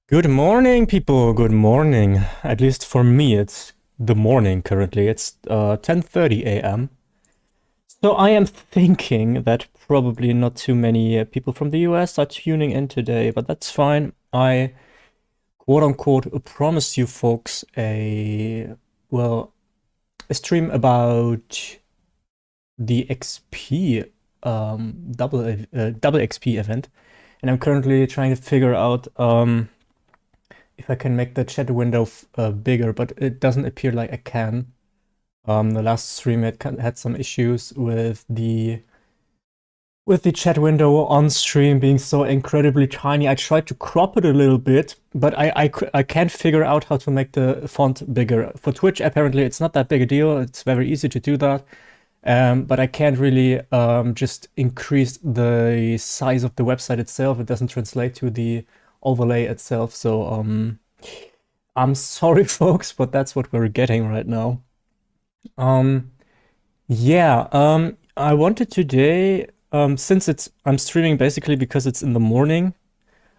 Good morning, people. Good morning. At least for me, it's the morning currently. It's 10:30 a.m. So I am thinking that probably not too many people from the US are tuning in today, but that's fine. I quote unquote promised you folks a stream about the XP double XP event, and I'm currently trying to figure out if I can make the chat window bigger, but it doesn't appear like I can. The last stream had some issues with the chat window on stream being so incredibly tiny. I tried to crop it a little bit, but I can't figure out how to make the font bigger. For Twitch, apparently it's not that big a deal. It's very easy to do that. But I can't really just increase the size of the website itself. It doesn't translate to the overlay itself. So I'm sorry, folks, but that's what we're getting right now. Yeah, I wanted today, since I'm streaming basically because it's in the morning,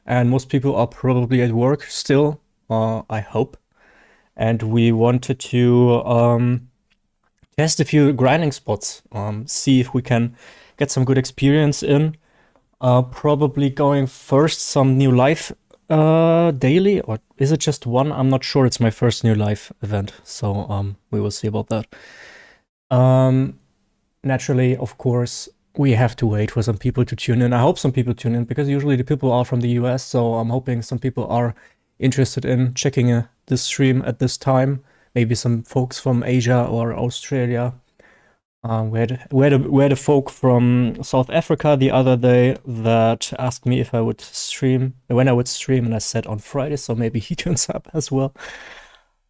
and most people are probably at work still, I hope. And we wanted to test a few grinding spots, see if we can get some good experience in. Probably going first some new life daily, or is it just one? I'm not sure. It's my first new life event, so we will see about that. Naturally, of course, we have to wait for some people to tune in. I hope some people tune in because usually the people are from the US, so I'm hoping some people are interested in checking this stream at this time. Maybe some folks from Asia or Australia. We had a folk from South Africa the other day that asked me if I would stream, when I would stream, and I said on Friday, so maybe he turns up as well.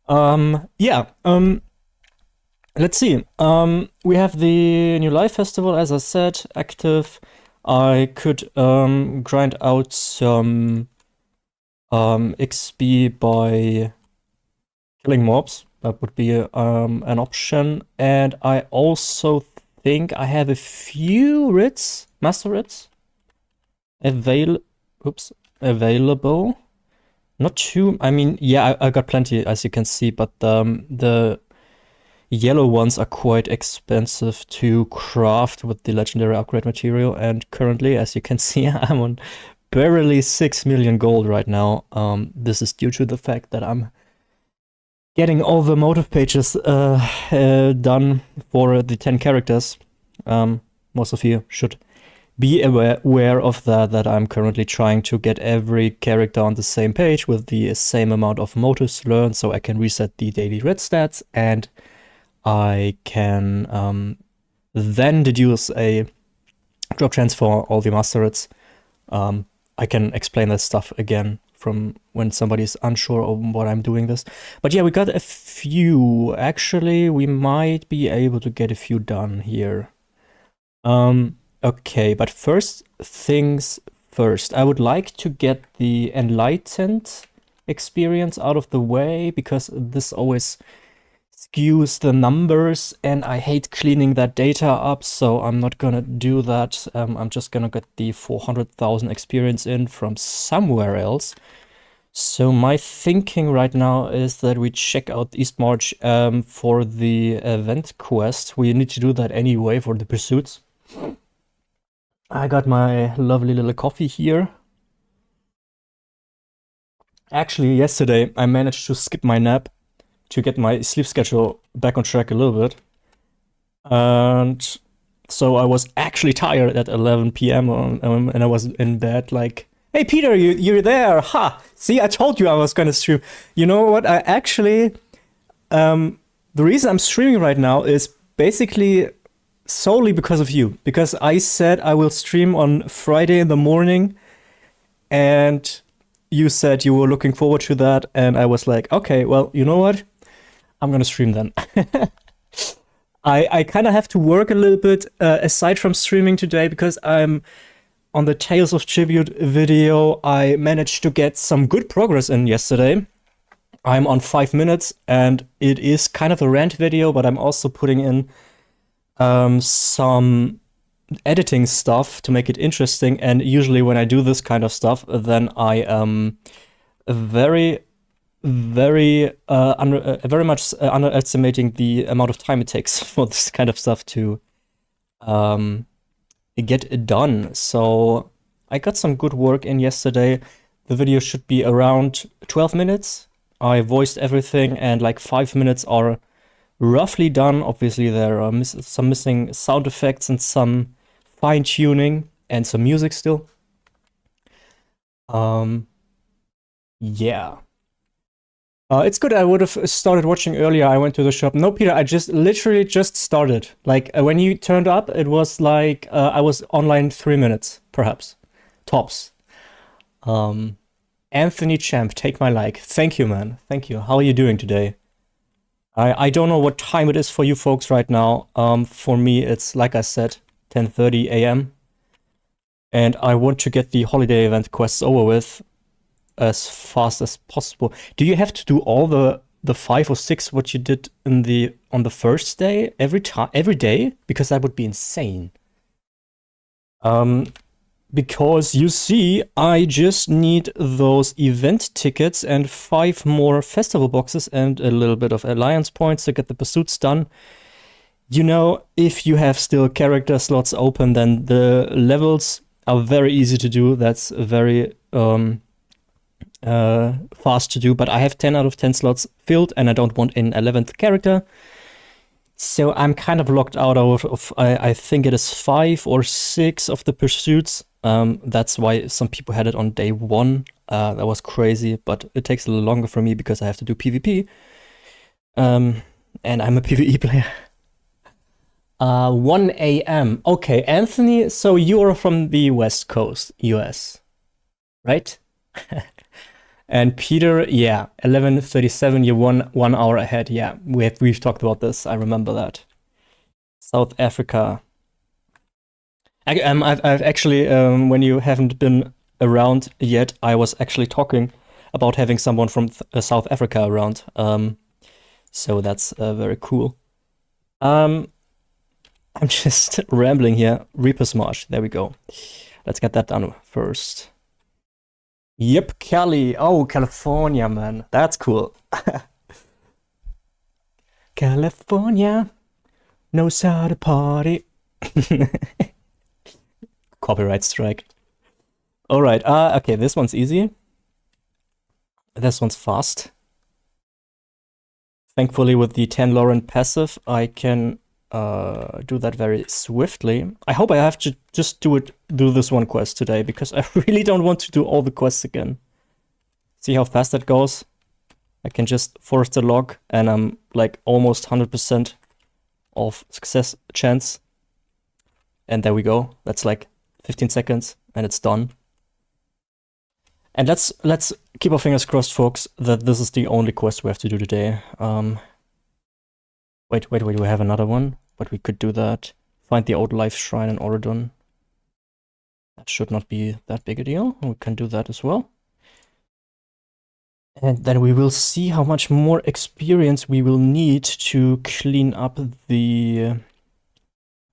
Yeah, let's see. We have the New Life Festival, as I said, active. I could grind out some XP by killing mobs. That would be an option. And I also think I have a few master writs, available. Not too. I mean, yeah, I got plenty, as you can see, but the yellow ones are quite expensive to craft with the legendary upgrade material. And currently, as you can see, I'm on barely 6 million gold right now. This is due to the fact that I'm getting all the motive pages done for the 10 characters. Most of you should be aware of that I'm currently trying to get every character on the same page with the same amount of motives learned, so I can reset the daily red stats, and I can then deduce a drop chance for all the master writs. I can explain that stuff again from when somebody's unsure of what I'm doing this. But yeah, we got a few. Actually, we might be able to get a few done here. Okay, but first things first. I would like to get the enlightened experience out of the way because this always skews the numbers and I hate cleaning that data up, so I'm not gonna do that. I'm just gonna get the 400,000 experience in from somewhere else. So my thinking right now is that we check out Eastmarch for the event quest. We need to do that anyway for the pursuits. I got my lovely little coffee here. Actually, yesterday I managed to skip my nap to get my sleep schedule back on track a little bit. And so I was actually tired at 11 p.m. And I was in bed like, hey, Peter, you're there. Ha! See, I told you I was going to stream. You know what? I actually, the reason I'm streaming right now is basically solely because of you. Because I said I will stream on Friday in the morning. And you said you were looking forward to that. And I was like, okay, well, you know what? I'm gonna stream then. I kind of have to work a little bit aside from streaming today because I'm on the Tales of Tribute video. I managed to get some good progress in yesterday. I'm on 5 minutes and it is kind of a rant video, but I'm also putting in some editing stuff to make it interesting. And usually when I do this kind of stuff, then I very, very much underestimating the amount of time it takes for this kind of stuff to get it done. So I got some good work in yesterday. The video should be around 12 minutes. I voiced everything, and like 5 minutes are roughly done. Obviously, there are some missing sound effects and some fine tuning and some music still. Yeah. It's good. I would have started watching earlier. I went to the shop. No, Peter, I literally just started. Like when you turned up, it was like I was online 3 minutes, perhaps, tops. Anthony Champ, take my like. Thank you, man. Thank you. How are you doing today? I don't know what time it is for you folks right now. For me, it's like I said, 10:30 a.m. And I want to get the holiday event quests over with as fast as possible. Do you have to do all the 5 or 6 what you did on the first day every day? Because that would be insane. Because you see, I just need those event tickets and 5 more festival boxes and a little bit of alliance points to get the pursuits done. You know, if you have still character slots open, then the levels are very easy to do. That's very fast to do, but I have 10 out of 10 slots filled and I don't want an 11th character. So I'm kind of locked out of I think it is 5 or 6 of the pursuits. That's why some people had it on day 1. That was crazy, but it takes a little longer for me because I have to do PvP. And I'm a PvE player. 1 a.m. Okay, Anthony, so you're from the West Coast, US, right? And Peter, yeah, 11:37. You're 1 hour ahead. Yeah, we've talked about this. I remember that. South Africa. I've actually, when you haven't been around yet, I was actually talking about having someone from South Africa around. So that's very cool. I'm just rambling here. Reaper's March. There we go. Let's get that done first. Yep, Cali. Oh, California, man. That's cool. California knows how to party. Copyright strike. All right. Okay, this one's easy. This one's fast. Thankfully, with the 10 Lauren passive, I can do that very swiftly. I hope I have to just do this one quest today, because I really don't want to do all the quests again. See how fast that goes? I can just force the log and I'm like almost 100% of success chance. And there we go. That's like 15 seconds and it's done. And let's keep our fingers crossed, folks, that this is the only quest we have to do today. Wait, we have another one, but we could do that. Find the old life shrine in Oregon. That should not be that big a deal. We can do that as well. And then we will see how much more experience we will need to clean up the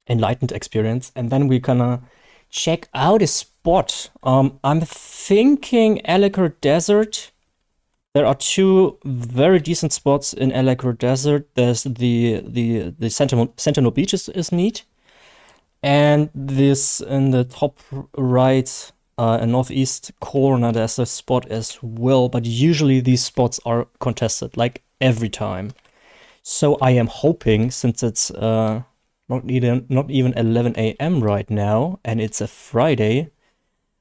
enlightened experience. And then we're gonna check out a spot. I'm thinking Alacre Desert. There are 2 very decent spots in Alacre Desert. There's the Sentinel Beach is neat. And this in the top right northeast corner, there's a spot as well. But usually these spots are contested, like every time. So I am hoping, since it's not even 11 a.m. right now, and it's a Friday,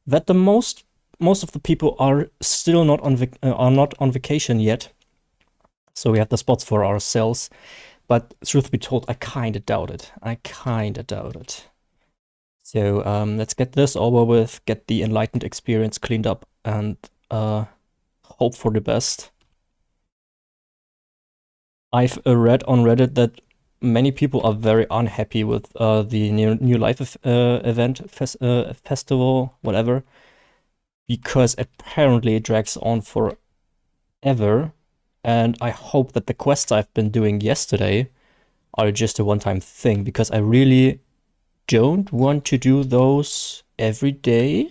that the most of the people are still not on vacation yet. So we have the spots for ourselves. But truth be told, I kinda doubt it. So let's get this over with, get the enlightened experience cleaned up, and hope for the best. I've read on Reddit that many people are very unhappy with the new life event festival, whatever, because apparently it drags on forever. And I hope that the quests I've been doing yesterday are just a one-time thing, because I really don't want to do those every day.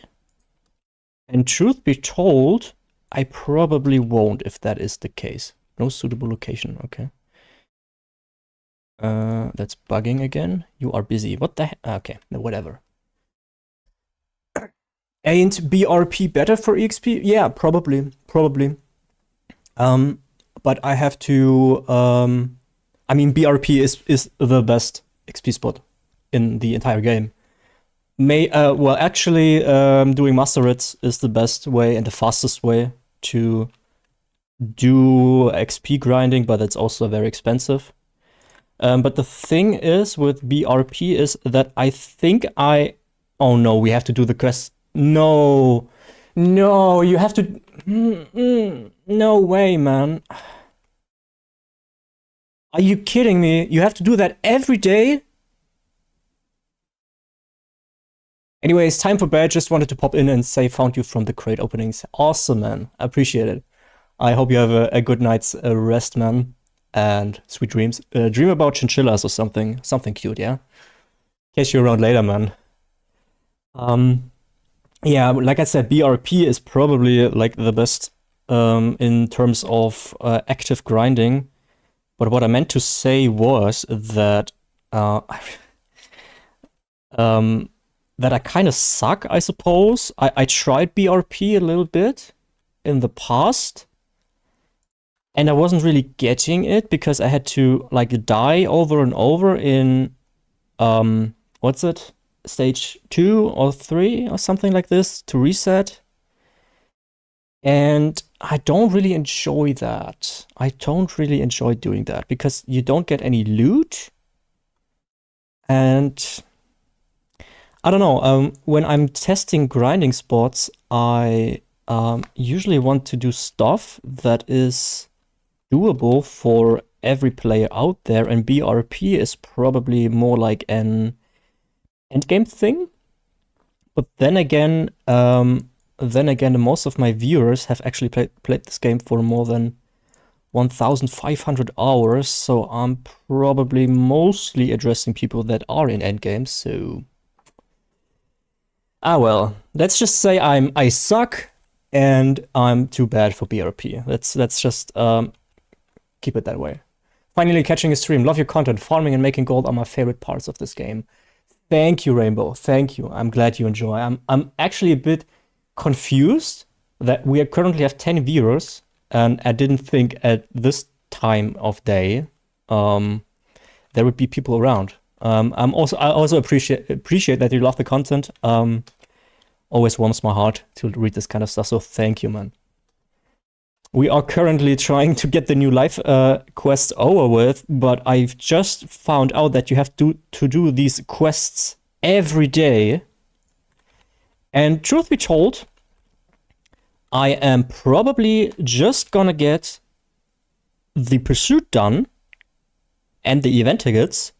And truth be told, I probably won't if that is the case. No suitable location, okay. That's bugging again. You are busy. What the heck? Okay, whatever. Ain't BRP better for EXP? Yeah, probably. But I have to, I mean, BRP is the best XP spot in the entire game. Well, actually, doing Master Raids is the best way and the fastest way to do XP grinding, but it's also very expensive. But the thing is with BRP is that I think oh no, we have to do the quest. No, you have to. No way, man. Are you kidding me? You have to do that every day? Anyway, it's time for bed. Just wanted to pop in and say found you from the crate openings. Awesome, man. I appreciate it. I hope you have a good night's rest, man. And sweet dreams. Dream about chinchillas or something. Something cute, yeah? Catch you around later, man. Yeah, like I said, BRP is probably like the best in terms of active grinding. But what I meant to say was that that I kind of suck, I suppose. I tried BRP a little bit in the past, and I wasn't really getting it because I had to like die over and over in what's it? Stage 2 or 3 or something like this to reset. And I don't really enjoy that. I don't really enjoy doing that because you don't get any loot. And I don't know, when I'm testing grinding spots, I usually want to do stuff that is doable for every player out there, and BRP is probably more like an endgame thing. But then again, most of my viewers have actually played this game for more than 1,500 hours, so I'm probably mostly addressing people that are in endgame, so... well, let's just say I suck, and I'm too bad for BRP. Let's just keep it that way. Finally catching a stream. Love your content. Farming and making gold are my favorite parts of this game. Thank you, Rainbow. Thank you. I'm glad you enjoy. I'm actually a bit confused that we currently have 10 viewers, and I didn't think at this time of day there would be people around. I also appreciate that you love the content. Always warms my heart to read this kind of stuff, so thank you, man. We are currently trying to get the new life quest over with, but I've just found out that you have to do these quests every day. And truth be told, I am probably just gonna get the pursuit done and the event tickets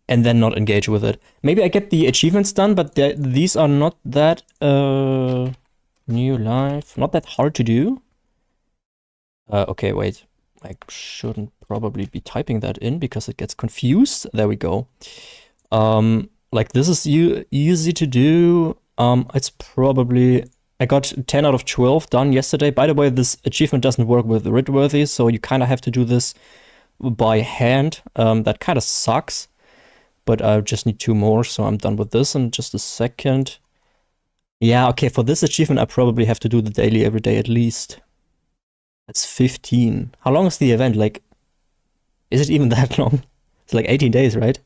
and then not engage with it. Maybe I get the achievements done, but these are not that new life, not that hard to do. Okay, wait. I shouldn't probably be typing that in because it gets confused. There we go. Like this is easy to do. It's probably... I got 10 out of 12 done yesterday. By the way, this achievement doesn't work with Ridworthy, so you kind of have to do this by hand. That kind of sucks, but I just need 2 more, so I'm done with this in just a second. Yeah, okay, for this achievement, I probably have to do the daily every day at least. That's 15. How long is the event? Like, is it even that long? It's like 18 days, right?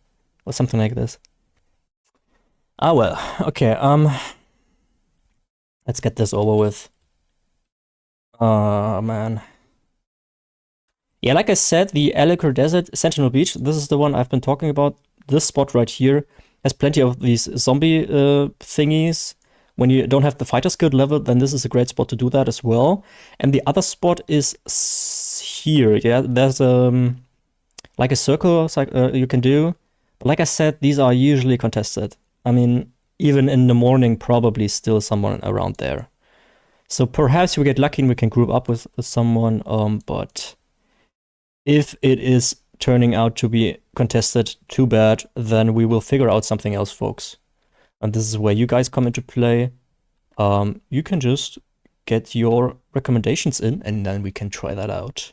Or something like this. Ah, well, okay, let's get this over with. Man. Yeah, like I said, the Aliquer Desert, Sentinel Beach, this is the one I've been talking about. This spot right here has plenty of these zombie thingies. When you don't have the fighter skill level, then this is a great spot to do that as well. And the other spot is here. Yeah, there's like a circle you can do. But like I said, these are usually contested. I mean, even in the morning, probably still someone around there. So perhaps we get lucky and we can group up with someone. But if it is turning out to be contested, too bad, then we will figure out something else, folks. And this is where you guys come into play. You can just get your recommendations in, and then we can try that out.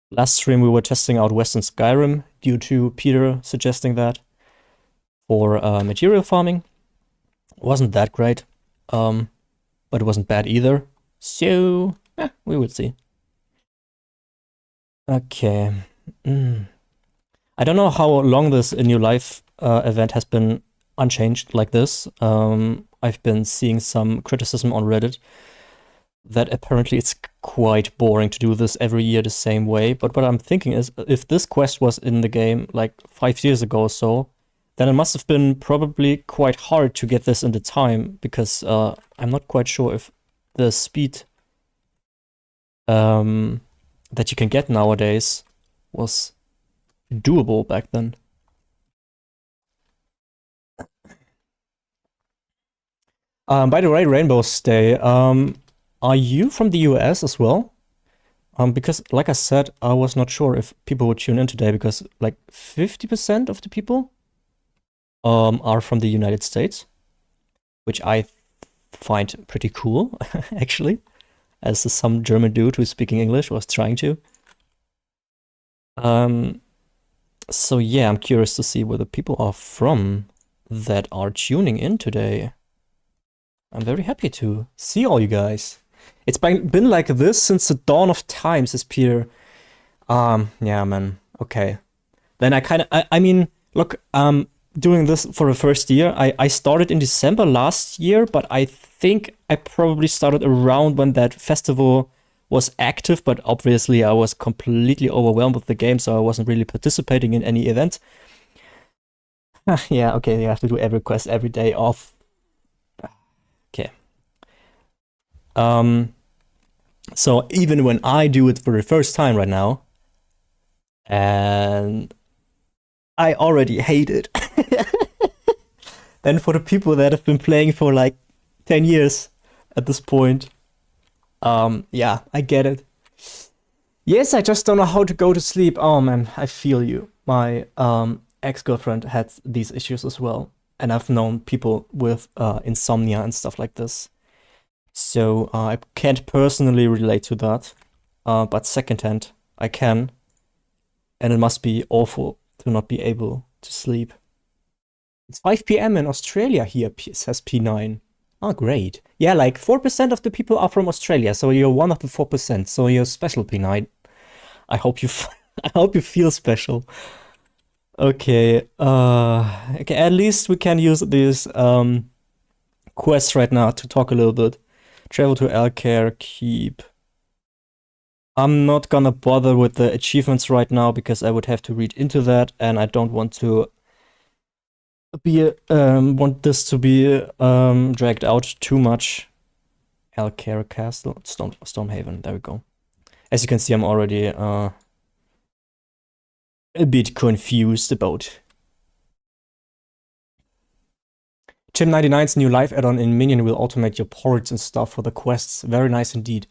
Last stream we were testing out Western Skyrim due to Peter suggesting that for material farming. Wasn't that great, but it wasn't bad either. So, we will see. Okay. I don't know how long this New Life event has been unchanged like this. I've been seeing some criticism on Reddit that apparently it's quite boring to do this every year the same way. But what I'm thinking is, if this quest was in the game like 5 years ago or so, then it must have been probably quite hard to get this into time, because I'm not quite sure if the speed that you can get nowadays was doable back then. By the way, Rainbow's Day, are you from the US as well? Because, like I said, I was not sure if people would tune in today, because like 50% of the people are from the United States, which I find pretty cool, actually, as some German dude who's speaking English was trying to. So yeah, I'm curious to see where the people are from that are tuning in today. I'm very happy to see all you guys. It's been like this since the dawn of time, says Peter. Yeah, man. Okay. Then I mean, look, doing this for the first year, I started in December last year, but I think I probably started around when that festival was active, but obviously I was completely overwhelmed with the game, so I wasn't really participating in any event. Yeah, okay, you have to do every quest every day off. Okay. So even when I do it for the first time right now, and I already hate it, then for the people that have been playing for like 10 years at this point, yeah, I get it. Yes, I just don't know how to go to sleep. Oh man, I feel you. My ex-girlfriend had these issues as well, and I've known people with insomnia and stuff like this. So I can't personally relate to that, but secondhand, I can. And it must be awful to not be able to sleep. It's 5 p.m. in Australia here, says P9. Oh, great. Yeah, like 4% of the people are from Australia, so you're one of the 4%. So you're special, P9. I hope you, I hope you feel special. Okay. Okay. At least we can use these quests right now to talk a little bit. Travel to Alcair Keep. I'm not gonna bother with the achievements right now because I would have to read into that, and I don't want to be want this to be dragged out too much. Alcair Castle, Stormhaven. There we go. As you can see, I'm already a bit confused about Tim99's new live add-on in Minion will automate your ports and stuff for the quests. Very nice indeed.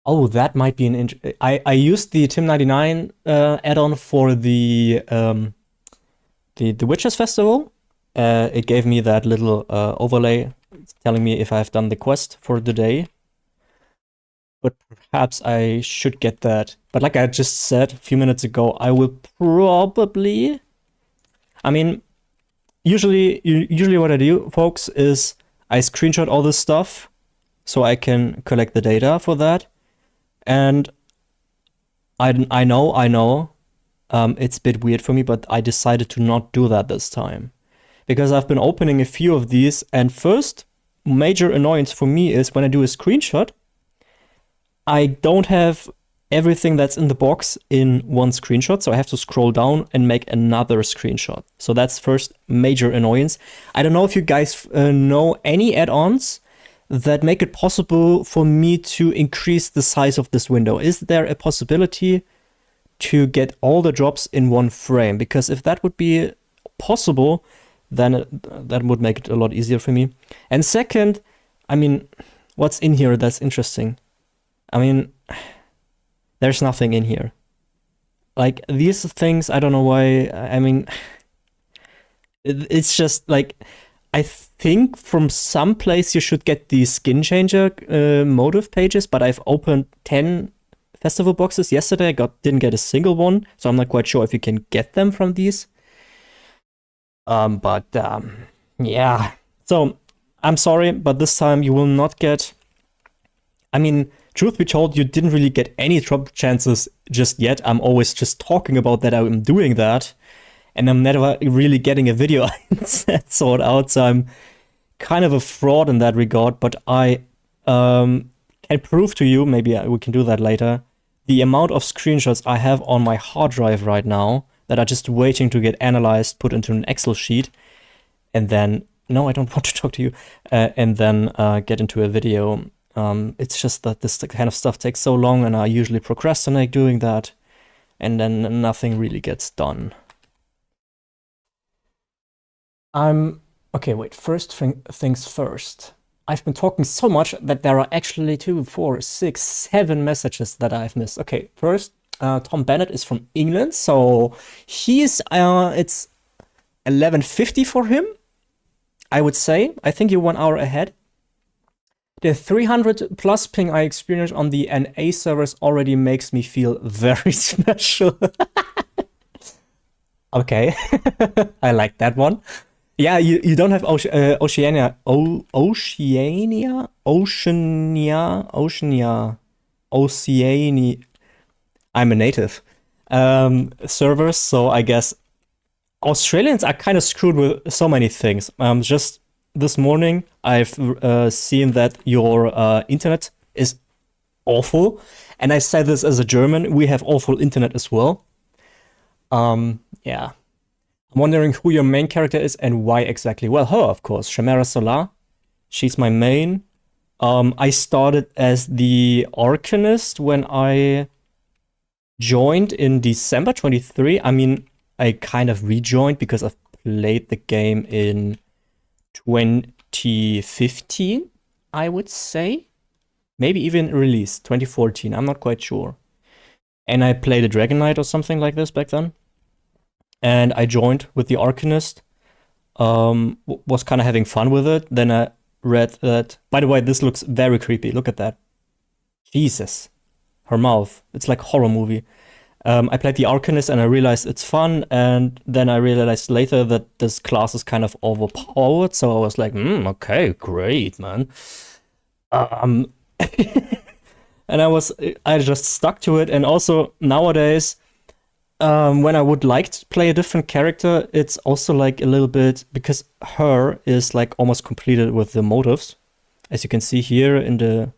Oh, that might be an I used the Tim99 add-on for the Witches Festival. It gave me that little overlay telling me if I've done the quest for the day. But perhaps I should get that. But like I just said a few minutes ago, I will probably... I mean, usually what I do, folks, is I screenshot all this stuff so I can collect the data for that. And I know, it's a bit weird for me, but I decided to not do that this time. Because I've been opening a few of these, and first major annoyance for me is when I do a screenshot, I don't have everything that's in the box in one screenshot, so I have to scroll down and make another screenshot. So that's first major annoyance. I don't know if you guys know any add-ons that make it possible for me to increase the size of this window. Is there a possibility to get all the drops in one frame? Because if that would be possible, then that would make it a lot easier for me. And second, I mean, what's in here that's interesting? I mean, there's nothing in here. Like, these things, I don't know why, I mean, it's just like, I think from some place you should get the skin changer motive pages, but I've opened 10 festival boxes yesterday. I didn't get a single one, so I'm not quite sure if you can get them from these. Yeah. So I'm sorry, but this time you will not get. I mean, truth be told, you didn't really get any drop chances just yet. I'm always just talking about that I'm doing that, and I'm never really getting a video sort out. So I'm kind of a fraud in that regard. But I can prove to you, maybe we can do that later, the amount of screenshots I have on my hard drive right now that are just waiting to get analyzed, put into an Excel sheet, and then, no, I don't want to talk to you, and then get into a video. It's just that this kind of stuff takes so long, and I usually procrastinate doing that, and then nothing really gets done. Okay, wait, first things first. I've been talking so much that there are actually 2, 4, 6, 7 messages that I've missed. Okay, first, Tom Bennett is from England, so it's 11:50 for him, I would say. I think you're 1 hour ahead. The 300 plus ping I experienced on the NA servers already makes me feel very special. Okay, I like that one. Yeah, you don't have Oceania. I'm a native. Servers, so I guess Australians are kind of screwed with so many things. Just this morning, I've seen that your internet is awful. And I say this as a German, we have awful internet as well. Yeah. I'm wondering who your main character is and why exactly. Well, her, of course, Chimera Solar. She's my main. I started as the Arcanist when I joined in December 23. I mean, I kind of rejoined because I've played the game in 2015, I would say. Maybe even released, 2014, I'm not quite sure. And I played a Dragon Knight or something like this back then. And I joined with the Arcanist. Was kind of having fun with it. Then I read that. By the way, this looks very creepy. Look at that. Jesus. Her mouth. It's like a horror movie. I played the Arcanist and I realized it's fun. And then I realized later that this class is kind of overpowered. So I was like, okay, great, man. And I just stuck to it. And also nowadays, when I would like to play a different character, it's also like a little bit, because her is like almost completed with the motives. As you can see here in the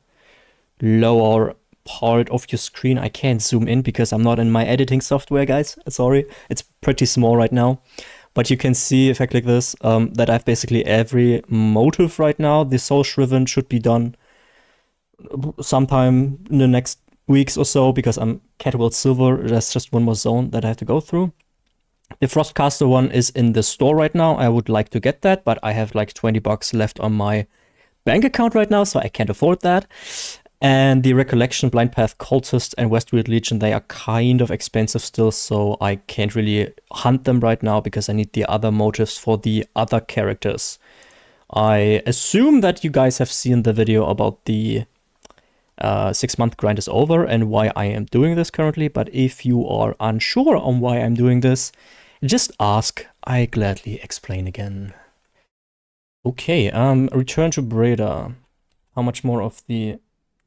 lower part of your screen, I can't zoom in because I'm not in my editing software, guys. Sorry, it's pretty small right now. But you can see, if I click this, that I have basically every motive right now. The Soul Shriven should be done sometime in the next weeks or so, because I'm Catwell Silver. There's just one more zone that I have to go through. The Frostcaster one is in the store right now. I would like to get that, but I have like $20 left on my bank account right now, so I can't afford that. And the Recollection, Blind Path Cultist, and Westfield Legion, they are kind of expensive still, so I can't really hunt them right now because I need the other motives for the other characters. I assume that you guys have seen the video about the 6-month grind is over and why I am doing this currently, but if you are unsure on why I'm doing this, just ask. I gladly explain again. Okay, return to Breda. How much more of the...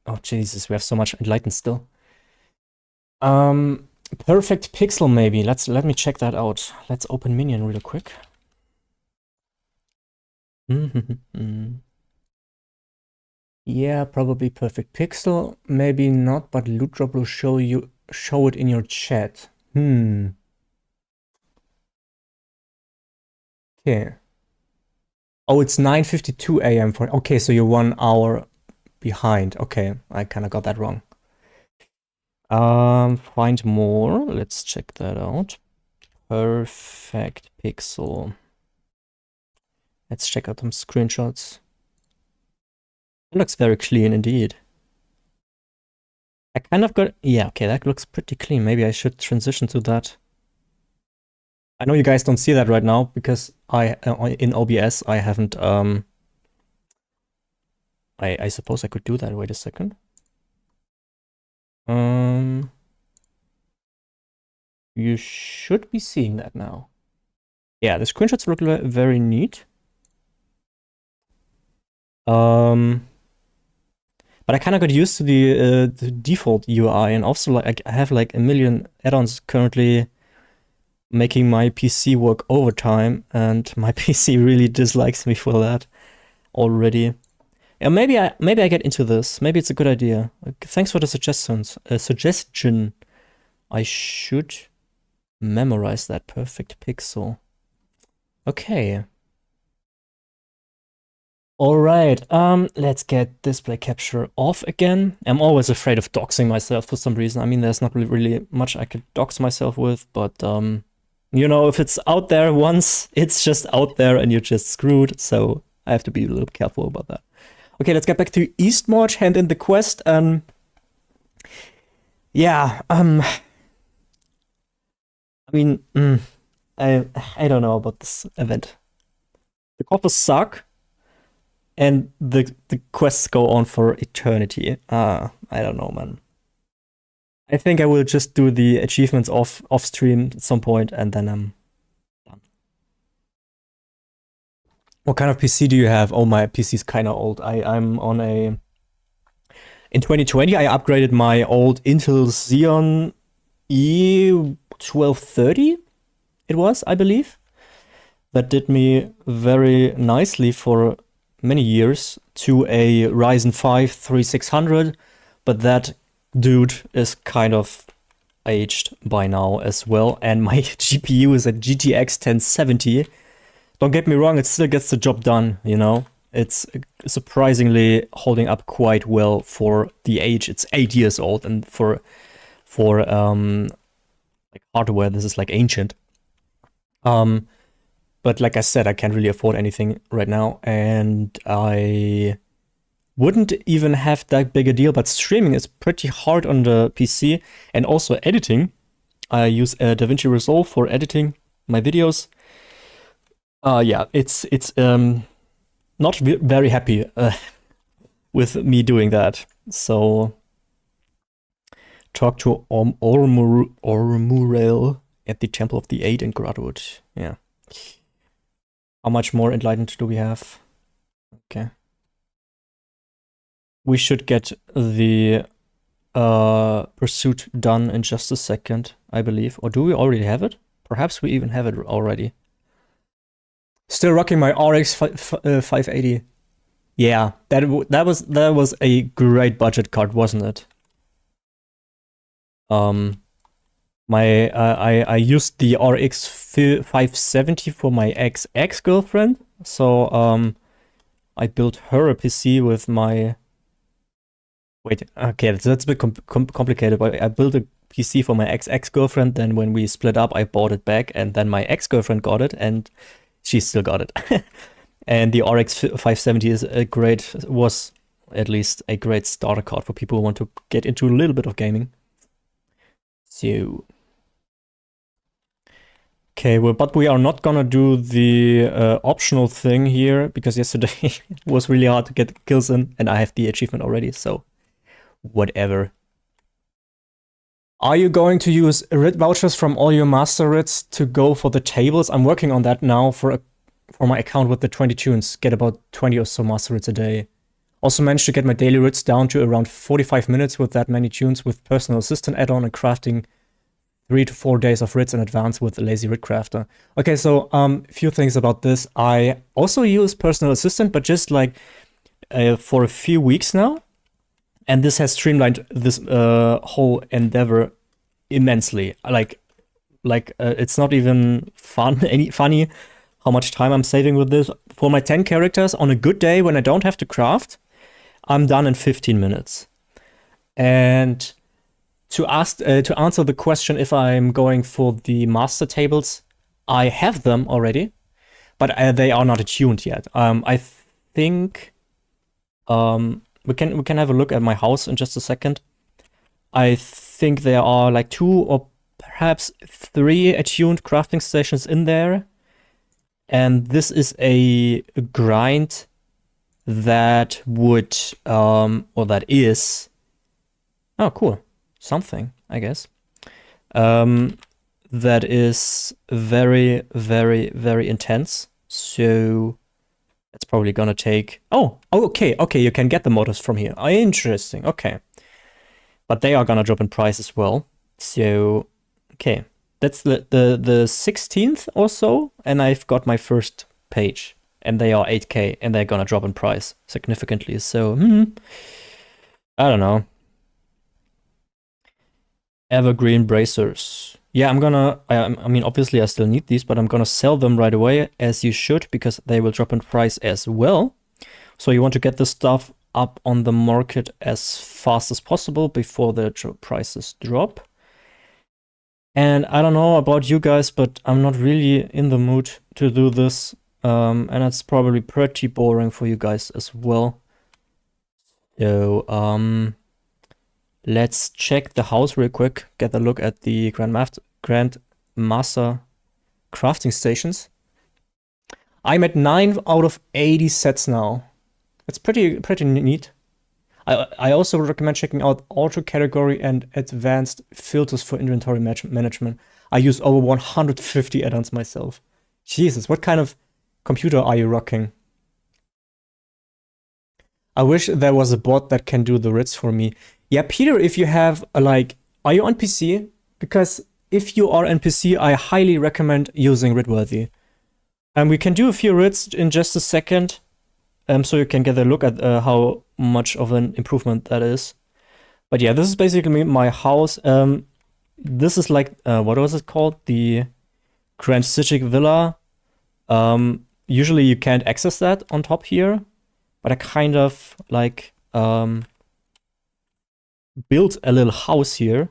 Oh, Jesus, we have so much enlightened still. Perfect Pixel, maybe. Let me check that out. Let's open Minion real quick. Yeah, probably Perfect Pixel. Maybe not, but Loot Drop will show it in your chat. Okay. Oh, it's 9:52 a.m. for... Okay, so you're 1 hour behind. Okay, I kind of got that wrong. Find more. Let's check that out. Perfect Pixel. Let's check out some screenshots. It looks very clean indeed. I kind of got... Yeah, okay, that looks pretty clean. Maybe I should transition to that. I know you guys don't see that right now because in OBS I haven't I suppose I could do that. Wait a second. You should be seeing that now. Yeah, the screenshots look very neat. But I kind of got used to the default UI, and also like I have like a million add-ons currently making my PC work overtime, and my PC really dislikes me for that already. Yeah, maybe I get into this. Maybe it's a good idea. Thanks for the suggestion. I should memorize that perfect pixel. Okay. All right. Let's get display capture off again. I'm always afraid of doxing myself for some reason. I mean, there's not really much I could dox myself with, but you know, if it's out there once, it's just out there and you're just screwed. So I have to be a little careful about that. Okay, let's get back to Eastmarch, hand in the quest. Yeah, I mean, I don't know about this event. The coffers suck, and the quests go on for eternity. I don't know, man. I think I will just do the achievements off stream at some point, and then I'm done. What kind of PC do you have? Oh, my PC is kind of old. I'm on a... In 2020, I upgraded my old Intel Xeon E1230, it was, I believe. That did me very nicely for many years to a Ryzen 5 3600, but that dude is kind of aged by now as well, and my GPU is a GTX 1070. Don't get me wrong, it still gets the job done, you know? It's surprisingly holding up quite well for the age. It's 8 years old, and for like hardware, this is like ancient. But like I said, I can't really afford anything right now, and I wouldn't even have that big a deal, but streaming is pretty hard on the PC, and also editing. I use DaVinci Resolve for editing my videos. Yeah, it's not very happy with me doing that. So talk to Ormurel at the Temple of the Eight in Gradwood. Yeah. How much more enlightened do we have? Okay. We should get the pursuit done in just a second, I believe. Or do we already have it? Perhaps we even have it already. Still rocking my RX 580. Yeah, that was a great budget card, wasn't it? I used the RX 570 for my ex-girlfriend, so I built her a PC with my... Wait, okay, that's a bit complicated, but I built a PC for my ex-girlfriend, then when we split up, I bought it back, and then my ex-girlfriend got it, and she still got it. And the RX 570 was at least a great starter card for people who want to get into a little bit of gaming. So... Okay, well, but we are not gonna do the optional thing here, because yesterday it was really hard to get kills in, and I have the achievement already, so whatever. Are you going to use RIT vouchers from all your master RITs to go for the tables? I'm working on that now for my account with the 20 tunes, get about 20 or so master RITs a day. Also managed to get my daily RITs down to around 45 minutes with that many tunes with personal assistant add-on and crafting 3 to 4 days of RITs in advance with the Lazy RIT Crafter. Okay, so a few things about this. I also use personal assistant, but just like for a few weeks now. And this has streamlined this whole endeavor immensely. Like it's not even funny how much time I'm saving with this. For my 10 characters, on a good day when I don't have to craft, I'm done in 15 minutes. And to answer the question if I'm going for the master tables, I have them already, but they are not attuned yet. I think we can have a look at my house in just a second. I think there are like 2 or perhaps 3 attuned crafting stations in there. And this is a grind that would, or that is, oh, cool, something, I guess. That is very, very, very intense. So it's probably gonna take, oh, okay, you can get the motors from here. Interesting, okay. But they are gonna drop in price as well. So, okay. That's the 16th or so, and I've got my first page. And they are 8K, and they're gonna drop in price significantly. So, I don't know. Evergreen bracers. Yeah, I mean, obviously I still need these, but I'm gonna sell them right away, as you should, because they will drop in price as well. So you want to get this stuff up on the market as fast as possible before the prices drop. And I don't know about you guys, but I'm not really in the mood to do this. And it's probably pretty boring for you guys as well. So, let's check the house real quick, get a look at the Grandmaster crafting stations. I'm at 9 out of 80 sets now. It's pretty neat. I also recommend checking out auto category and advanced filters for inventory management. I use over 150 add-ons myself. Jesus, what kind of computer are you rocking? I wish there was a bot that can do the rids for me. Yeah, Peter, if you have, are you on PC? Because if you are on PC, I highly recommend using Ridworthy. And we can do a few rids in just a second. So you can get a look at how much of an improvement that is. But yeah, this is basically my house. This is like, what was it called? The Grand Citic Villa. Usually you can't access that on top here. But I kind of built a little house here.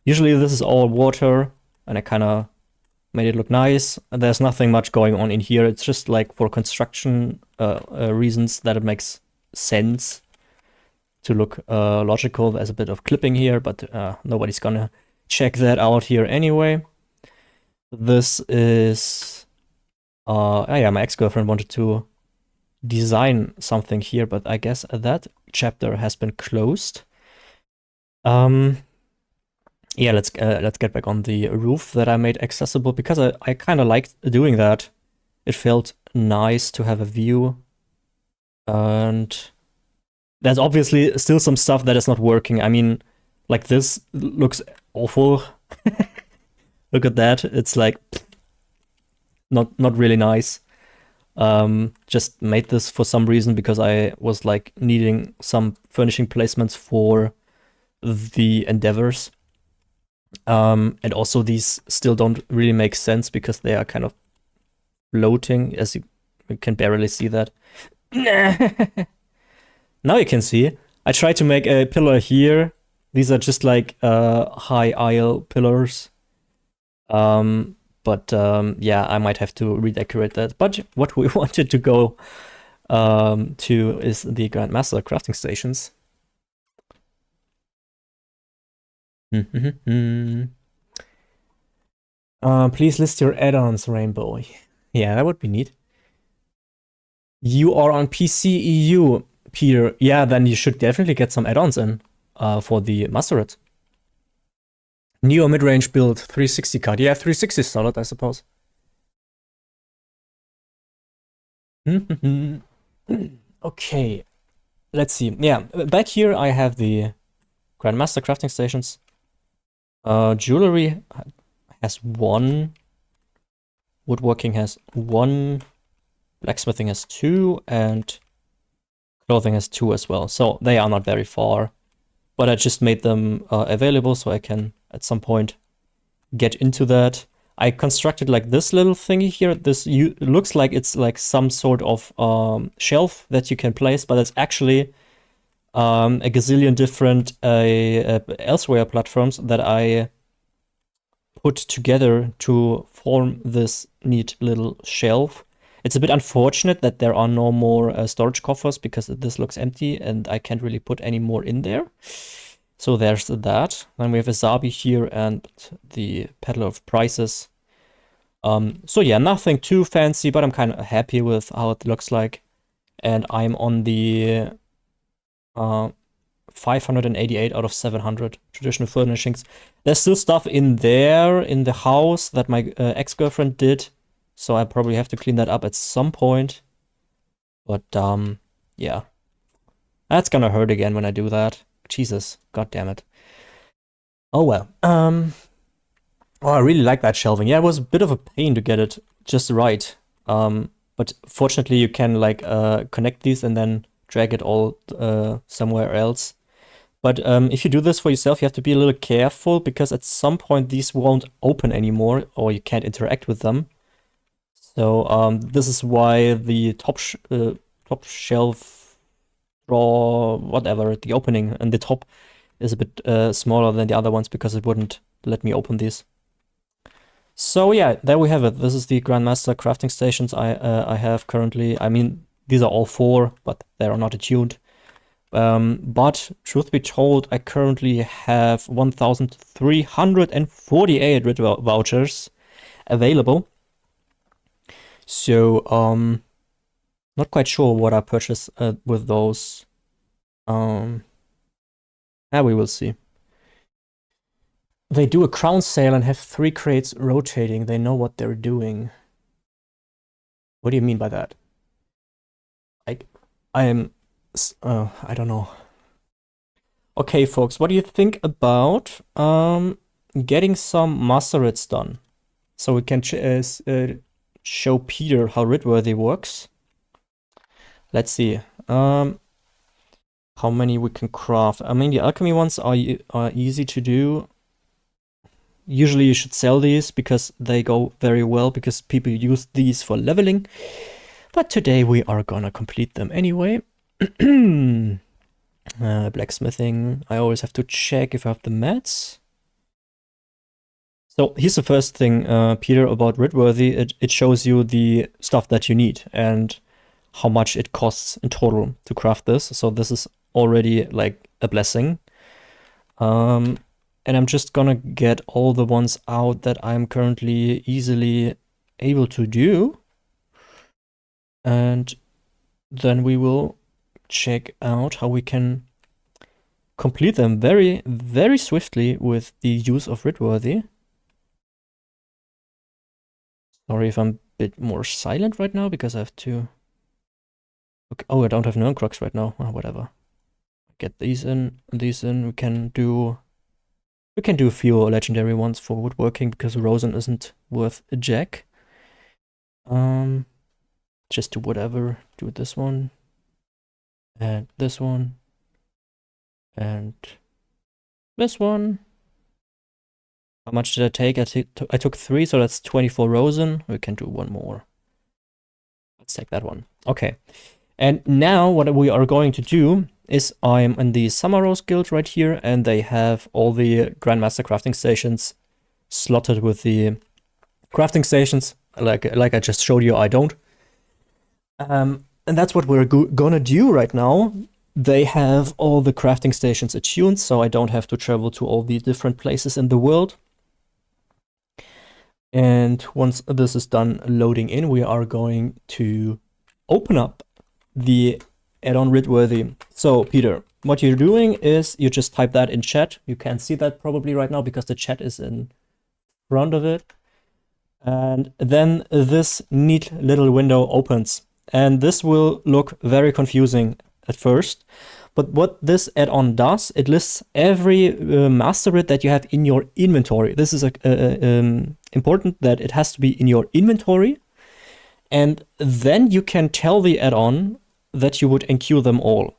Usually this is all water, and I kind of made it look nice. There's nothing much going on in here. It's just like for construction reasons that it makes sense to look logical. There's a bit of clipping here, but nobody's gonna check that out here anyway. This is yeah, my ex-girlfriend wanted to design something here, but I guess that chapter has been closed. Yeah, let's get back on the roof that I made accessible, because I kind of liked doing that. It felt nice to have a view. And there's obviously still some stuff that is not working. I mean, like this looks awful. Look at that. It's like not really nice. Just made this for some reason because I was like needing some furnishing placements for the endeavors. And also these still don't really make sense because they are kind of floating, as you can barely see that. Now you can see. I tried to make a pillar here. These are just like high aisle pillars. But yeah, I might have to redecorate that. But what we wanted to go to is the Grandmaster crafting stations. Please list your add-ons, Rainbow. Yeah, that would be neat. You are on PC EU, Peter. Yeah, then you should definitely get some add-ons in for the Mastered. Neo mid-range build, 360 card. Yeah, 360 is solid, I suppose. Okay, let's see. Yeah, back here I have the Grandmaster crafting stations. Jewelry has 1. Woodworking has 1. Blacksmithing has 2, and clothing has 2 as well. So they are not very far. But I just made them available so I can, at some point, get into that. I constructed like this little thingy here. This looks like it's like some sort of shelf that you can place, but it's actually a gazillion different elsewhere platforms that I put together to form this neat little shelf. It's a bit unfortunate that there are no more storage coffers because this looks empty and I can't really put any more in there. So there's that. Then we have Asabi here and the Peddler of Prices. So yeah, nothing too fancy, but I'm kind of happy with how it looks like. And I'm on the 588 out of 700 traditional furnishings. There's still stuff in there in the house that my ex-girlfriend did, so I probably have to clean that up at some point. But yeah, that's gonna hurt again when I do that. Jesus, god damn it. Oh well. Oh, I really like that shelving. Yeah, it was a bit of a pain to get it just right. But fortunately, you can like connect these and then drag it all somewhere else. But if you do this for yourself, you have to be a little careful because at some point these won't open anymore or you can't interact with them. So this is why the top shelf drawer, whatever, the opening and the top is a bit smaller than the other ones because it wouldn't let me open these. So yeah, there we have it. This is the Grandmaster crafting stations I have currently. I mean, these are all 4, but they are not attuned. But truth be told, I currently have 1,348 RIT vouchers available. So not quite sure what I purchase with those. Yeah, we will see. They do a crown sale and have 3 crates rotating. They know what they're doing. What do you mean by that? I don't know. Okay, folks, what do you think about getting some master RITs done? So we can show Peter how RIT-worthy works. Let's see. How many we can craft. I mean, the alchemy ones are easy to do. Usually you should sell these because they go very well because people use these for leveling. But today we are gonna complete them anyway. Blacksmithing. I always have to check if I have the mats. So here's the first thing, Peter, about RIT-worthy. It shows you the stuff that you need and how much it costs in total to craft this. So this is already like a blessing. And I'm just gonna get all the ones out that I'm currently easily able to do. And then we will check out how we can complete them very, very swiftly with the use of RIT-worthy. Sorry if I'm a bit more silent right now because I have to... Okay. Oh, I don't have Nirncrocs right now. Oh, whatever. Get these in, these in. We can do a few legendary ones for woodworking because Rosen isn't worth a jack. Just do whatever. Do this one. And this one. And this one. How much did I take? I took 3, so that's 24 Rosen. We can do one more. Let's take that one. Okay. And now what we are going to do is I'm in the Summerrose Guild right here, and they have all the Grandmaster crafting stations slotted with the crafting stations. Like I just showed you, I don't. And that's what we're gonna do right now. They have all the crafting stations attuned, so I don't have to travel to all the different places in the world. And once this is done loading in, we are going to open up the add-on RIT-worthy. So Peter, what you're doing is you just type that in chat. You can't see that probably right now because the chat is in front of it. And then this neat little window opens. And this will look very confusing at first. But what this add-on does, it lists every master RIT that you have in your inventory. This is important that it has to be in your inventory. And then you can tell the add-on that you would enqueue them all.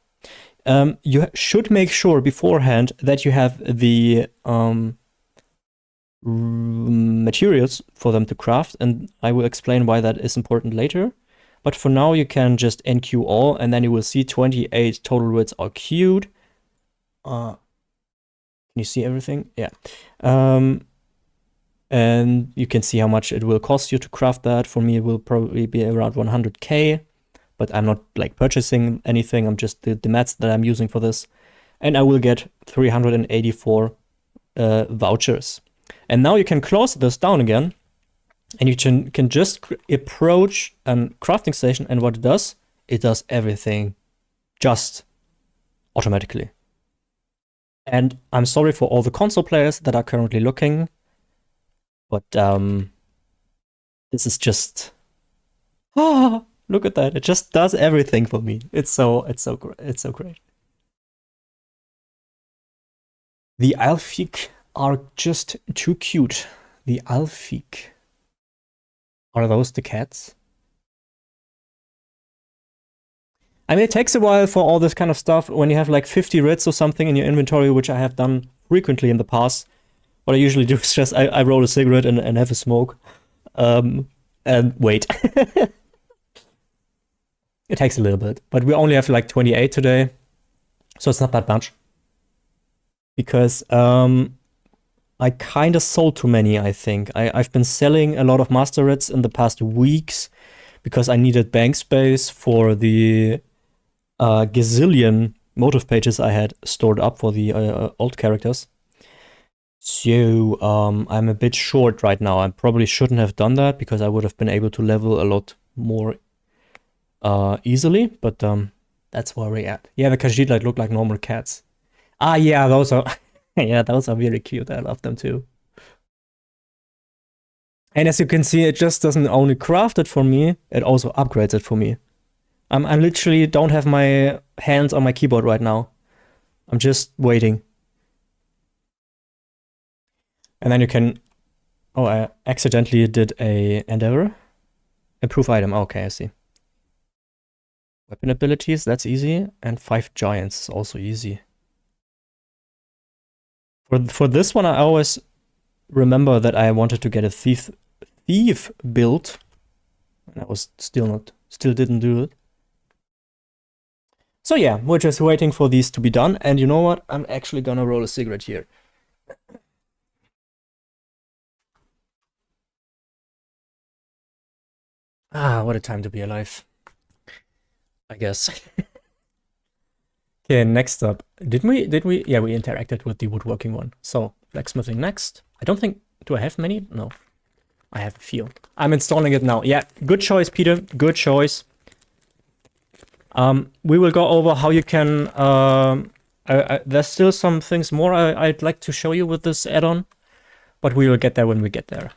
You should make sure beforehand that you have the materials for them to craft, and I will explain why that is important later. But for now, you can just enqueue all, and then you will see 28 total RITs are queued. Can you see everything? Yeah. And you can see how much it will cost you to craft that. For me, it will probably be around 100k, but I'm not like purchasing anything. I'm just the mats that I'm using for this. and I will get 384 vouchers. And now you can close this down again, and you can just approach a crafting station, and what it does everything just automatically. And I'm sorry for all the console players that are currently looking, but this is just look at that! It just does everything for me. It's so great. The Alfiq are just too cute. The Alfiq. Are those the cats? I mean, it takes a while for all this kind of stuff when you have like 50 writs or something in your inventory, which I have done frequently in the past. What I usually do is just I roll a cigarette and have a smoke. And wait. It takes a little bit, but we only have like 28 today, so it's not that much. Because I kind of sold too many, I think. I've been selling a lot of master writs in the past weeks because I needed bank space for the gazillion motive pages I had stored up for the old characters. So I'm a bit short right now. I probably shouldn't have done that because I would have been able to level a lot more easily, but that's where we're at. Yeah, the Khajiit like look like normal cats. Ah, yeah, those are yeah, those are really cute. I love them too. And as you can see, it just doesn't only craft it for me, it also upgrades it for me. I literally don't have my hands on my keyboard right now. I'm just waiting. And then you can... Oh, I accidentally did a endeavor. Improve item. Okay, I see. Weapon abilities, that's easy. And 5 giants is also easy. For this one, I always remember that I wanted to get a thief build. And I was still didn't do it. So yeah, we're just waiting for these to be done. And you know what? I'm actually gonna roll a cigarette here. Ah, what a time to be alive. I guess. Okay, next up. Did we? Yeah, we interacted with the woodworking one. So, blacksmithing next. I don't think... Do I have many? No. I have a few. I'm installing it now. Yeah, good choice, Peter. Good choice. We will go over how you can... there's still some things more I'd like to show you with this add-on, but we will get there when we get there.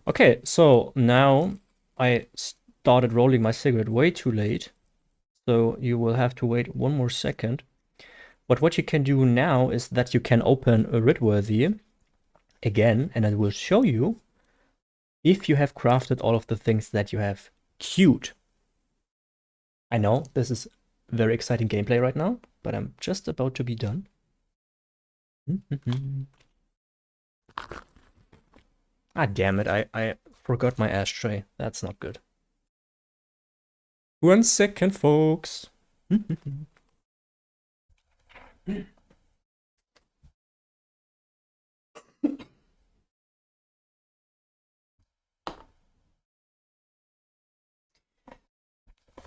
Okay, so now I started rolling my cigarette way too late, so you will have to wait one more second. But what you can do now is that you can open a Writworthy again, and I will show you if you have crafted all of the things that you have queued. I know this is very exciting gameplay right now, but I'm just about to be done. Ah, damn it, I forgot my ashtray. That's not good. 1 second, folks.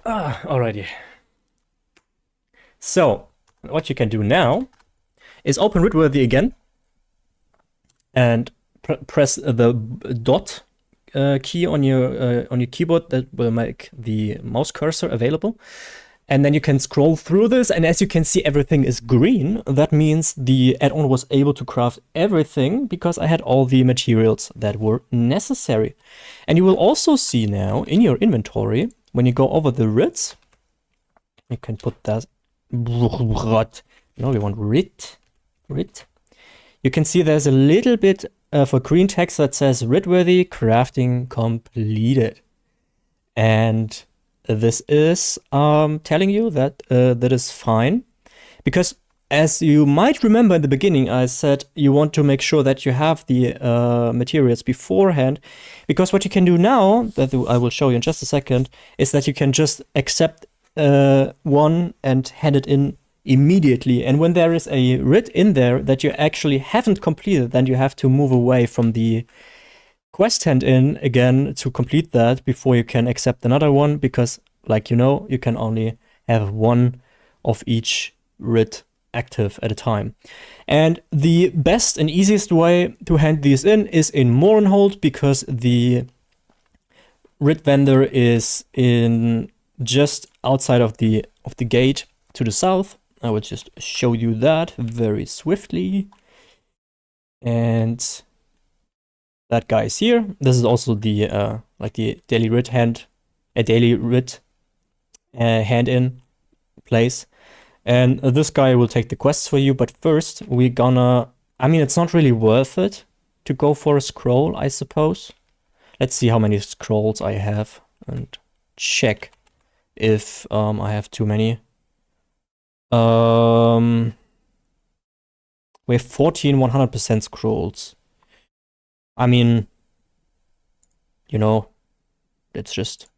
Alrighty. So, what you can do now is open Writworthy again and press the dot key on your keyboard. That will make the mouse cursor available. And then you can scroll through this, and as you can see, everything is green. That means the add-on was able to craft everything because I had all the materials that were necessary. And you will also see now in your inventory, when you go over the writs, you can put that... No, we want writ. You can see there's a little bit of a green text that says Writworthy crafting completed. And this is telling you that that is fine, because as you might remember in the beginning, I said you want to make sure that you have the materials beforehand, because what you can do now, that I will show you in just a second, is that you can just accept one and hand it in immediately. And when there is a writ in there that you actually haven't completed, then you have to move away from the quest hand in again to complete that before you can accept another one, because like you know, you can only have one of each writ active at a time. And the best and easiest way to hand these in is in Mournhold, because the writ vendor is in just outside of the gate to the south. I will just show you that very swiftly. And that guy is here. This is also the like the daily writ hand, a daily writ hand in place. And this guy will take the quests for you, but first we're gonna, I mean, it's not really worth it to go for a scroll, I suppose. Let's see how many scrolls I have and check if I have too many. We have 14 100% scrolls. I mean, you know, let's just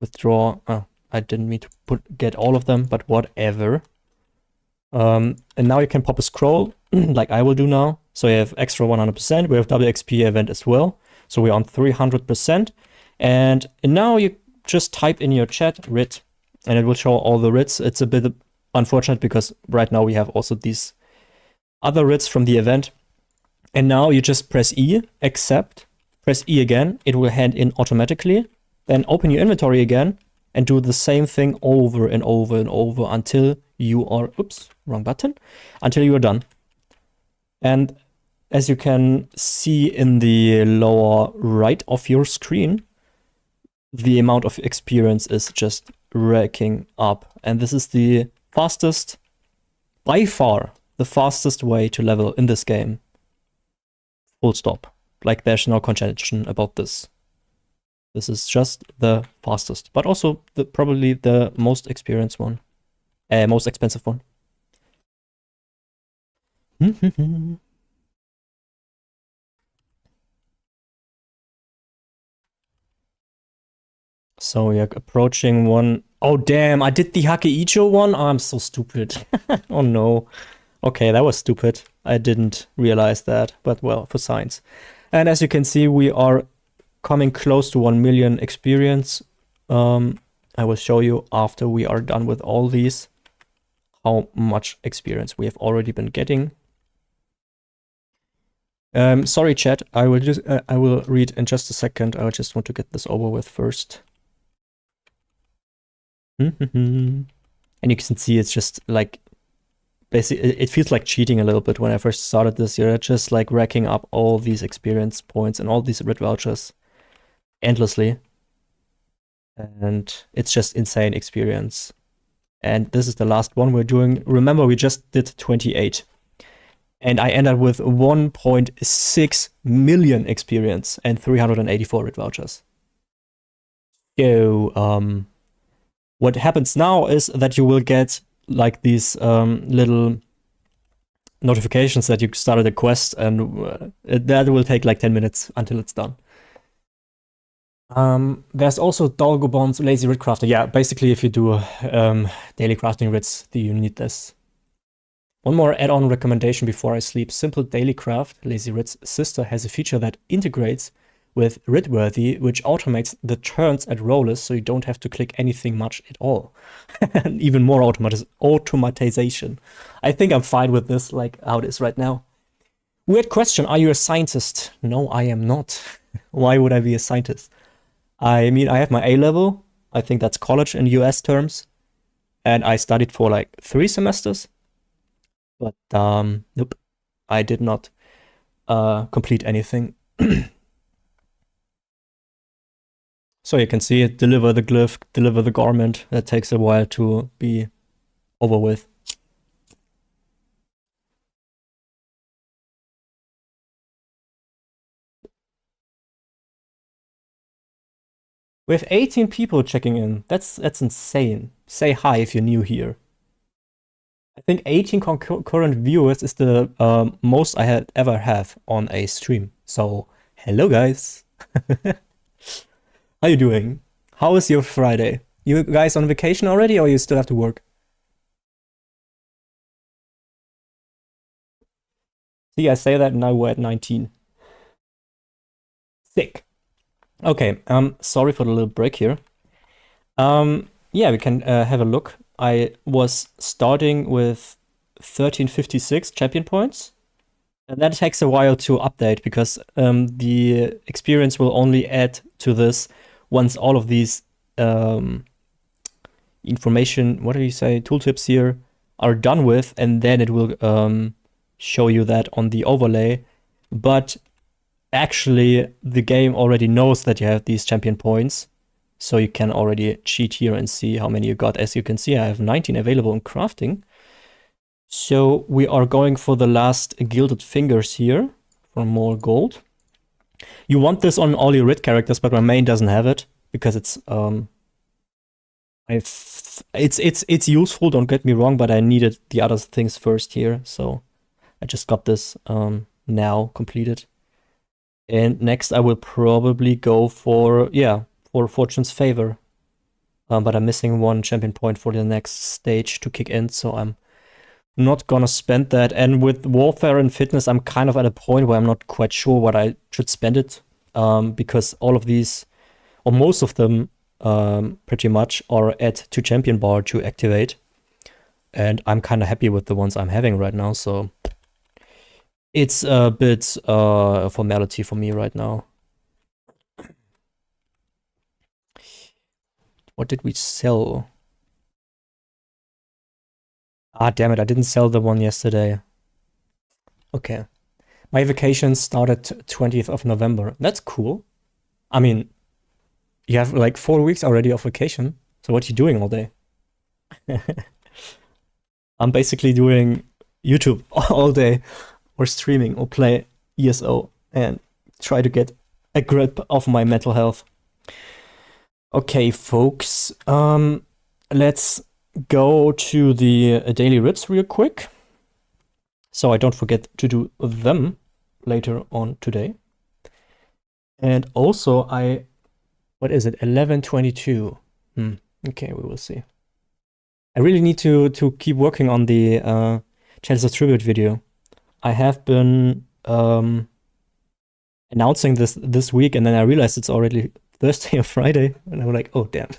withdraw. Oh, I didn't mean to get all of them, but whatever. And now you can pop a scroll like I will do now. So you have extra 100%. We have double XP event as well. So we're on 300%. And now you just type in your chat writ and it will show all the writs. It's a bit unfortunate because right now we have also these other writs from the event. And now you just press E, accept, press E again. It will hand in automatically. Then open your inventory again and do the same thing over and over and over until you are, oops, wrong button, until you are done. And as you can see in the lower right of your screen, the amount of experience is just racking up. And this is the fastest, by far, the fastest way to level in this game. Full stop. Like there's no contention about this. This is just the fastest, but also probably the most experienced one. Most expensive one. So we are approaching one. Oh damn, I did the Hakeicho one? Oh, I'm so stupid. Oh no. Okay, that was stupid. I didn't realize that, but well, for science. And as you can see, we are coming close to 1 million experience. I will show you after we are done with all these how much experience we have already been getting. Sorry, chat. I will read in just a second. I just want to get this over with first. And you can see it's just like basically it feels like cheating a little bit when I first started this. You're just like racking up all these experience points and all these writ vouchers endlessly. And it's just insane experience. And this is the last one we're doing. Remember, we just did 28. And I ended with 1.6 million experience and 384 writ vouchers. So, what happens now is that you will get like these little notifications that you started a quest, and that will take like 10 minutes until it's done. There's also Dagobond's Lazy Writ Crafter. Yeah, basically if you do daily crafting writs, you need this. One more add-on recommendation before I sleep. Simple Daily Craft, Lazy Writ's sister, has a feature that integrates with Writworthy, which automates the turns at rollers, so you don't have to click anything much at all. And even more automatization. I think I'm fine with this, like how it is right now. Weird question, are you a scientist? No, I am not. Why would I be a scientist? I mean, I have my A-level. I think that's college in US terms. And I studied for like 3 semesters. But nope, I did not complete anything. So you can see it, deliver the glyph, deliver the garment. That takes a while to be over with. We have 18 people checking in. That's insane. Say hi if you're new here. I think 18 concurrent viewers is the most I ever have on a stream. So, hello guys. How you doing? How is your Friday? You guys on vacation already, or you still have to work? See, I say that and now we're at 19. Sick. Okay, sorry for the little break here. Yeah, we can have a look. I was starting with 1356 champion points. And that takes a while to update because the experience will only add to this once all of these information, what do you say, tooltips here are done with, and then it will show you that on the overlay. But actually, the game already knows that you have these champion points, so you can already cheat here and see how many you got. As you can see, I have 19 available in crafting. So we are going for the last Gilded Fingers here for more gold. You want this on all your red characters, but my main doesn't have it because it's it's useful, don't get me wrong, but I needed the other things first here, so I just got this now completed. And next I will probably go for Fortune's Favor. But I'm missing one champion point for the next stage to kick in, so I'm not gonna spend that. And with Warfare and Fitness, I'm kind of at a point where I'm not quite sure what I should spend it, because all of these, or most of them, pretty much are at 2 champion bar to activate. And I'm kind of happy with the ones I'm having right now, so it's a bit a formality for me right now. What did we sell? Ah, damn it, I didn't sell the one yesterday. Okay. My vacation started 20th of November. That's cool. I mean, you have like 4 weeks already of vacation. So what are you doing all day? I'm basically doing YouTube all day, or streaming, or play ESO, and try to get a grip of my mental health. Okay, folks, let's go to the daily writs real quick, so I don't forget to do them later on today. And also, what is it? 11:22. Okay, we will see. I really need to keep working on the Chalice of Tribute video. I have been announcing this week, and then I realized it's already Thursday or Friday, and I'm like, oh damn.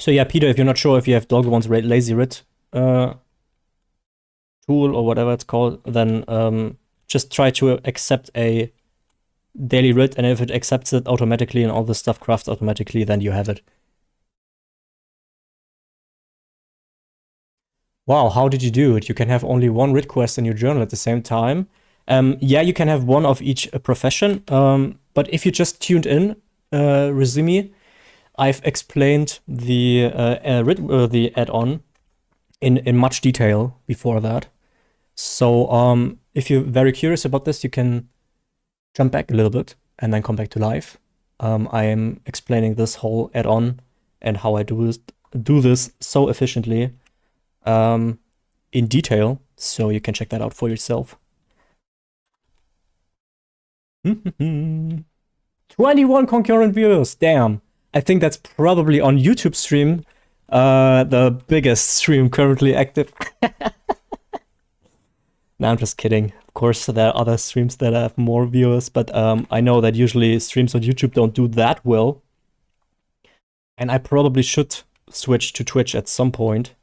So yeah, Peter, if you're not sure if you have Dolgomon's Lazy Writ tool or whatever it's called, then just try to accept a daily writ, and if it accepts it automatically and all the stuff crafts automatically, then you have it. Wow, how did you do it? You can have only one writ quest in your journal at the same time. Yeah, you can have one of each profession, but if you just tuned in, Rezumi, I've explained the the add-on in much detail before that. So if you're very curious about this, you can jump back a little bit and then come back to live. I am explaining this whole add-on and how I do this so efficiently in detail, so you can check that out for yourself. 21 concurrent viewers, damn. I think that's probably on YouTube stream the biggest stream currently active. No, I'm just kidding. Of course, there are other streams that have more viewers, but I know that usually streams on YouTube don't do that well. And I probably should switch to Twitch at some point.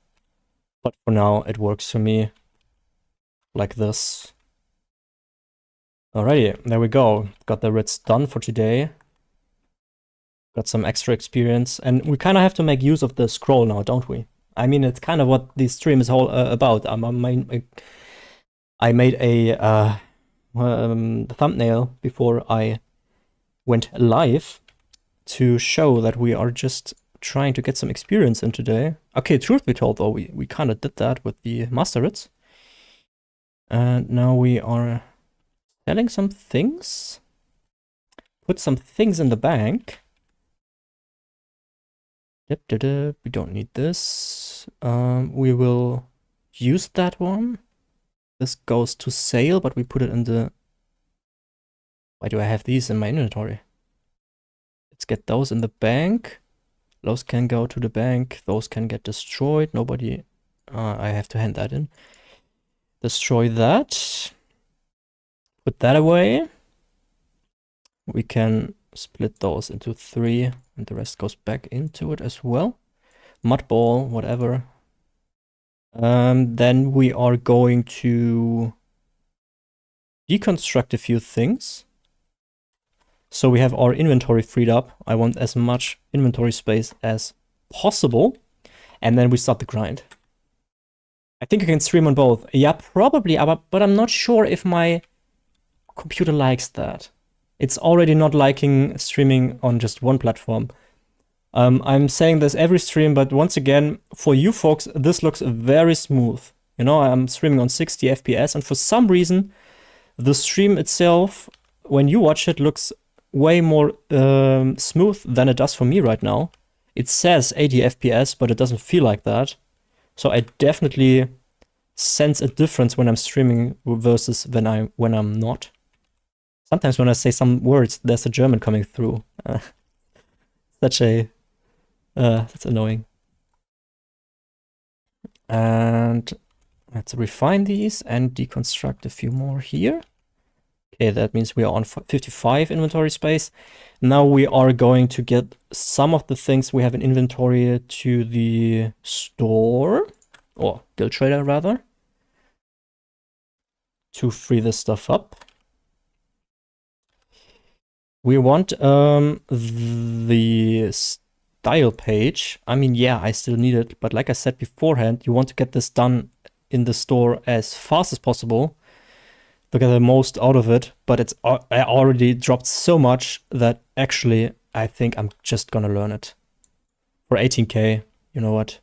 But for now, it works for me like this. Alrighty, there we go. Got the writs done for today. Got some extra experience. And we kind of have to make use of the scroll now, don't we? I mean, it's kind of what this stream is all about. I made a thumbnail before I went live to show that we are just trying to get some experience in today. Okay, truth be told, though, we kind of did that with the Master Writs. And now we are selling some things. Put some things in the bank. We don't need this. We will use that one. This goes to sale, but we put it in the... Why do I have these in my inventory? Let's get those in the bank. Those can go to the bank. Those can get destroyed. Nobody... I have to hand that in. Destroy that. Put that away. We can split those into 3, and the rest goes back into it as well. Mud ball, whatever. Then we are going to deconstruct a few things. So we have our inventory freed up. I want as much inventory space as possible. And then we start the grind. I think I can stream on both. Yeah, probably, but I'm not sure if my computer likes that. It's already not liking streaming on just one platform. I'm saying this every stream, but once again, for you folks, this looks very smooth. You know, I'm streaming on 60 FPS, and for some reason, the stream itself, when you watch it, looks way more smooth than it does for me right now. It says 80 FPS, but it doesn't feel like that. So I definitely sense a difference when I'm streaming versus when I'm not. Sometimes when I say some words, there's a German coming through. That's annoying. And let's refine these and deconstruct a few more here. Okay, that means we are on 55 inventory space. Now we are going to get some of the things we have in inventory to the store, or Guild Trader rather, to free this stuff up. We want the style page. I mean, yeah, I still need it, but like I said beforehand, you want to get this done in the store as fast as possible to get the most out of it, but I already dropped so much that actually I think I'm just gonna learn it. For 18k, you know what?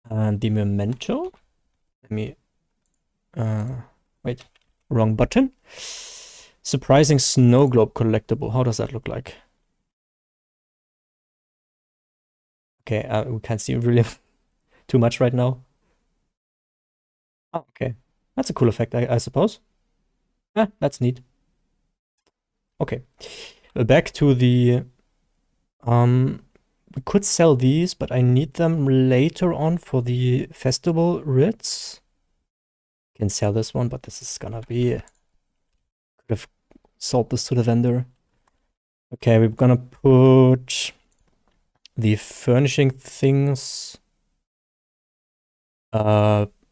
And the memento. Let me... wait, wrong button. Surprising snow globe collectible. How does that look like? Okay, we can't see really too much right now. Oh, okay. That's a cool effect, I suppose. Yeah, that's neat. Okay. Back to the... we could sell these, but I need them later on for the festival writs. Can sell this one, but this is gonna be... Could have sold this to the vendor. Okay, we're gonna put the furnishing things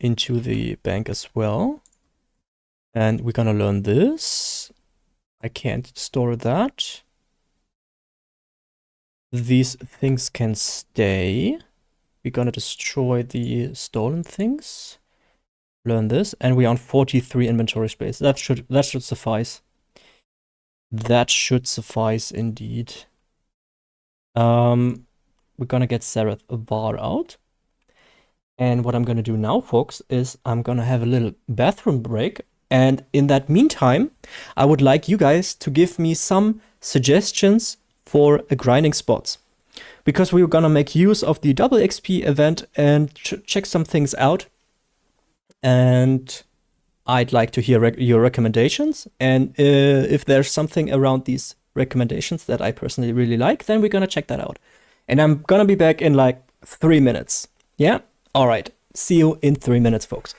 into the bank as well. And we're gonna learn this. I can't store that. These things can stay. We're gonna destroy the stolen things. Learn this, and we're on 43 inventory space. That should suffice. That should suffice indeed. We're gonna get Sereth Var out. And what I'm gonna do now, folks, is I'm gonna have a little bathroom break. And in that meantime, I would like you guys to give me some suggestions for grinding spots. Because we're gonna make use of the double XP event and check some things out. And I'd like to hear your recommendations. And if there's something around these recommendations that I personally really like, then we're gonna check that out. And I'm gonna be back in like 3 minutes. Yeah? All right. See you in 3 minutes, folks.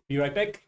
Be right back.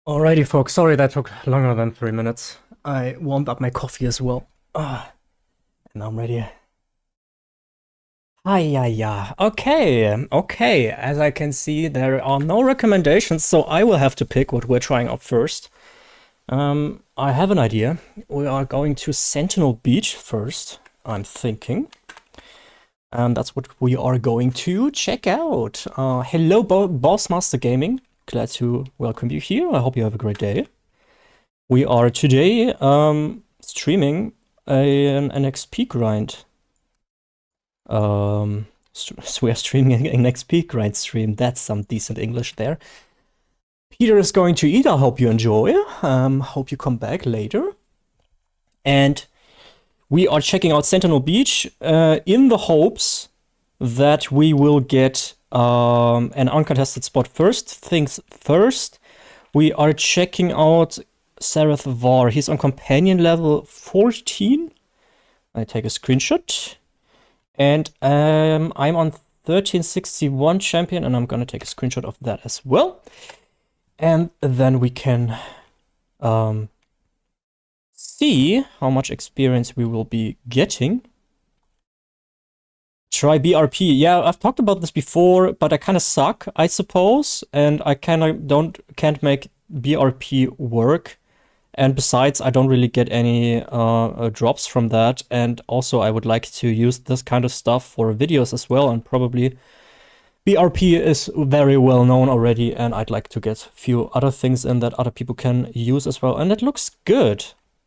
Alrighty, folks. Sorry that took longer than 3 minutes. I warmed up my coffee as well. And now I'm ready. Yeah. Okay. As I can see, there are no recommendations, so I will have to pick what we're trying out first. I have an idea. We are going to Sentinel Beach first, I'm thinking. And that's what we are going to check out. Hello, Bossmaster Gaming. Glad to welcome you here. I hope you have a great day. We are today streaming an XP grind. So we are streaming an XP grind stream. That's some decent English there. Peter is going to eat. I hope you enjoy. Hope you come back later. And we are checking out Sentinel Beach in the hopes that we will get an uncontested spot. First things first, we are checking out Sareth Var. He's on companion level 14. I take a screenshot. And I'm on 1361 champion, and I'm gonna take a screenshot of that as well. And then we can see how much experience we will be getting. Try BRP. Yeah, I've talked about this before, but I kind of suck, I suppose, and I kind of can't make BRP work. And besides, I don't really get any drops from that. And also, I would like to use this kind of stuff for videos as well. And probably BRP is very well known already. And I'd like to get a few other things in that other people can use as well. And it looks good.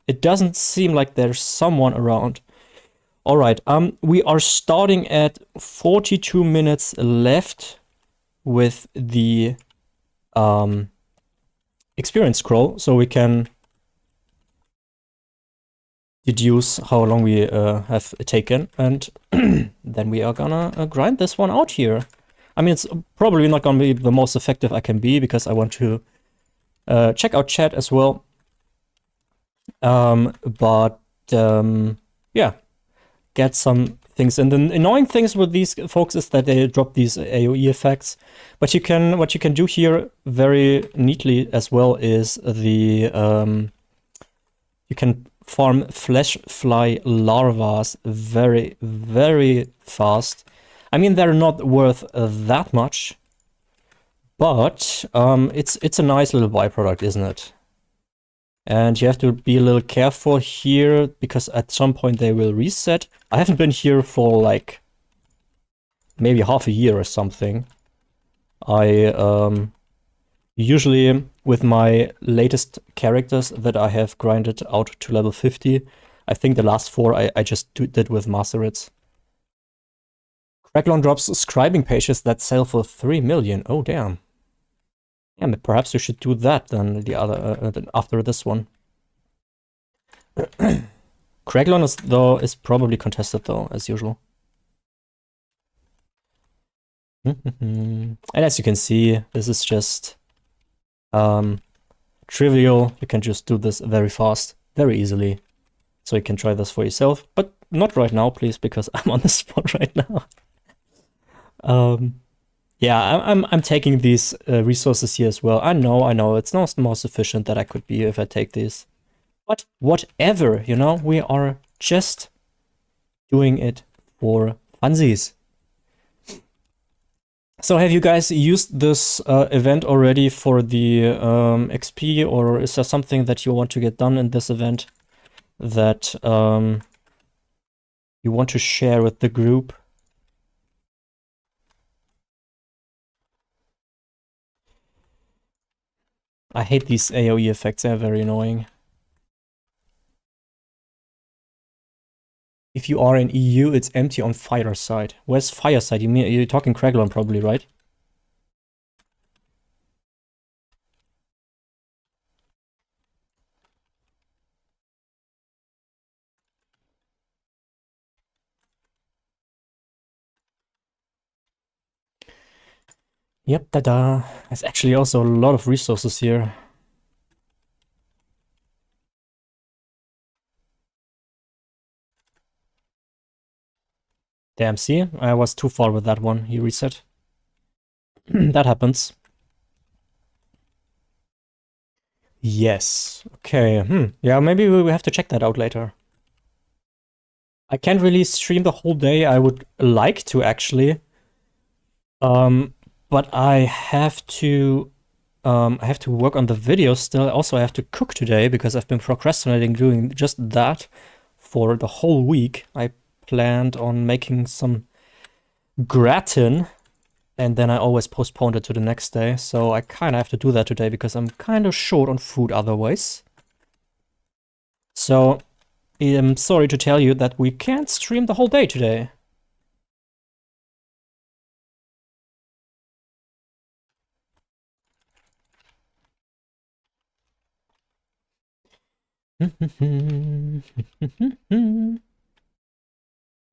It doesn't seem like there's someone around. All right, we are starting at 42 minutes left with the experience scroll, so we can deduce how long we have taken, and then we are gonna grind this one out here. I mean, it's probably not gonna be the most effective I can be because I want to check out chat as well. Yeah. Get some things. And the annoying things with these folks is that they drop these AoE effects. But what you can do here very neatly as well is the you can farm flesh fly larvas very, very fast. I mean, they're not worth that much, but it's a nice little byproduct, isn't it? And you have to be a little careful here because at some point they will reset. I haven't been here for like maybe half a year or something. I usually with my latest characters that I have grinded out to level 50, I think the last 4 I just did with Macerates. Craglon drops scribing pages that sell for 3 million. Oh damn. Yeah, but perhaps we should do that then after this one. Craglon is probably contested though, as usual. And as you can see, this is just trivial. You can just do this very fast, very easily. So you can try this for yourself, but not right now, please, because I'm on the spot right now. Yeah, I'm taking these resources here as well. I know, it's not the most efficient that I could be if I take these. But whatever, you know, we are just doing it for funsies. So have you guys used this event already for the XP, or is there something that you want to get done in this event that you want to share with the group? I hate these AoE effects, they're very annoying. If you are in EU, it's empty on Fireside. Where's Fireside? You mean you're talking Craglon probably, right? Yep, da-da. There's actually also a lot of resources here. Damn, see? I was too far with that one. He reset. That happens. Yes. Okay. Yeah, maybe we have to check that out later. I can't really stream the whole day. I would like to actually. But I have to work on the video still. Also, I have to cook today because I've been procrastinating doing just that for the whole week. I planned on making some gratin, and then I always postponed it to the next day. So I kind of have to do that today because I'm kind of short on food otherwise. So I'm sorry to tell you that we can't stream the whole day today.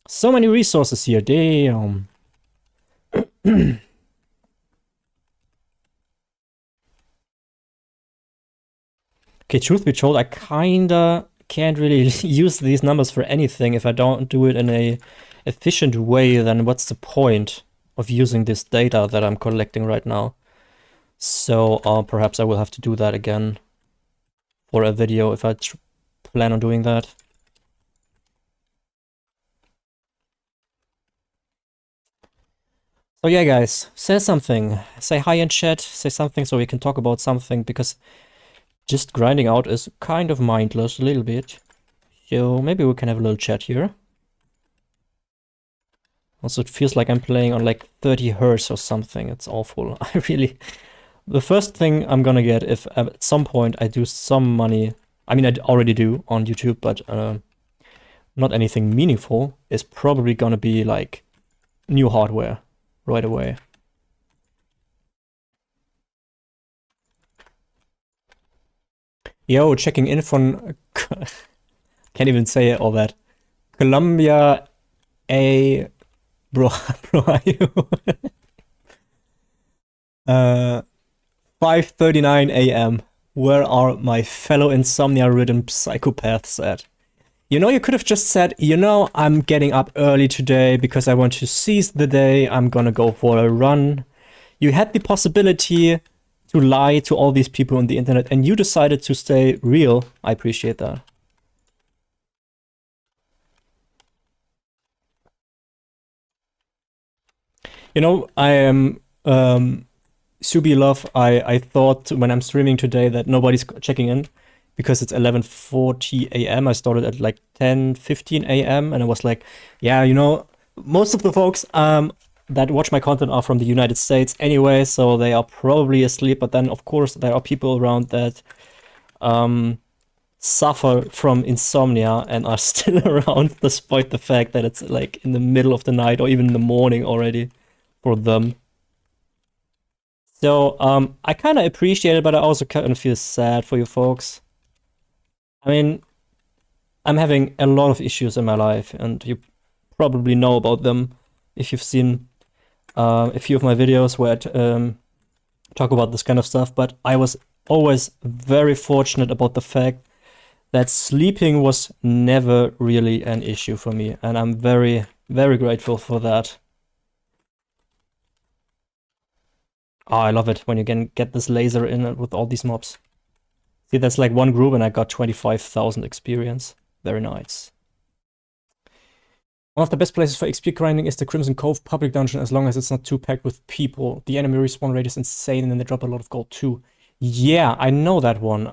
So many resources here, damn. Okay, truth be told, I kinda can't really use these numbers for anything if I don't do it in a efficient way. Then what's the point of using this data that I'm collecting right now? So perhaps I will have to do that again for a video if I plan on doing that. So yeah, guys, say something. Say hi in chat, say something so we can talk about something, because just grinding out is kind of mindless a little bit. So maybe we can have a little chat here. Also, it feels like I'm playing on like 30 hertz or something. It's awful. The first thing I'm gonna get if at some point I do some money, I mean I already do on YouTube, but not anything meaningful, is probably gonna be like new hardware right away. Yo, checking in from can't even say all that. Colombia A bro are you? 5:39 a.m. Where are my fellow insomnia-ridden psychopaths at? You know, you could have just said, you know, I'm getting up early today because I want to seize the day. I'm gonna go for a run. You had the possibility to lie to all these people on the internet, and you decided to stay real. I appreciate that. You know, I am Subi Love. I thought when I'm streaming today that nobody's checking in because it's 11:40 a.m. I started at like 10:15 a.m. and I was like, yeah, you know, most of the folks that watch my content are from the United States anyway, so they are probably asleep. But then, of course, there are people around that suffer from insomnia and are still around, despite the fact that it's like in the middle of the night or even in the morning already for them. So I kind of appreciate it, but I also kind of feel sad for you folks. I mean, I'm having a lot of issues in my life, and you probably know about them if you've seen a few of my videos where I talk about this kind of stuff. But I was always very fortunate about the fact that sleeping was never really an issue for me, and I'm very, very grateful for that. Oh, I love it when you can get this laser in with all these mobs. See, that's like one group and I got 25,000 experience. Very nice. One of the best places for XP grinding is the Crimson Cove public dungeon, as long as it's not too packed with people. The enemy respawn rate is insane, and then they drop a lot of gold too. Yeah, I know that one.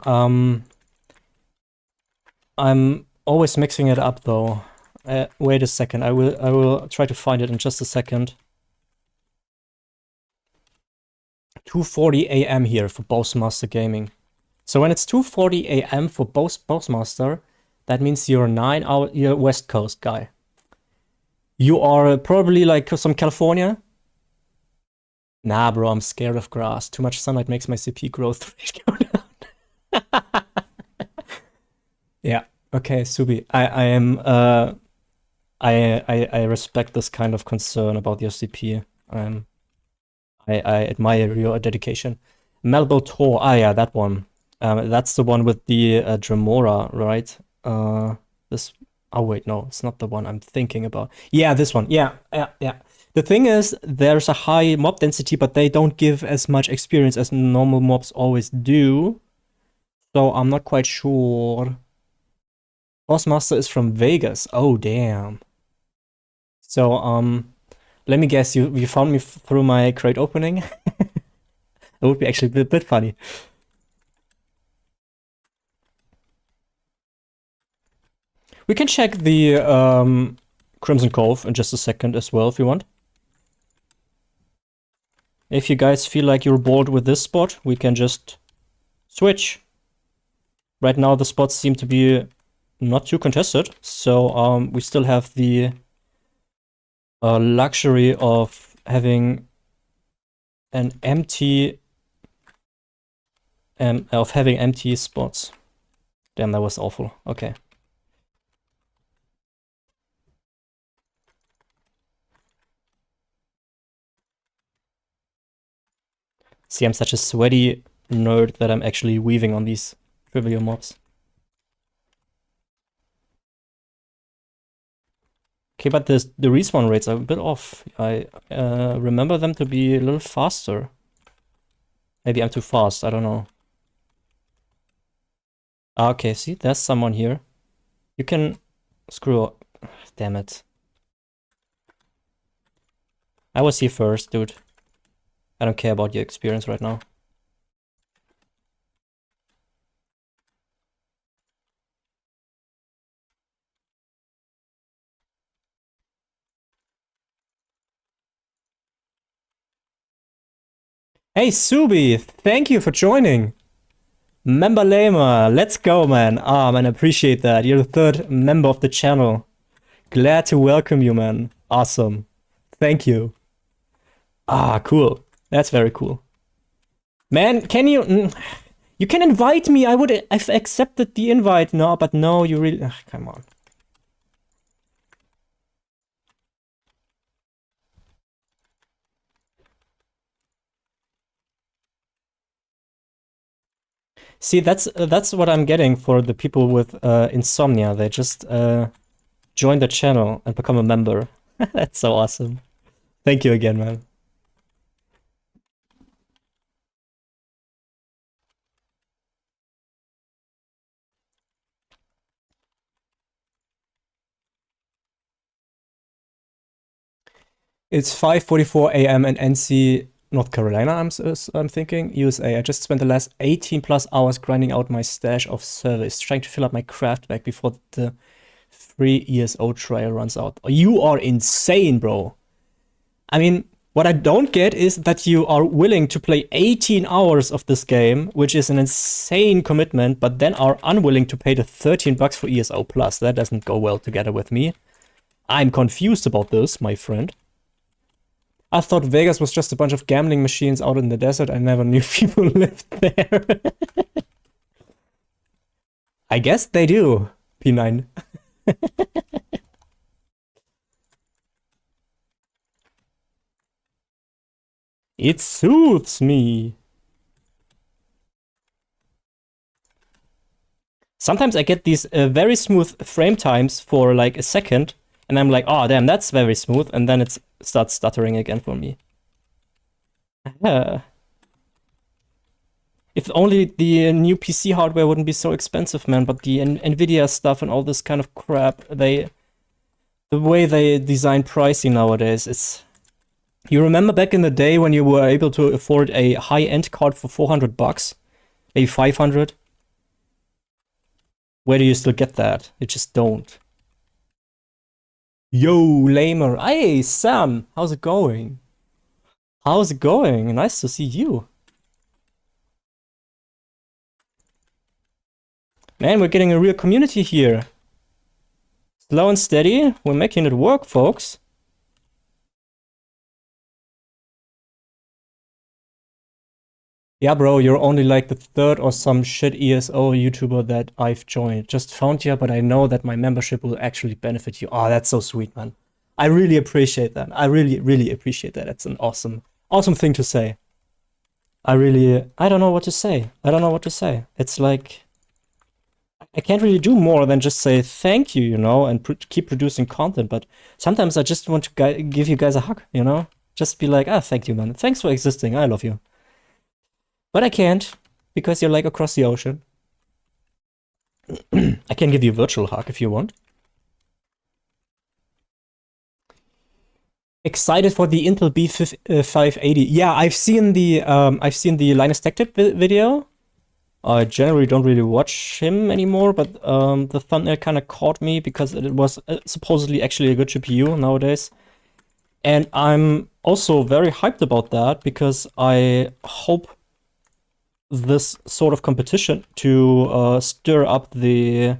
I'm always mixing it up though. Wait a second. I will try to find it in just a second. 2:40 a.m. here for Boastmaster Gaming. So when it's 2:40 a.m. for Boastmaster, that means you're you're West Coast guy. You are probably like some California. Nah, bro, I'm scared of grass. Too much sunlight makes my CP growth rate go down. Yeah. Okay, Subi. I am I respect this kind of concern about your CP. I admire your dedication. Melbo Tor. Ah, yeah, that one. That's the one with the Dremora, right? This. Oh wait, no, it's not the one I'm thinking about. Yeah, this one. Yeah. The thing is, there's a high mob density, but they don't give as much experience as normal mobs always do. So I'm not quite sure. Bossmaster is from Vegas. Oh damn. So let me guess. You found me through my crate opening. It would be actually a bit funny. We can check the Crimson Cove in just a second as well, if you want. If you guys feel like you're bored with this spot, we can just switch. Right now, the spots seem to be not too contested, so we still have the luxury of having an empty empty spots. Damn, that was awful. Okay. See, I'm such a sweaty nerd that I'm actually weaving on these trivial mobs. Okay, but the respawn rates are a bit off. I remember them to be a little faster. Maybe I'm too fast, I don't know. Okay, see, there's someone here. You can screw up. Damn it. I was here first, dude. I don't care about your experience right now. Hey, Subi, thank you for joining. Member Lama, let's go, man. Ah, man, I appreciate that. You're the third member of the channel. Glad to welcome you, man. Awesome. Thank you. Ah, cool. That's very cool. Man, can you... You can invite me. I've accepted the invite. No, but no, you really... Ugh, come on. See, that's what I'm getting for the people with insomnia. They just join the channel and become a member. That's so awesome. Thank you again, man. It's 5:44 a.m. in NC, North Carolina, I'm thinking. USA. I just spent the last 18 plus hours grinding out my stash of service, trying to fill up my craft bag before the 3 years old trial runs out. You are insane, bro. I mean, what I don't get is that you are willing to play 18 hours of this game, which is an insane commitment, but then are unwilling to pay the 13 bucks for ESO Plus. That doesn't go well together with me. I'm confused about this, my friend. I thought Vegas was just a bunch of gambling machines out in the desert. I never knew people lived there. I guess they do, P9. It soothes me. Sometimes I get these very smooth frame times for like a second, and I'm like, oh damn, that's very smooth, and then it starts stuttering again for me. If only the new PC hardware wouldn't be so expensive, man, but the Nvidia stuff and all this kind of crap, they The way they design pricing nowadays, it's... You remember back in the day when you were able to afford a high-end card for 400 bucks? Maybe 500? Where do you still get that? You just don't. Yo, Lamer. Hey, Sam. How's it going? How's it going? Nice to see you. Man, we're getting a real community here. Slow and steady. We're making it work, folks. Yeah, bro, you're only like the third or some shit ESO YouTuber that I've joined. Just found you, but I know that my membership will actually benefit you. Oh, that's so sweet, man. I really appreciate that. I really, really appreciate that. That's an awesome, awesome thing to say. I don't know what to say. I don't know what to say. It's like, I can't really do more than just say thank you, you know, and keep producing content. But sometimes I just want to give you guys a hug, you know? Just be like, ah, thank you, man. Thanks for existing. I love you. But I can't, because you're like across the ocean. I can give you a virtual hug if you want. Excited for the Intel B580. Yeah, I've seen the Linus Tech Tip video. I generally don't really watch him anymore, but the thumbnail kind of caught me because it was supposedly actually a good GPU nowadays. And I'm also very hyped about that because I hope this sort of competition to stir up the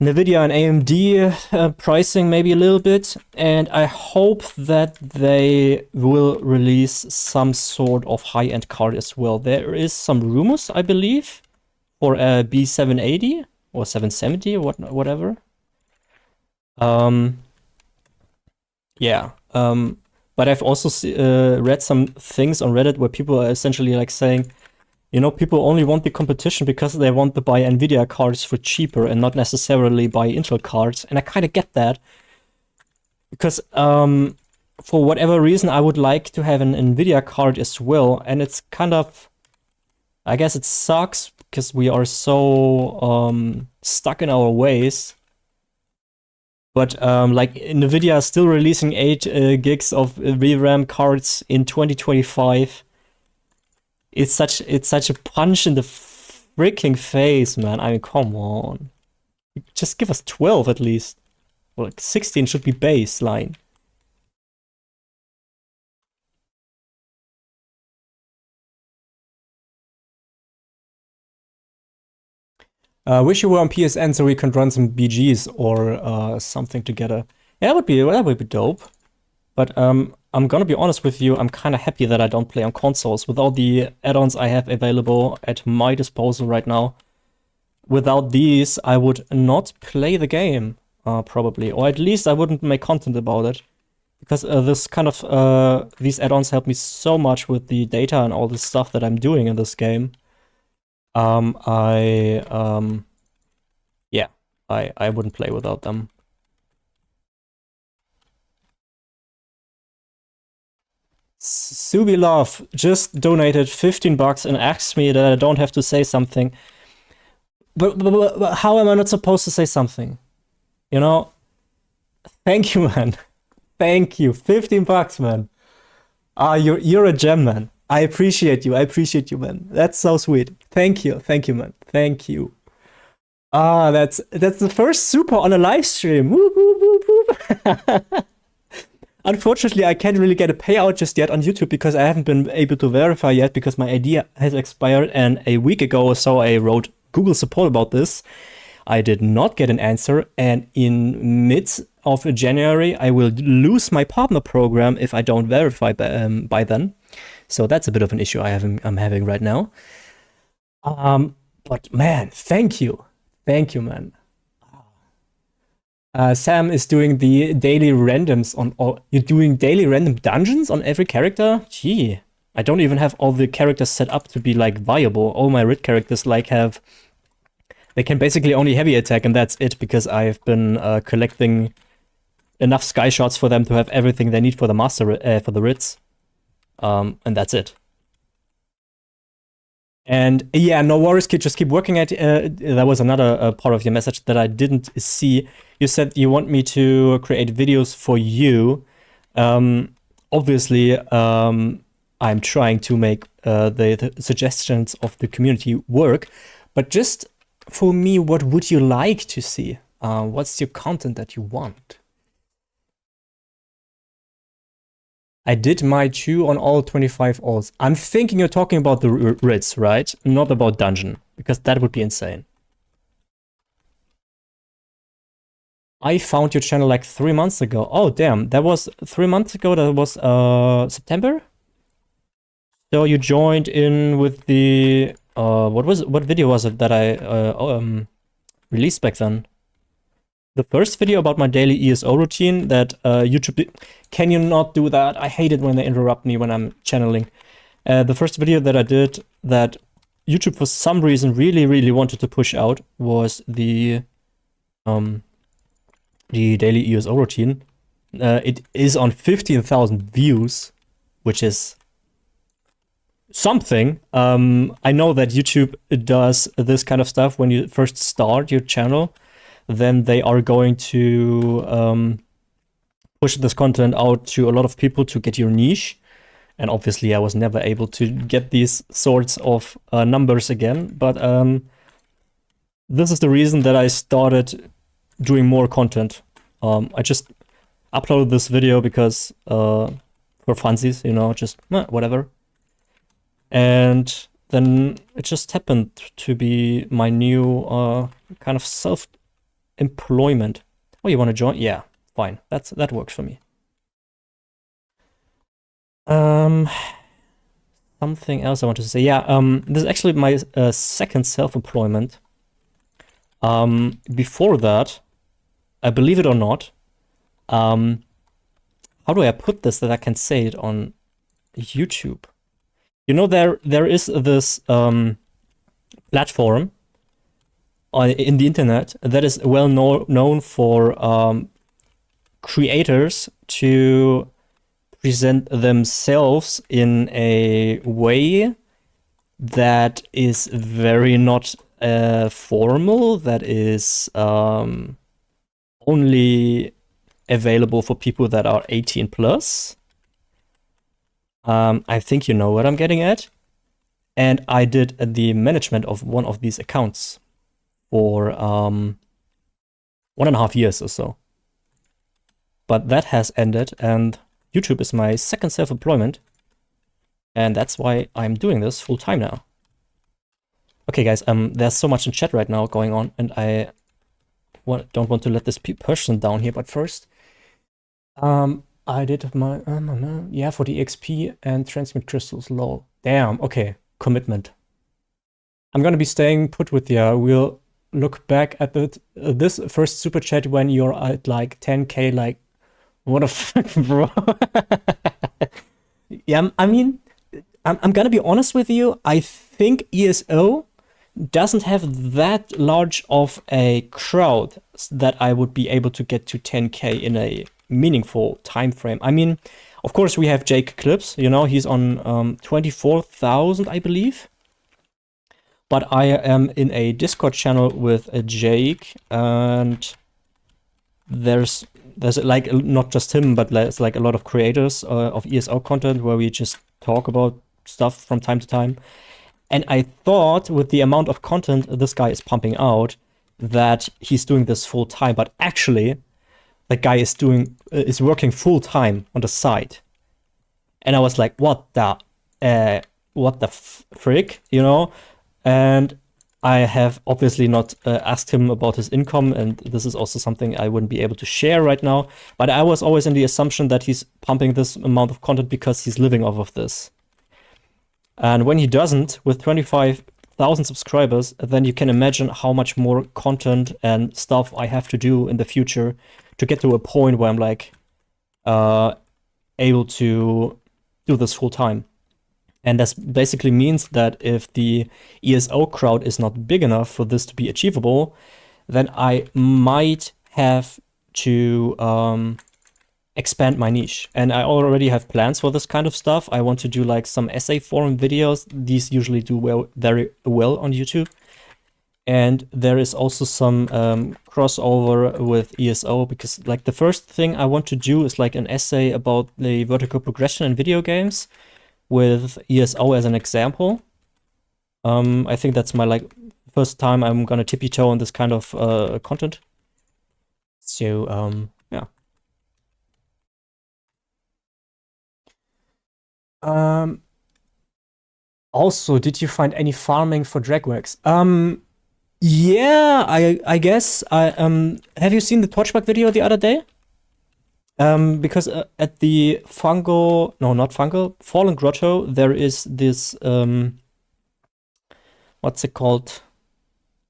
NVIDIA and AMD pricing maybe a little bit, and I hope that they will release some sort of high-end card as well. There is some rumors, I believe, for a B780 or 770 or whatever. Yeah. But I've also read some things on Reddit where people are essentially like saying, you know, people only want the competition because they want to buy NVIDIA cards for cheaper and not necessarily buy Intel cards. And I kind of get that. Because for whatever reason, I would like to have an NVIDIA card as well. And it's kind of... I guess it sucks because we are so stuck in our ways. But like NVIDIA is still releasing 8 gigs of VRAM cards in 2025. It's such a punch in the freaking face, man. I mean, come on. Just give us 12 at least. Well, like 16 should be baseline. Wish you were on PSN so we can run some BGs or something together. Yeah, that would be dope. But I'm gonna be honest with you, I'm kind of happy that I don't play on consoles. With all the add-ons I have available at my disposal right now, without these, I would not play the game, probably. Or at least I wouldn't make content about it. Because this kind of, these add-ons help me so much with the data and all the stuff that I'm doing in this game. Yeah, I wouldn't play without them. Subilov just donated 15 bucks and asked me that I don't have to say something. But how am I not supposed to say something? You know? Thank you, man. Thank you. 15 bucks, man. You're a gem, man. I appreciate you. I appreciate you, man. That's so sweet. Thank you. Thank you, man. Thank you. That's the first super on a live stream. Whoop, whoop, whoop, whoop. Unfortunately, I can't really get a payout just yet on YouTube because I haven't been able to verify yet because my ID has expired, and a week ago or so I wrote Google support about this. I did not get an answer, and in mid of January I will lose my partner program if I don't verify by then. So that's a bit of an issue I'm having right now. But man, thank you. Thank you, man. Sam is doing the daily randoms on all. You're doing daily random dungeons on every character? Gee, I don't even have all the characters set up to be like viable. All my RIT characters like they can basically only heavy attack, and that's it because I've been collecting enough sky shots for them to have everything they need for the master for the RITs. And that's it. And yeah, no worries, kid. Just keep working at. That was another part of your message that I didn't see. You said you want me to create videos for you. Obviously, I'm trying to make the suggestions of the community work, but just for me, what would you like to see? What's your content that you want? I did my 2 on all 25 alls. I'm thinking you're talking about the Ritz, right? Not about Dungeon, because that would be insane. I found your channel like 3 months ago. Oh, damn. That was 3 months ago. That was September? So you joined in with the... what video was it that I released back then? The first video about my daily ESO routine that YouTube did. Can you not do that? I hate it when they interrupt me when I'm channeling. The first video that I did that YouTube for some reason really wanted to push out was the daily ESO routine. It is on 15,000 views, which is something. I know that YouTube does this kind of stuff when you first start your channel. Then they are going to push this content out to a lot of people to get your niche. And obviously I was never able to get these sorts of numbers again. But this is the reason that I started doing more content. I just uploaded this video because for funsies, you know, just whatever. And then it just happened to be my new kind of self-employment. Oh, you want to join? Yeah, fine. That works for me. Something else I want to say. Yeah, this is actually my second self-employment. Before that, believe it or not, how do I put this that I can say it on YouTube? You know, there is this platform in the internet that is well known for creators to present themselves in a way that is very not formal, that is only available for people that are 18 plus. I think you know what I'm getting at. And I did the management of one of these accounts for 1.5 years or so. But that has ended, and YouTube is my second self-employment. And that's why I'm doing this full time now. Okay, guys, there's so much in chat right now going on, and I don't want to let this person down here. But first, I did my, yeah, for the XP and transmit crystals, lol. Damn, okay, commitment. I'm gonna be staying put with you. We'll look back at this first super chat when you're at like 10K, like, what the fuck, bro? Yeah, I mean, I'm gonna be honest with you. I think ESO doesn't have that large of a crowd that I would be able to get to 10K in a meaningful time frame. I mean, of course we have Jake Clips, you know, he's on 24,000, I believe. But I am in a Discord channel with Jake, and there's like not just him, but there's like a lot of creators of ESO content where we just talk about stuff from time to time. And I thought with the amount of content this guy is pumping out that he's doing this full time, but actually that guy is working full time on the side. And I was like, what the frick, you know? And I have obviously not asked him about his income, and this is also something I wouldn't be able to share right now. But I was always in the assumption that he's pumping this amount of content because he's living off of this. And when he doesn't, with 25,000 subscribers, then you can imagine how much more content and stuff I have to do in the future to get to a point where I'm like able to do this full time. And that basically means that if the ESO crowd is not big enough for this to be achievable, then I might have to expand my niche. And I already have plans for this kind of stuff. I want to do like some essay forum videos. These usually do very well on YouTube. And there is also some crossover with ESO, because like the first thing I want to do is like an essay about the vertical progression in video games with ESO as an example. I think that's my like first time I'm gonna tippy toe on this kind of content. So yeah. Also, did you find any farming for Dragwax? Yeah, I guess I have you seen the Torchbug video the other day? Because at the Fungal, no, not Fungal, Fallen Grotto, there is this what's it called?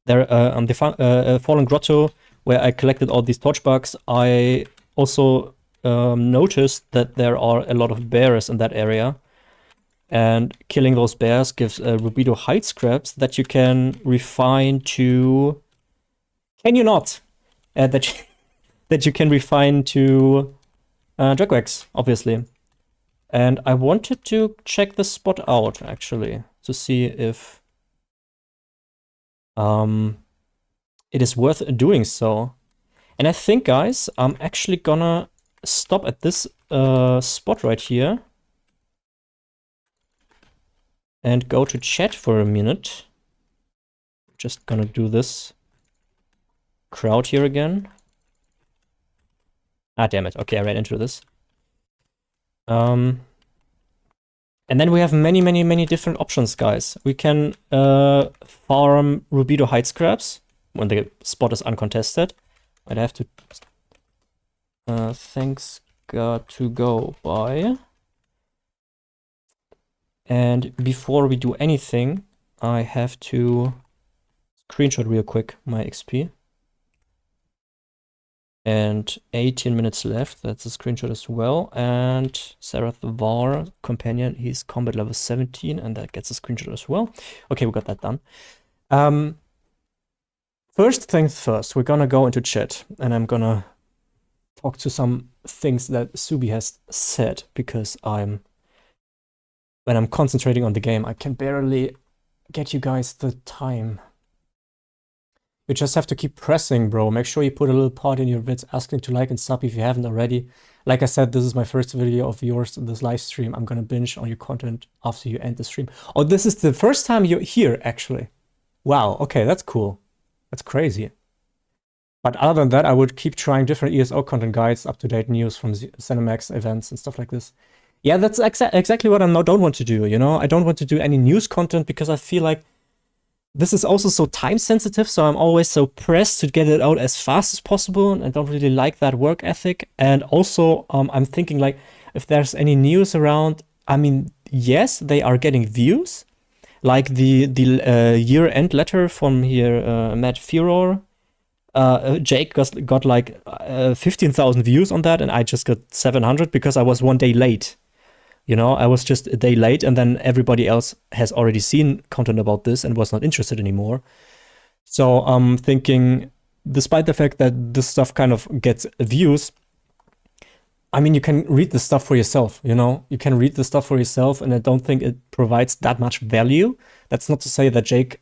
There the Fallen Grotto, where I collected all these Torchbugs. I also noticed that there are a lot of bears in that area. And killing those bears gives rubido hide scraps that you can refine to. Can you not? That you can refine to Dragwax, obviously. And I wanted to check this spot out actually to see if it is worth doing so. And I think, guys, I'm actually gonna stop at this spot right here and go to chat for a minute. Just gonna do this crowd here again. Ah, damn it. Okay, I ran into this. And then we have many different options, guys. We can farm rubido hide scraps when the spot is uncontested. I'd have to thanks got to go by. And before we do anything, I have to screenshot real quick my XP. And 18 minutes left, that's a screenshot as well. And Sarath Var, companion, he's combat level 17, and that gets a screenshot as well. Okay, we got that done. First things first, we're gonna go into chat, and I'm gonna talk to some things that Subi has said, because when I'm concentrating on the game, I can barely get you guys the time. You just have to keep pressing, bro. Make sure you put a little part in your vids asking to like and sub if you haven't already. Like I said, this is my first video of yours in this live stream. I'm gonna binge on your content after you end the stream. Oh, this is the first time you're here, actually. Wow, okay, that's cool. That's crazy. But other than that, I would keep trying different ESO content guides, up-to-date news from Cinemax events and stuff like this. Yeah, that's exactly what I don't want to do, you know? I don't want to do any news content because I feel like this is also so time sensitive, so I'm always so pressed to get it out as fast as possible, and I don't really like that work ethic. And also, I'm thinking like, if there's any news around, I mean, yes, they are getting views, like the year-end letter from here, Matt Furor. Jake got like 15,000 views on that, and I just got 700 because I was one day late. You know, I was just a day late, and then everybody else has already seen content about this and was not interested anymore. So I'm thinking, despite the fact that this stuff kind of gets views, I mean, you can read the stuff for yourself, you know? You can read the stuff for yourself, and I don't think it provides that much value. That's not to say that Jake's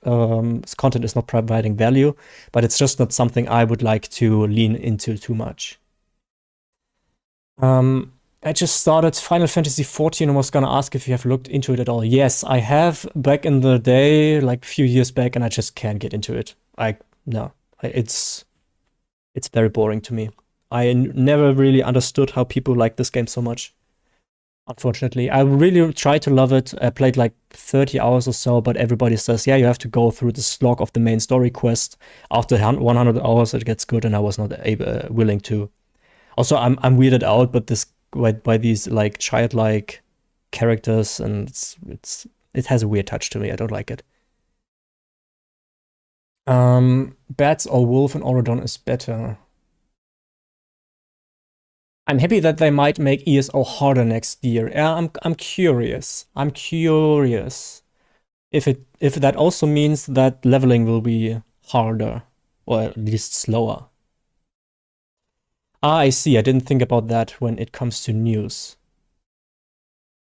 content is not providing value, but it's just not something I would like to lean into too much. I just started Final Fantasy XIV and was gonna ask if you have looked into it at all. Yes, I have back in the day, like a few years back, and I just can't get into it. No, it's very boring to me. I never really understood how people like this game so much. Unfortunately, I really tried to love it. I played like 30 hours or so, but everybody says, yeah, you have to go through the slog of the main story quest. After 100 hours, it gets good, and I was not willing to. Also, I'm weirded out, but by these like childlike characters, and it has a weird touch to me. I don't like it. Bats or Wolf in Auradon is better. I'm happy that they might make ESO harder next year. Yeah, I'm curious. I'm curious if that also means that leveling will be harder, or at least slower. Ah, I see. I didn't think about that when it comes to news.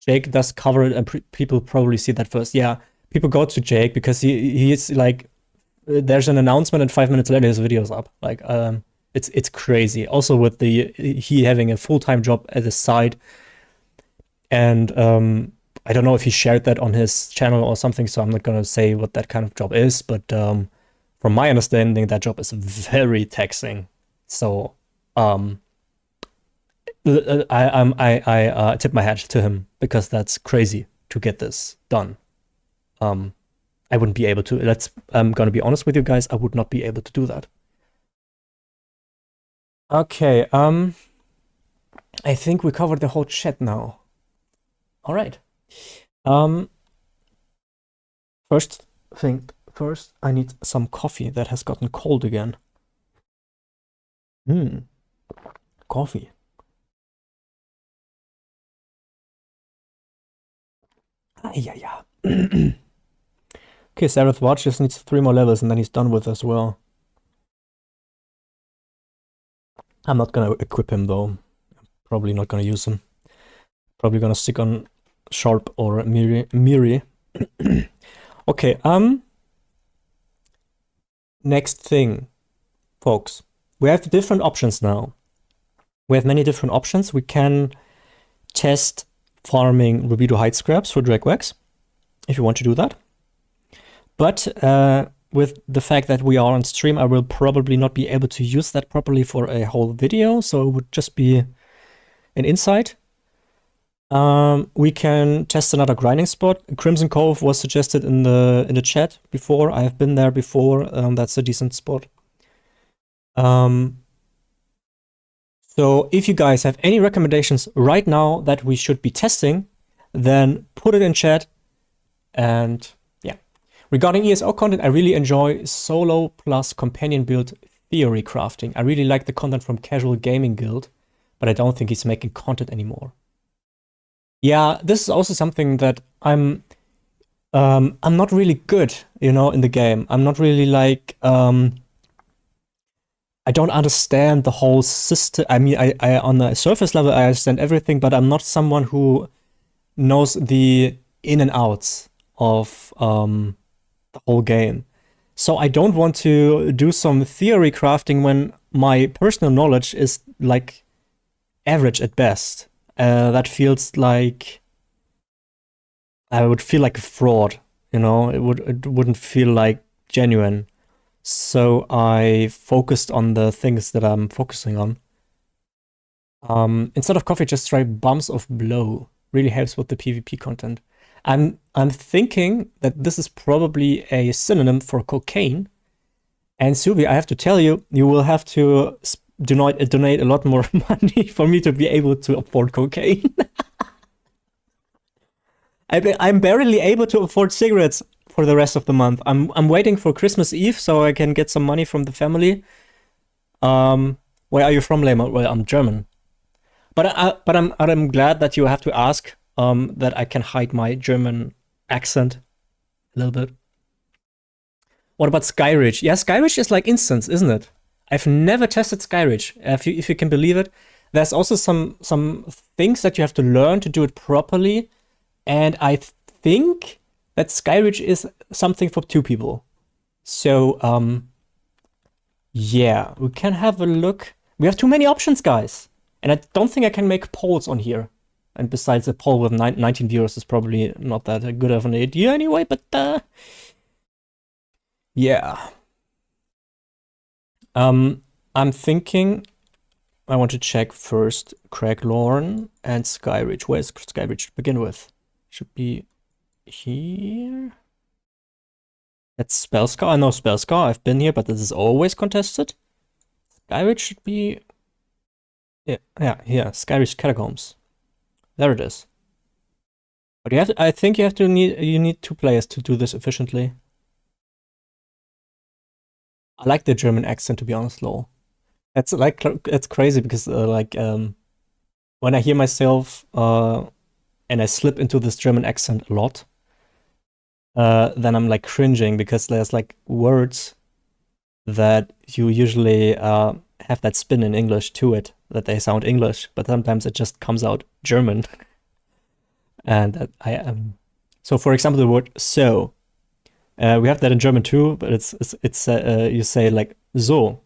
Jake does cover it, and people probably see that first. Yeah, people go to Jake because he's like, there's an announcement, and 5 minutes later his video's up. Like, it's crazy. Also with he having a full-time job at the side, and I don't know if he shared that on his channel or something, so I'm not gonna say what that kind of job is, but from my understanding, that job is very taxing. So I tip my hat to him because that's crazy to get this done. I wouldn't be able to. I'm gonna be honest with you guys. I would not be able to do that. Okay. I think we covered the whole chat now. All right. First thing first, I need some coffee that has gotten cold again. Coffee. Yeah. Okay, Sareth Watch just needs 3 more levels and then he's done with as well. I'm not gonna equip him though. Probably not gonna use him. Probably gonna stick on Sharp or Miri. Okay, next thing, folks. We have different options now. We have many different options. We can test farming Rubido hide scraps for Dragwax, if you want to do that. But with the fact that we are on stream, I will probably not be able to use that properly for a whole video, so it would just be an insight. We can test another grinding spot. Crimson Cove was suggested in the chat before. I have been there before. That's a decent spot. So if you guys have any recommendations right now that we should be testing, then put it in chat. And yeah, regarding ESO content, I really enjoy solo plus companion build theory crafting. I really like the content from Casual Gaming Guild, but I don't think he's making content anymore. Yeah, this is also something that I'm not really good, in the game. I'm not really like, I don't understand the whole system. I mean, I on the surface level, I understand everything, but I'm not someone who knows the in and outs of the whole game. So I don't want to do some theory crafting when my personal knowledge is like average at best. That feels like I would feel like a fraud, it wouldn't feel like genuine. So I focused on the things that I'm focusing on. Instead of coffee, just try Bumps of Blow. Really helps with the PvP content. I'm thinking that this is probably a synonym for cocaine. And Subi, I have to tell you, you will have to donate a lot more money for me to be able to afford cocaine. I'm barely able to afford cigarettes for the rest of the month. I'm waiting for Christmas Eve so I can get some money from the family. Where are you from, Lema? Well, I'm German. But I'm glad that you have to ask, that I can hide my German accent a little bit. What about Skyridge? Yeah, Skyridge is like instance, isn't it? I've never tested Skyridge, if you can believe it. There's also some things that you have to learn to do it properly. And I think that Skyridge is something for 2 people. So, yeah, we can have a look. We have too many options, guys. And I don't think I can make polls on here. And besides, a poll with 19 viewers is probably not that good of an idea anyway, but, yeah. I'm thinking I want to check first Craiglorn and Skyridge. Where's Skyridge to begin with? Should be here. That's Spellscar. I know Spellscar. I've been here, but this is always contested. Skyridge should be... Yeah, here. Skyridge Catacombs. There it is. But I think you need 2 players to do this efficiently. I like the German accent, to be honest, lol. It's crazy because when I hear myself and I slip into this German accent a lot, then I'm like cringing because there's like words that you usually have that spin in English to it. that they sound English, but sometimes it just comes out German. And that I am. So, for example, the word so. We have that in German too, but it's you say like so.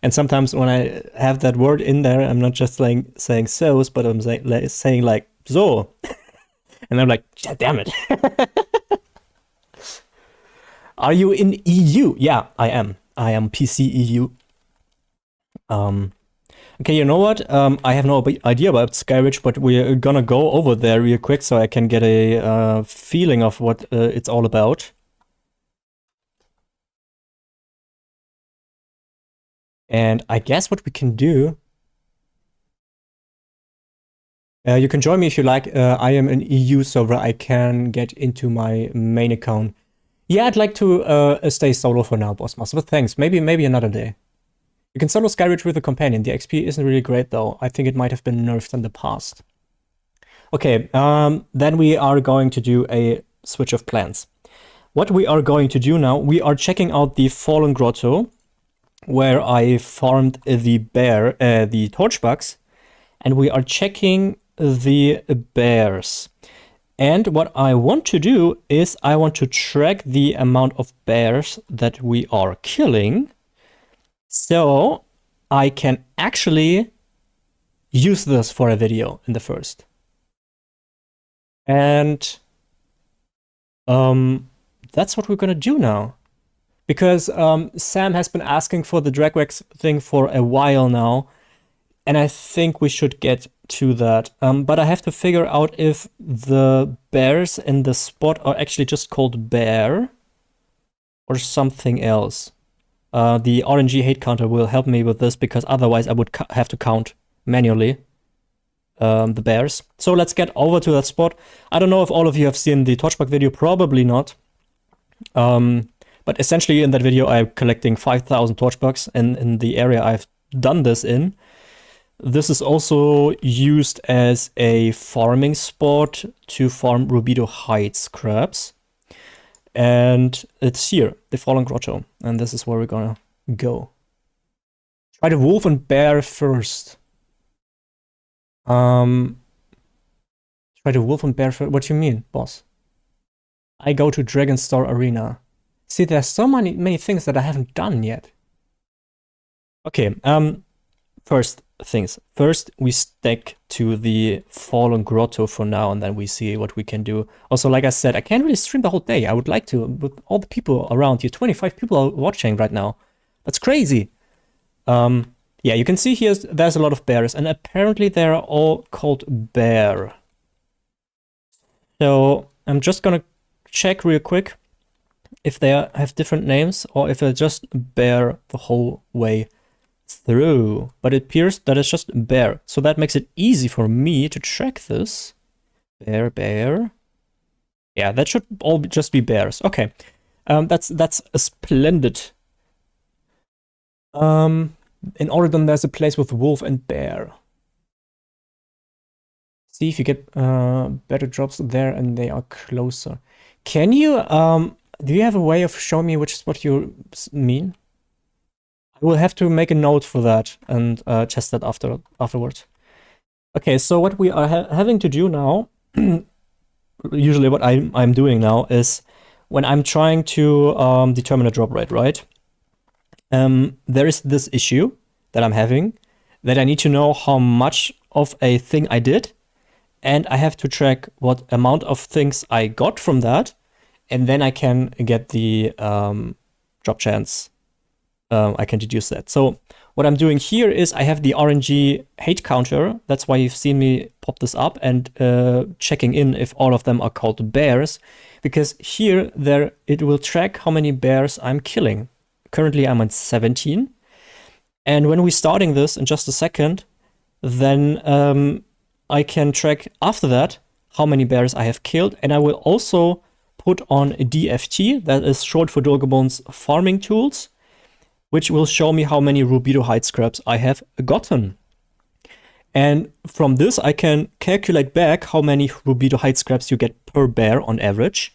And sometimes when I have that word in there, I'm not just like saying so's, but I'm saying like so. And I'm like, yeah, damn it. Are you in EU? Yeah, I am. I am PC EU. Okay, you know what? I have no idea about Skyridge, but we're gonna go over there real quick so I can get a feeling of what it's all about. And I guess what we can do, you can join me if you like. I am an EU server. I can get into my main account. Yeah, I'd like to stay solo for now, Boss Master, but thanks. Maybe another day. You can solo Skyridge with a companion. The XP isn't really great though. I think it might have been nerfed in the past. Okay, then we are going to do a switch of plans. What we are going to do now, we are checking out the Fallen Grotto, where I farmed the bear, the torchbugs, and we are checking the bears. And what I want to do is I want to track the amount of bears that we are killing, so I can actually use this for a video in the first. And that's what we're gonna do now. Because Sam has been asking for the Dragwax thing for a while now, and I think we should get to that. But I have to figure out if the bears in the spot are actually just called bear or something else. The RNG hate counter will help me with this, because otherwise I would have to count manually the bears. So let's get over to that spot. I don't know if all of you have seen the Torchbug video, probably not. But essentially in that video, I'm collecting 5,000 torchbugs in the area I've done this in. This is also used as a farming spot to farm Rubido Hide scraps. And it's here, the Fallen Grotto. And this is where we're gonna go. Try the wolf and bear first. Try the wolf and bear first. What do you mean, boss? I go to Dragonstar Arena. See, there's so many things that I haven't done yet. Okay, first things. First, we stick to the Fallen Grotto for now, and then we see what we can do. Also, like I said, I can't really stream the whole day. I would like to, with all the people around here. 25 people are watching right now. That's crazy. Yeah, you can see here there's a lot of bears, and apparently they're all called bear. So I'm just gonna check real quick if they have different names or if they're just bear the whole way through. But it appears that it's just bear. So that makes it easy for me to track this. Bear. Yeah, that should all just be bears. Okay. That's a splendid. In Oregon, there's a place with wolf and bear. See if you get better drops there and they are closer. Can you, do you have a way of showing me which is what you mean? I will have to make a note for that and test that afterwards. Okay, so what we are having to do now, usually what I'm doing now is when I'm trying to determine a drop rate, right? There is this issue that I'm having that I need to know how much of a thing I did, and I have to track what amount of things I got from that, and then I can get the drop chance. I can deduce that. So what I'm doing here is I have the RNG hate counter. That's why you've seen me pop this up and checking in if all of them are called bears, because here it will track how many bears I'm killing. Currently I'm at 17. And when we're starting this in just a second, then I can track after that how many bears I have killed. And I will also put on a DFT, that is short for Dulgabon's farming tools, which will show me how many Rubido Hide scraps I have gotten. And from this, I can calculate back how many Rubido Hide scraps you get per bear on average.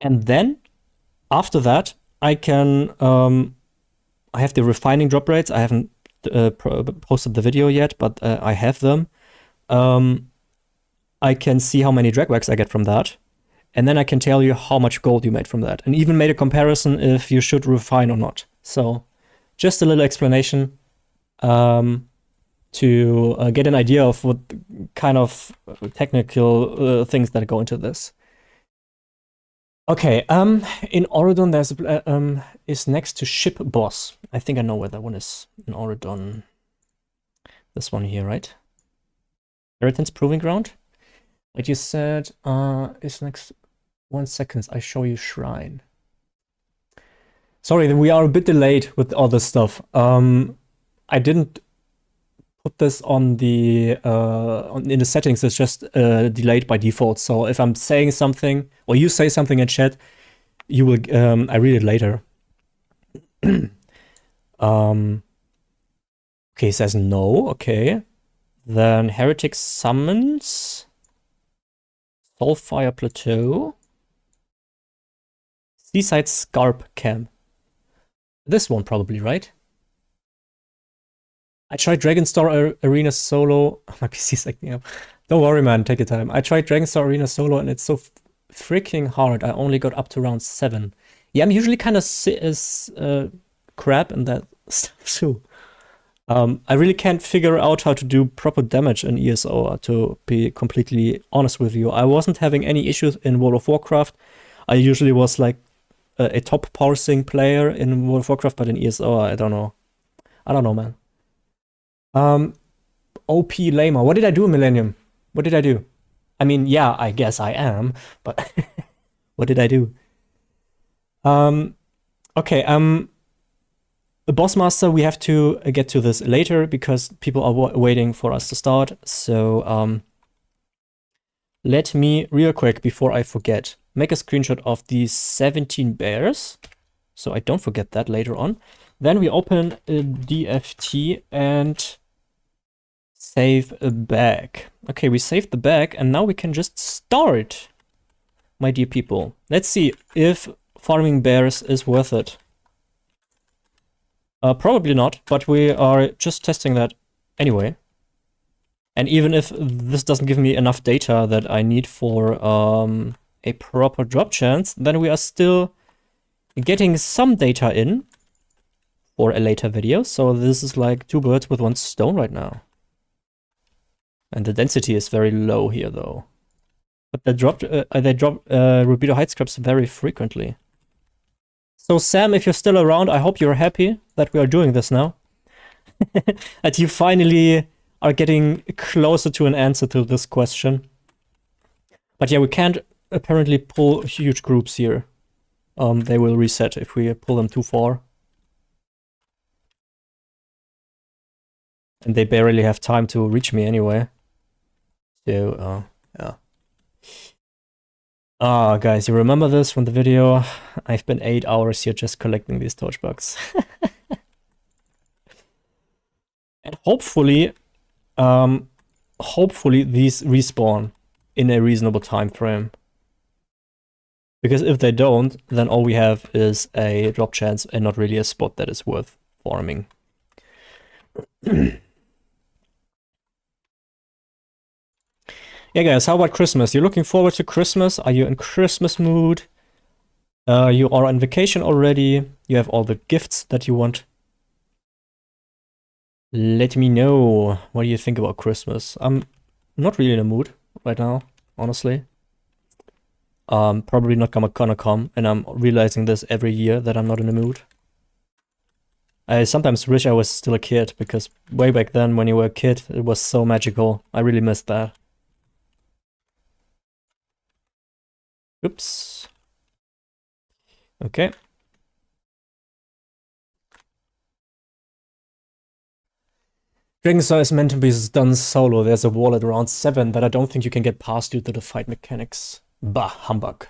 And then after that, I can, I have the refining drop rates. I haven't posted the video yet, but I have them. I can see how many dragwags I get from that, and then I can tell you how much gold you made from that, and even made a comparison if you should refine or not. So just a little explanation to get an idea of what kind of technical things that go into this. Okay, in Auradon there's is next to Ship Boss. I think I know where that one is in Auradon. This one here, right? Inheritance Proving Ground. Like you said, is next. 1 second, I show you Shrine. Sorry, we are a bit delayed with all this stuff. I didn't put this on the in the settings. It's just delayed by default. So if I'm saying something or you say something in chat, you will. I read it later. Okay, it says no. Okay, then Heretic Summons, Soulfire Plateau, Seaside Scarp Camp. This one probably, right? I tried Dragonstar Arena solo. My PC's acting up. Don't worry, man. Take your time. I tried Dragonstar Arena solo, and it's so freaking hard. I only got up to round 7. Yeah, I'm usually kind of crap in that stuff too. I really can't figure out how to do proper damage in ESO, to be completely honest with you. I wasn't having any issues in World of Warcraft. I usually was like a top parsing player in World of Warcraft, but in ESO, I don't know. I don't know, man. OP Lamer. What did I do, Millennium? What did I do? I mean, yeah, I guess I am, but what did I do? Okay, the Boss Master, we have to get to this later because people are waiting for us to start. So, let me, real quick, before I forget, make a screenshot of these 17 bears, so I don't forget that later on. Then we open a DFT and save a bag. Okay, we saved the bag, and now we can just start, my dear people. Let's see if farming bears is worth it. Probably not, but we are just testing that anyway. And even if this doesn't give me enough data that I need for a proper drop chance, then we are still getting some data in for a later video. So this is like 2 birds with 1 stone right now. And the density is very low here, though. But they drop Rubido Heights scraps very frequently. So Sam, if you're still around, I hope you're happy that we are doing this now. That you finally are getting closer to an answer to this question. But yeah, we can't apparently pull huge groups here. They will reset if we pull them too far. And they barely have time to reach me anyway. So, yeah. Guys, you remember this from the video? I've been 8 hours here just collecting these torchbugs. And hopefully these respawn in a reasonable time frame. Because if they don't, then all we have is a drop chance and not really a spot that is worth farming. Yeah, guys, how about Christmas? You're looking forward to Christmas? Are you in Christmas mood? You are on vacation already? You have all the gifts that you want? Let me know. What do you think about Christmas? I'm not really in a mood right now, honestly. Probably not gonna come, and I'm realizing this every year that I'm not in a mood. I sometimes wish I was still a kid, because way back then when you were a kid, it was so magical. I really missed that. Oops. Okay. Dragonstar is meant to be done solo. There's a wall at around 7 that I don't think you can get past due to the fight mechanics. Bah, humbug.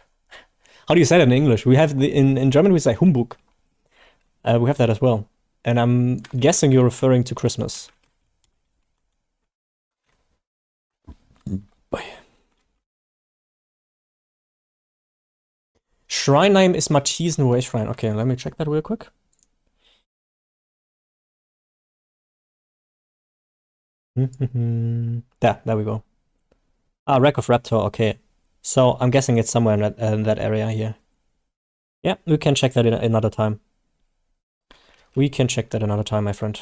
How do you say that in English? We have in German we say Humbug. We have that as well. And I'm guessing you're referring to Christmas. Shrine name is Matthiesen Way Shrine. Okay, let me check that real quick. There we go. Ah, Wreck of Raptor, okay. So I'm guessing it's somewhere in that area here. Yeah, we can check that in another time. We can check that another time, my friend.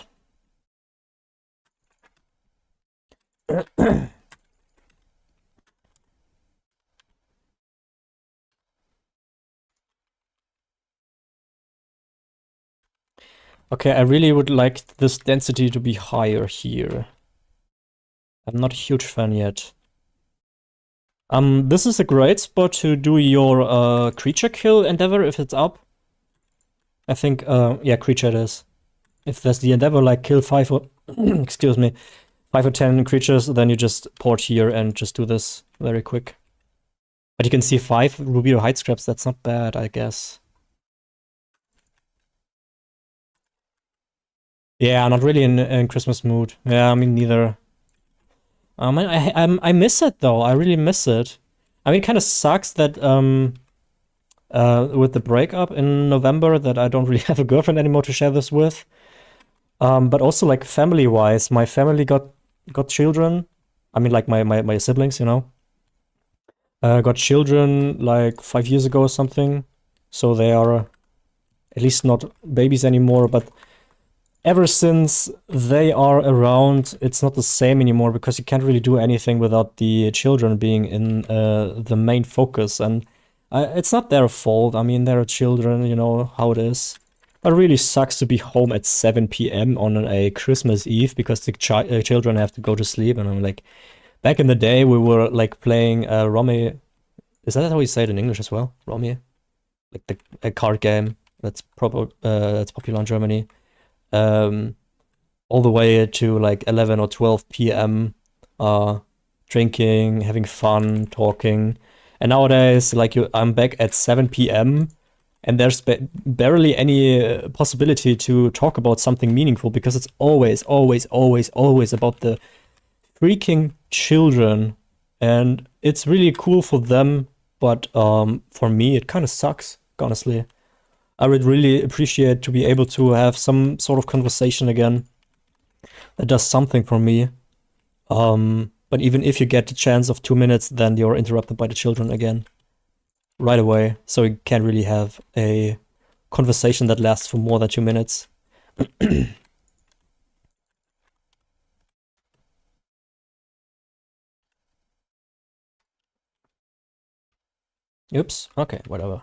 Okay, I really would like this density to be higher here. I'm not a huge fan yet. This is a great spot to do your creature kill endeavor if it's up. I think, yeah, creature it is. If there's the endeavor, like kill 5 or, excuse me, 5 or 10 creatures, then you just port here and just do this very quick. But you can see 5 Rubedo Hide Scraps, that's not bad, I guess. Yeah, not really in Christmas mood. Yeah, I mean, neither. I miss it though. I really miss it. I mean, it kind of sucks that with the breakup in November that I don't really have a girlfriend anymore to share this with. But also like family wise, my family got children. I mean, like my siblings, you know, got children like 5 years ago or something. So they are at least not babies anymore. But ever since they are around, it's not the same anymore because you can't really do anything without the children being in the main focus. And it's not their fault. I mean, they're children, you know how it is. It really sucks to be home at 7 p.m. on a Christmas Eve because the children have to go to sleep. And I'm like, back in the day, we were like playing Romy. Is that how you say it in English as well? Romy? Like a card game that's popular in Germany. All the way to like 11 or 12 p.m. Drinking, having fun, talking. And nowadays, like I'm back at 7 p.m. and there's barely any possibility to talk about something meaningful because it's always about the freaking children. And it's really cool for them, but for me, it kind of sucks, honestly. I would really appreciate to be able to have some sort of conversation again that does something for me. But even if you get the chance of 2 minutes, then you're interrupted by the children again right away. So you can't really have a conversation that lasts for more than 2 minutes. Oops. Okay, whatever.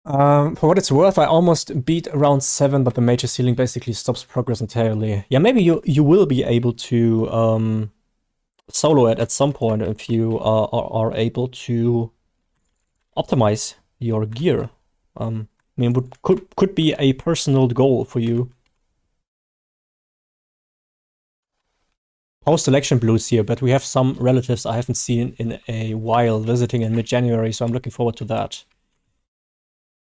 For what it's worth, I almost beat around 7, but the major ceiling basically stops progress entirely. Yeah, maybe you will be able to solo it at some point if you are able to optimize your gear. I mean, could be a personal goal for you. Post-election blues here, but we have some relatives I haven't seen in a while visiting in mid-January, so I'm looking forward to that.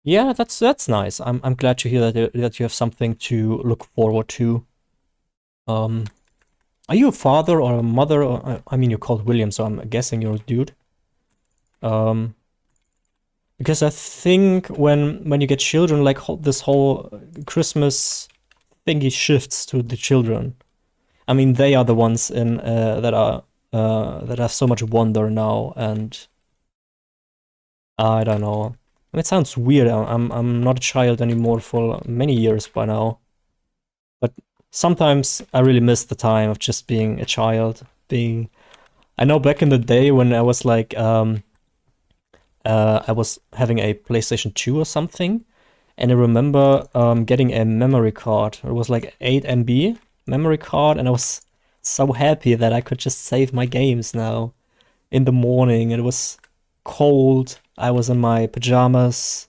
Yeah, that's nice. I'm glad to hear that you have something to look forward to. Are you a father or a mother? Or, I mean, you're called William, so I'm guessing you're a dude. Because I think when you get children, like this whole Christmas thingy shifts to the children. I mean, they are the ones in that have so much wonder now, and I don't know. It sounds weird. I'm not a child anymore for many years by now. But sometimes I really miss the time of just being a child. I know back in the day when I was like I was having a PlayStation 2 or something, and I remember getting a memory card. It was like 8 MB memory card, and I was so happy that I could just save my games now in the morning. It was cold. I was in my pajamas.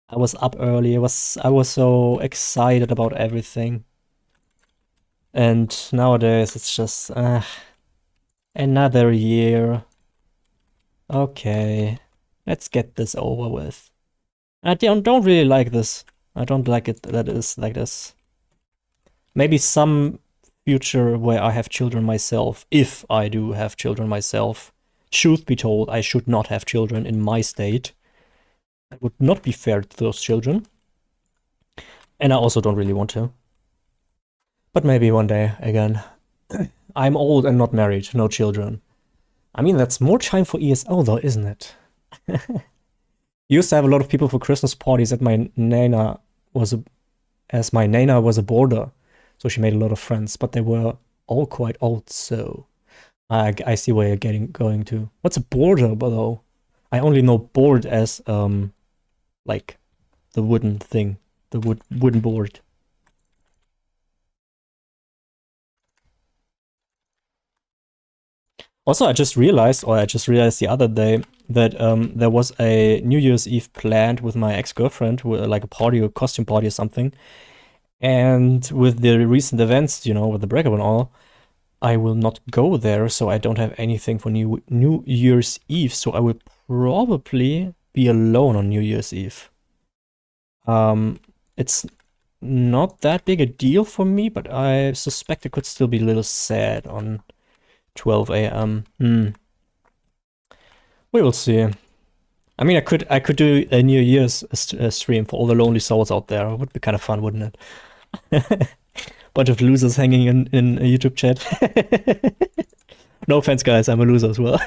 I was up early. I was so excited about everything. And nowadays it's just another year. Okay, let's get this over with. I don't really like this. I don't like it that it is like this. Maybe some future where I have children myself, if I do have children myself. Truth be told, I should not have children in my state. That would not be fair to those children. And I also don't really want to. But maybe one day again. I'm old and not married, no children. I mean, that's more time for ESL though, isn't it? Used to have a lot of people for Christmas parties at my Nana was a, as my Nana was a boarder, so she made a lot of friends, but they were all quite old, so I see where you're going to. What's a boarder, though? I only know board as like the wooden thing, the wooden board. Also, I just realized the other day that there was a New Year's Eve planned with my ex-girlfriend, like a party or costume party or something. And with the recent events, you know, with the breakup and all, I will not go there, so I don't have anything for New Year's Eve. So I will probably be alone on New Year's Eve. It's not that big a deal for me, but I suspect it could still be a little sad on 12 a.m. We will see. I mean, I could do a New Year's stream for all the lonely souls out there. It would be kind of fun, wouldn't it? Bunch of losers hanging in a YouTube chat. No offense, guys. I'm a loser as well.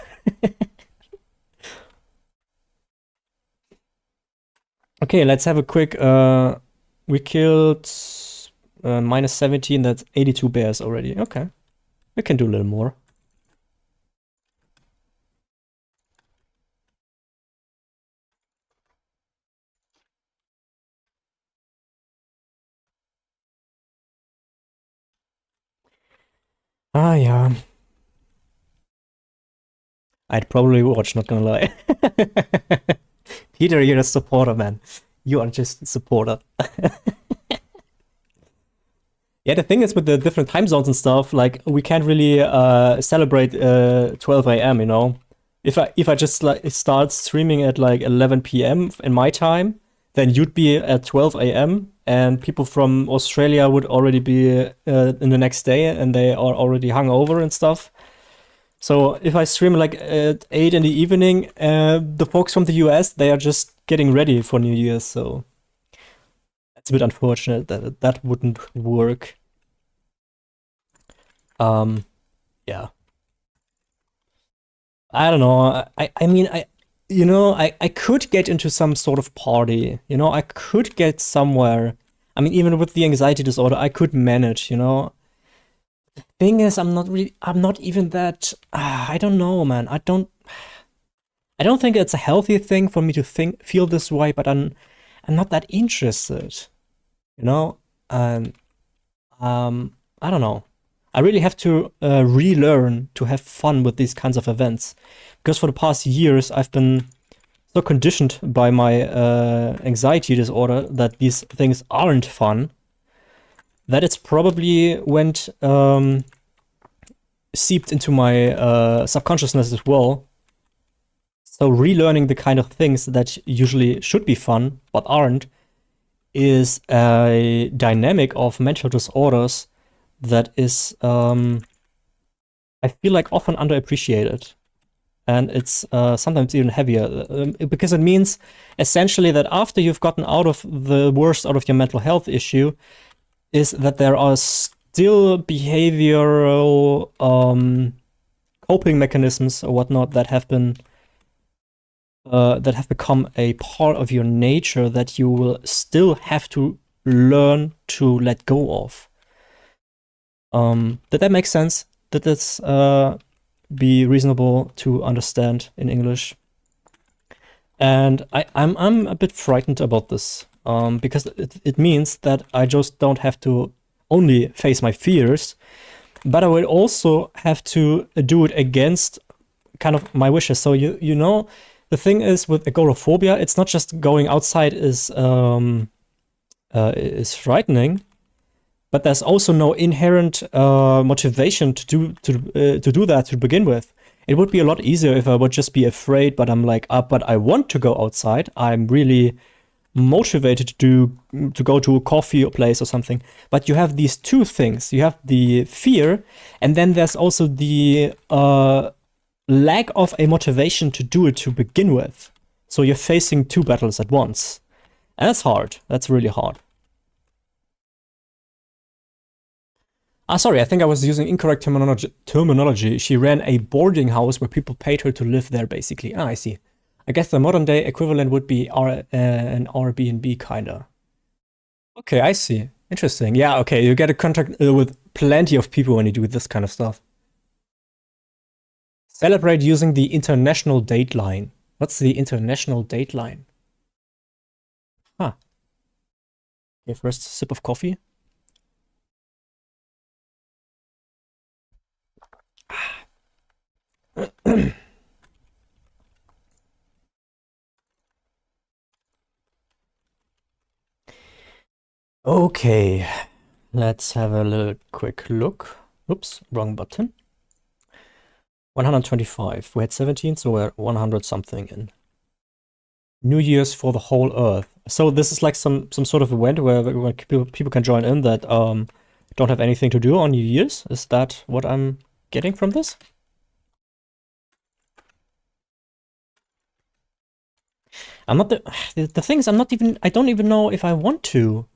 Okay, let's have a quick. We killed minus 17. That's 82 bears already. Okay, we can do a little more. Ah, yeah. I'd probably watch, not gonna lie. Peter, you're a supporter, man. You are just a supporter. Yeah, the thing is with the different time zones and stuff, like we can't really celebrate 12 a.m. You know, if I just like start streaming at like 11 p.m. in my time, then you'd be at 12 a.m. and people from Australia would already be in the next day, and they are already hungover and stuff. So if I stream like at 8 in the evening, the folks from the US, they are just getting ready for New Year's, so it's a bit unfortunate that that wouldn't work. Yeah. I don't know. I mean, I could get into some sort of party. You know, I could get somewhere. I mean, even with the anxiety disorder, I could manage, you know. Thing is, I'm not even that, I don't know, man. I don't think it's a healthy thing for me to feel this way, but I'm not that interested, you know? And I don't know. I really have to relearn to have fun with these kinds of events, because for the past years I've been so conditioned by my anxiety disorder that these things aren't fun, that it's probably went seeped into my subconsciousness as well. So relearning the kind of things that usually should be fun but aren't is a dynamic of mental disorders that is, I feel like, often underappreciated. And it's sometimes even heavier, because it means essentially that after you've gotten out of the worst out of your mental health issue, is that there are still behavioral coping mechanisms or whatnot that have become a part of your nature that you will still have to learn to let go of. Did that make sense? Did this be reasonable to understand in English? And I'm a bit frightened about this, because it means that I just don't have to only face my fears, but I will also have to do it against kind of my wishes. So you know, the thing is with agoraphobia, it's not just going outside is frightening, but there's also no inherent motivation to do that to begin with. It would be a lot easier if I would just be afraid, but I'm like, but I want to go outside. I'm really motivated to go to a coffee place or something. But you have these two things. You have the fear, and then there's also the lack of a motivation to do it to begin with. So you're facing two battles at once. And that's hard. That's really hard. Ah, sorry, I think I was using incorrect terminology. She ran a boarding house where people paid her to live there, basically. Ah, I see. I guess the modern day equivalent would be an Airbnb, kinda. Okay, I see. Interesting. Yeah, okay, you get a contract with plenty of people when you do this kind of stuff. Celebrate using the international dateline. What's the international dateline? Huh. Okay, first sip of coffee. Okay, let's have a little quick look. Oops, wrong button. 125. We had 17, so we're 100 something in. New Year's for the whole Earth. So this is like some sort of event where people can join in that don't have anything to do on New Year's. Is that what I'm getting from this? I'm not the thing is I don't even know if I want to.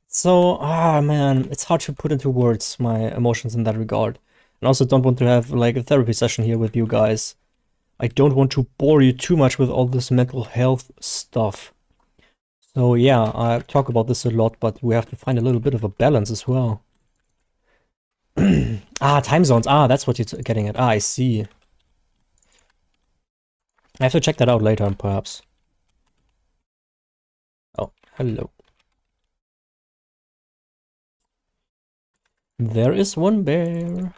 So man, it's hard to put into words my emotions in that regard. And also don't want to have like a therapy session here with you guys. I don't want to bore you too much with all this mental health stuff. So yeah, I talk about this a lot, but we have to find a little bit of a balance as well. Time zones. That's what you're getting at. I see. I have to check that out later, perhaps. Oh, hello. There is one bear.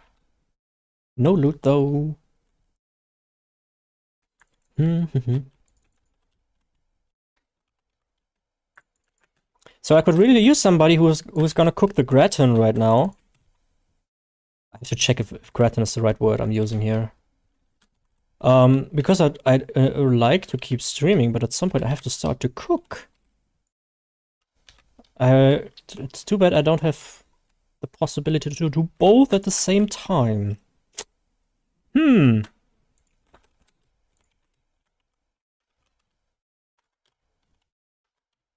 No loot, though. So I could really use somebody who's gonna cook the gratin right now. I have to check if gratin is the right word I'm using here. Because I'd like to keep streaming, but at some point I have to start to cook. It's too bad I don't have the possibility to do both at the same time.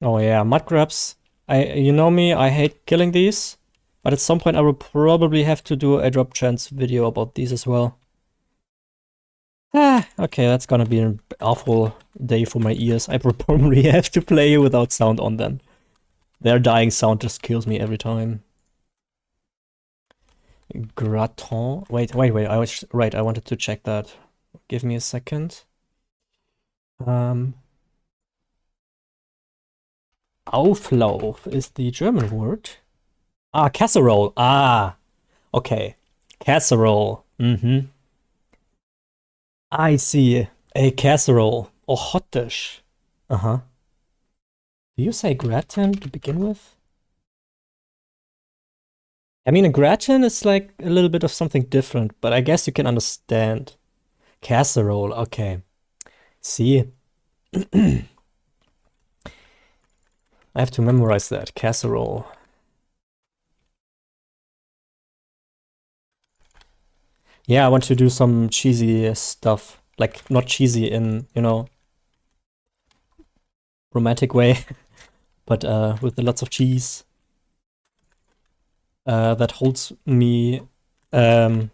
Oh yeah, mud crabs. You know me, I hate killing these, but at some point I will probably have to do a drop chance video about these as well. Okay, that's gonna be an awful day for my ears. I probably have to play without sound on them. Their dying sound just kills me every time. Gratin. Wait. I was right. I wanted to check that. Give me a second. Auflauf is the German word. Casserole. Okay. Casserole. I see. A casserole. Or hot dish. Do you say gratin to begin with? I mean, a gratin is like a little bit of something different, but I guess you can understand. Casserole, okay. See? I have to memorize that. Casserole. Yeah, I want to do some cheesy stuff. Like, not cheesy in, romantic way, but with lots of cheese. That holds me, that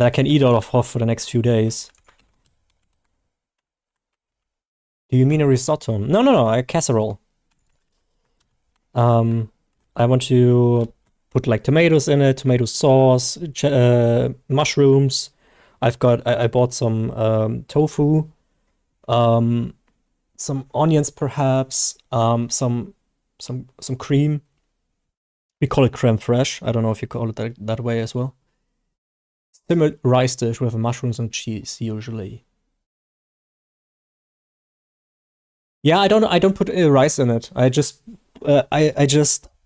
I can eat out of for the next few days. Do you mean a risotto? No, a casserole. I want to put like tomatoes in it, tomato sauce, mushrooms. I bought some tofu, some onions perhaps, some cream. We call it creme fraiche. I don't know if you call it that way as well. Simmered rice dish with mushrooms and cheese usually. Yeah, I don't put rice in it. I just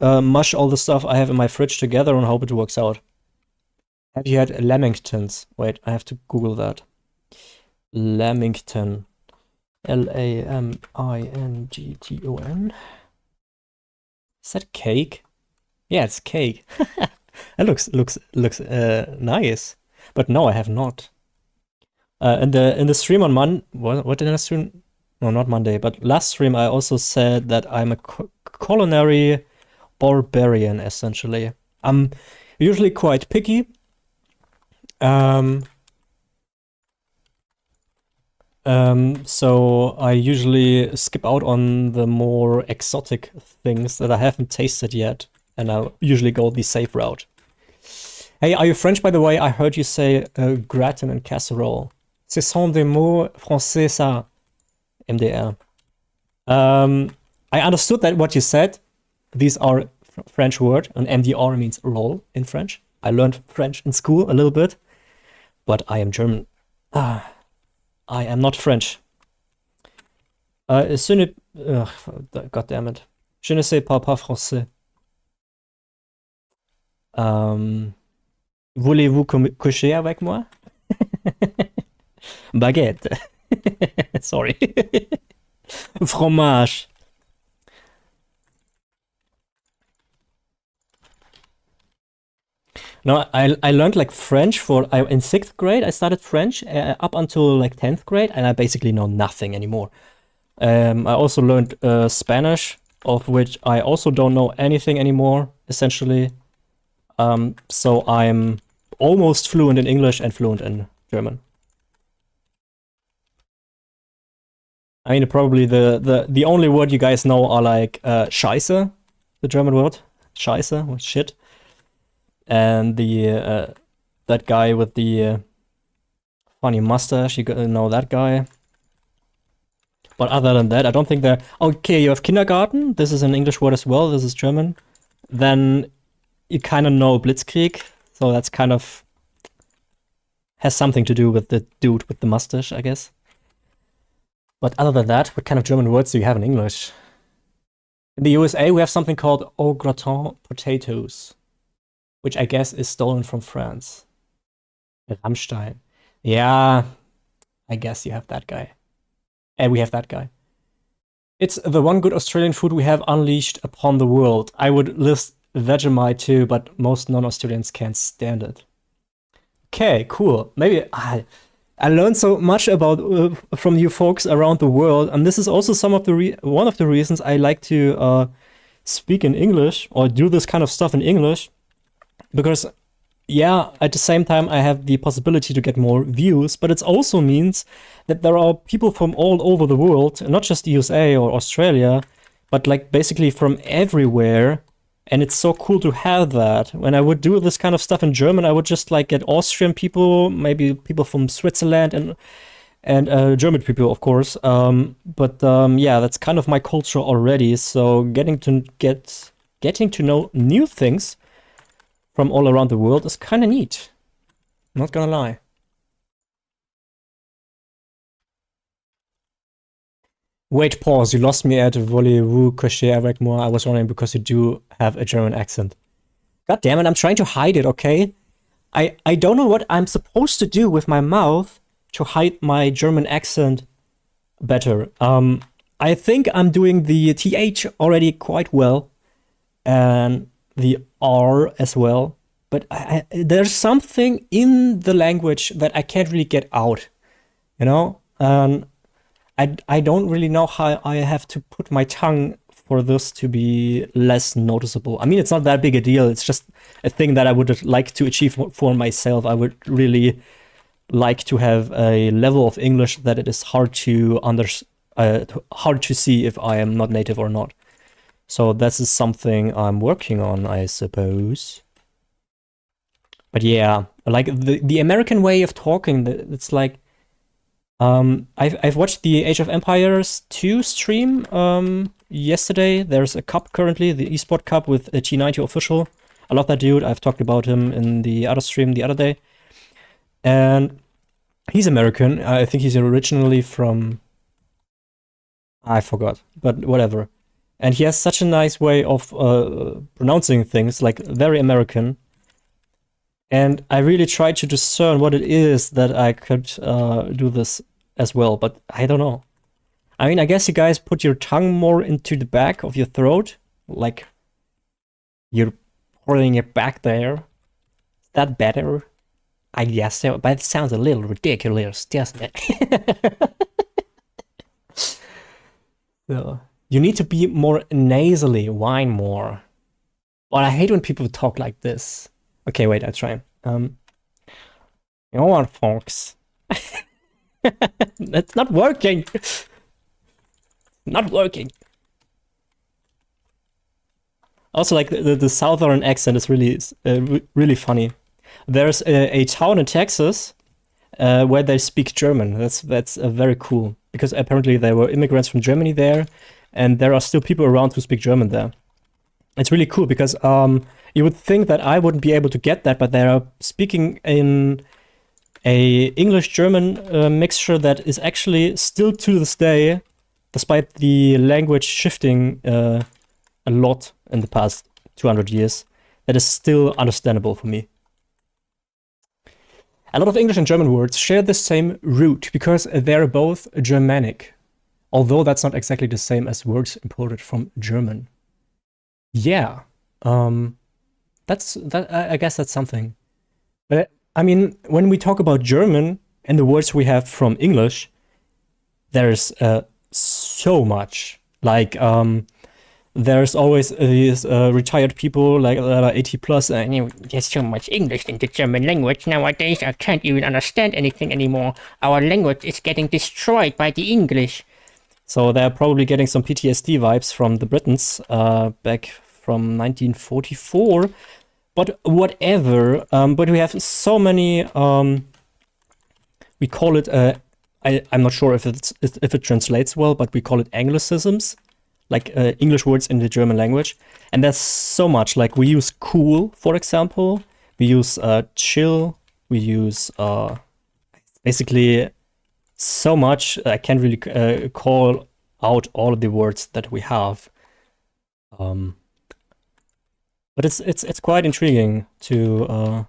mush all the stuff I have in my fridge together and hope it works out. Have you had lamingtons? Wait, I have to Google that. Lamington. Lamington. Is that cake? Yeah, it's cake. It looks nice. But no, I have not. In the stream on what did I stream? No, not Monday, but last stream I also said that I'm a culinary barbarian, essentially. I'm usually quite picky. So I usually skip out on the more exotic things that I haven't tasted yet, and I'll usually go the safe route. Hey, are you French, by the way? I heard you say gratin and casserole. Ce sont des mots français, ça. MDR. I understood that what you said. These are French word, and MDR means roll in French. I learned French in school a little bit, but I am German. I am not French. God damn it. Je ne sais pas français. Voulez-vous coucher avec moi? Baguette. Sorry. Fromage. No, I learned like French in 6th grade. I started French up until like 10th grade, and I basically know nothing anymore. I also learned Spanish, of which I also don't know anything anymore, essentially. So I'm almost fluent in English and fluent in German. I mean, probably the only word you guys know are like Scheiße, the German word, Scheiße, shit, and the that guy with the funny mustache. You know that guy. But other than that, I don't think they're okay. You have Kindergarten. This is an English word as well. This is German. Then you kind of know Blitzkrieg, so that's kind of has something to do with the dude with the mustache, I guess. But other than that, what kind of German words do you have in English? In the USA, we have something called au gratin potatoes, which I guess is stolen from France. Rammstein. Yeah, I guess you have that guy. And we have that guy. It's the one good Australian food we have unleashed upon the world. I would list Vegemite too, but most non-Australians can't stand it. Okay, cool. Maybe I learned so much about from you folks around the world, and this is also one of the reasons I like to speak in English or do this kind of stuff in English, because yeah, at the same time I have the possibility to get more views, but it also means that there are people from all over the world, not just the USA or Australia, but like basically from everywhere. And it's so cool to have that. When I would do this kind of stuff in German, I would just like get Austrian people, maybe people from Switzerland, and German people, of course. Yeah, that's kind of my culture already. So getting to know new things from all around the world is kind of neat. I'm not gonna lie. Wait, pause. You lost me at voulez-vous coucher avec moi? I was wondering because you do have a German accent. God damn it, I'm trying to hide it, okay? I don't know what I'm supposed to do with my mouth to hide my German accent better. I think I'm doing the TH already quite well, and the R as well. But there's something in the language that I can't really get out, you know? I don't really know how I have to put my tongue for this to be less noticeable. I mean, it's not that big a deal. It's just a thing that I would like to achieve for myself. I would really like to have a level of English that it is hard to see if I am not native or not. So this is something I'm working on, I suppose. But yeah, like the American way of talking, it's like I've watched the Age of Empires 2 stream yesterday. There's a cup currently, the eSport Cup with a T90 official. I love that dude. I've talked about him in the other stream the other day. And he's American. I think he's originally from... I forgot, but whatever. And he has such a nice way of pronouncing things, like very American. And I really tried to discern what it is that I could do this as well, but I don't know. I mean, I guess you guys put your tongue more into the back of your throat, like you're holding it back there. Is that better? I guess so, but it sounds a little ridiculous, doesn't it? So, you need to be more nasally, whine more. But I hate when people talk like this. Okay, wait, I'll try. You know what, folks? That's not working. Not working. Also, like the southern accent is really funny. There's a town in Texas where they speak German. That's very cool because apparently there were immigrants from Germany there, and there are still people around who speak German there. It's really cool because you would think that I wouldn't be able to get that, but they are speaking in a English-German mixture that is actually still to this day, despite the language shifting a lot in the past 200 years, that is still understandable for me. A lot of English and German words share the same root because they're both Germanic, although that's not exactly the same as words imported from German. Yeah, I guess that's something. But I mean, when we talk about German and the words we have from English, there's so much. Like, there's always these retired people like 80 plus, and there's so much English in the German language nowadays, I can't even understand anything anymore. Our language is getting destroyed by the English. So they're probably getting some PTSD vibes from the Britons back from 1944. But whatever. But we have so many. We call it. I'm not sure if it translates well, but we call it Anglicisms, like English words in the German language. And there's so much. Like we use cool, for example. We use chill. We use basically so much. I can't really call out all of the words that we have. But it's quite intriguing to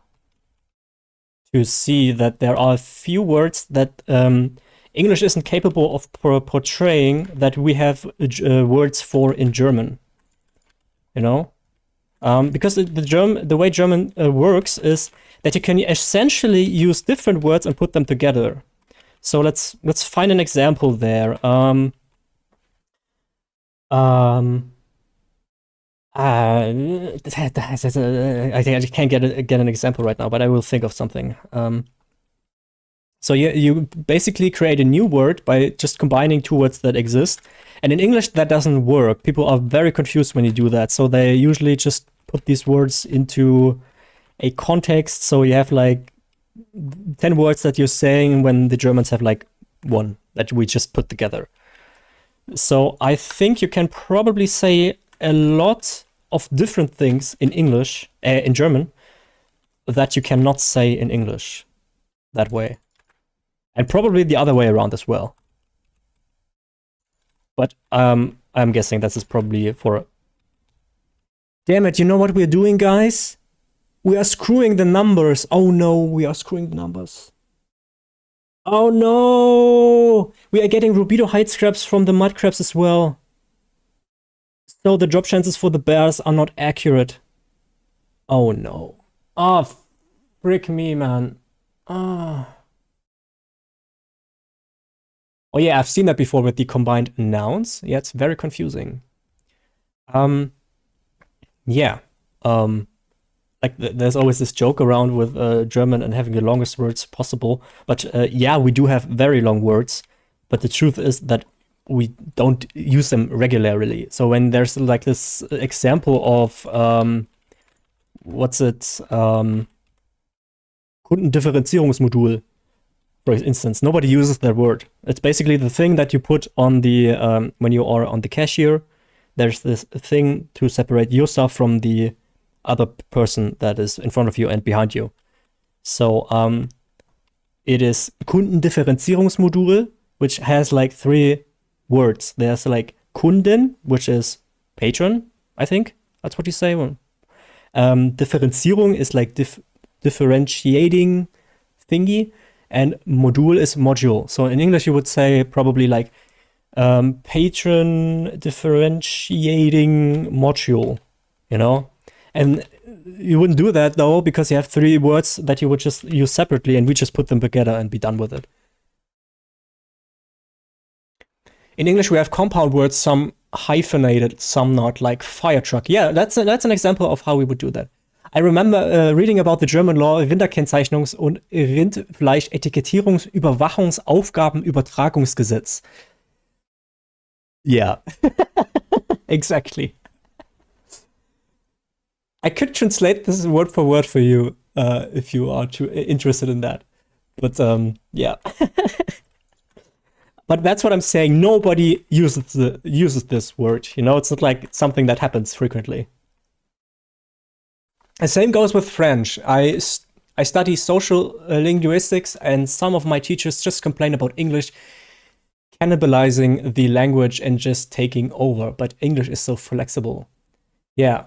see that there are a few words that English isn't capable of portraying that we have words for in German. You know, because the way German works is that you can essentially use different words and put them together. So let's find an example there. I can't get an example right now, but I will think of something. So you basically create a new word by just combining two words that exist. And in English, that doesn't work. People are very confused when you do that. So they usually just put these words into a context. So you have like 10 words that you're saying when the Germans have like one that we just put together. So I think you can probably say a lot of different things in English, in German, that you cannot say in English that way. And probably the other way around as well. But I'm guessing this is probably for... Damn it, you know what we're doing, guys? We are screwing the numbers. Oh no, we are screwing the numbers. Oh no! We are getting Rubido hide scraps from the mud crabs as well. So the drop chances for the bears are not accurate. Oh no. Oh, frick me, man. Oh yeah, I've seen that before with the combined nouns. Yeah, it's very confusing. Yeah. Like there's always this joke around with German and having the longest words possible. But yeah, we do have very long words. But the truth is that we don't use them regularly. So when there's like this example of Kundendifferenzierungsmodul, for instance, nobody uses that word. It's basically the thing that you put on the when you are on the cashier. There's this thing to separate your stuff from the other person that is in front of you and behind you. So it is Kundendifferenzierungsmodul, which has like 3 words. There's like Kunden, which is patron, I think. That's what you say. Differenzierung is like differentiating thingy. And module is module. So in English, you would say probably like patron differentiating module, you know? And you wouldn't do that though, because you have 3 words that you would just use separately and we just put them together and be done with it. In English, we have compound words, some hyphenated some not, like fire truck. Yeah, that's an example of how we would do that. I remember reading about the German law Rinderkennzeichnungs- und Rindfleischetikettierungsüberwachungsaufgabenübertragungsgesetz. Yeah, exactly. I could translate this word for word for you if you are interested in that. But yeah. But that's what I'm saying. Nobody uses this word. You know, it's not like something that happens frequently. The same goes with French. I study social linguistics, and some of my teachers just complain about English cannibalizing the language and just taking over. But English is so flexible. Yeah.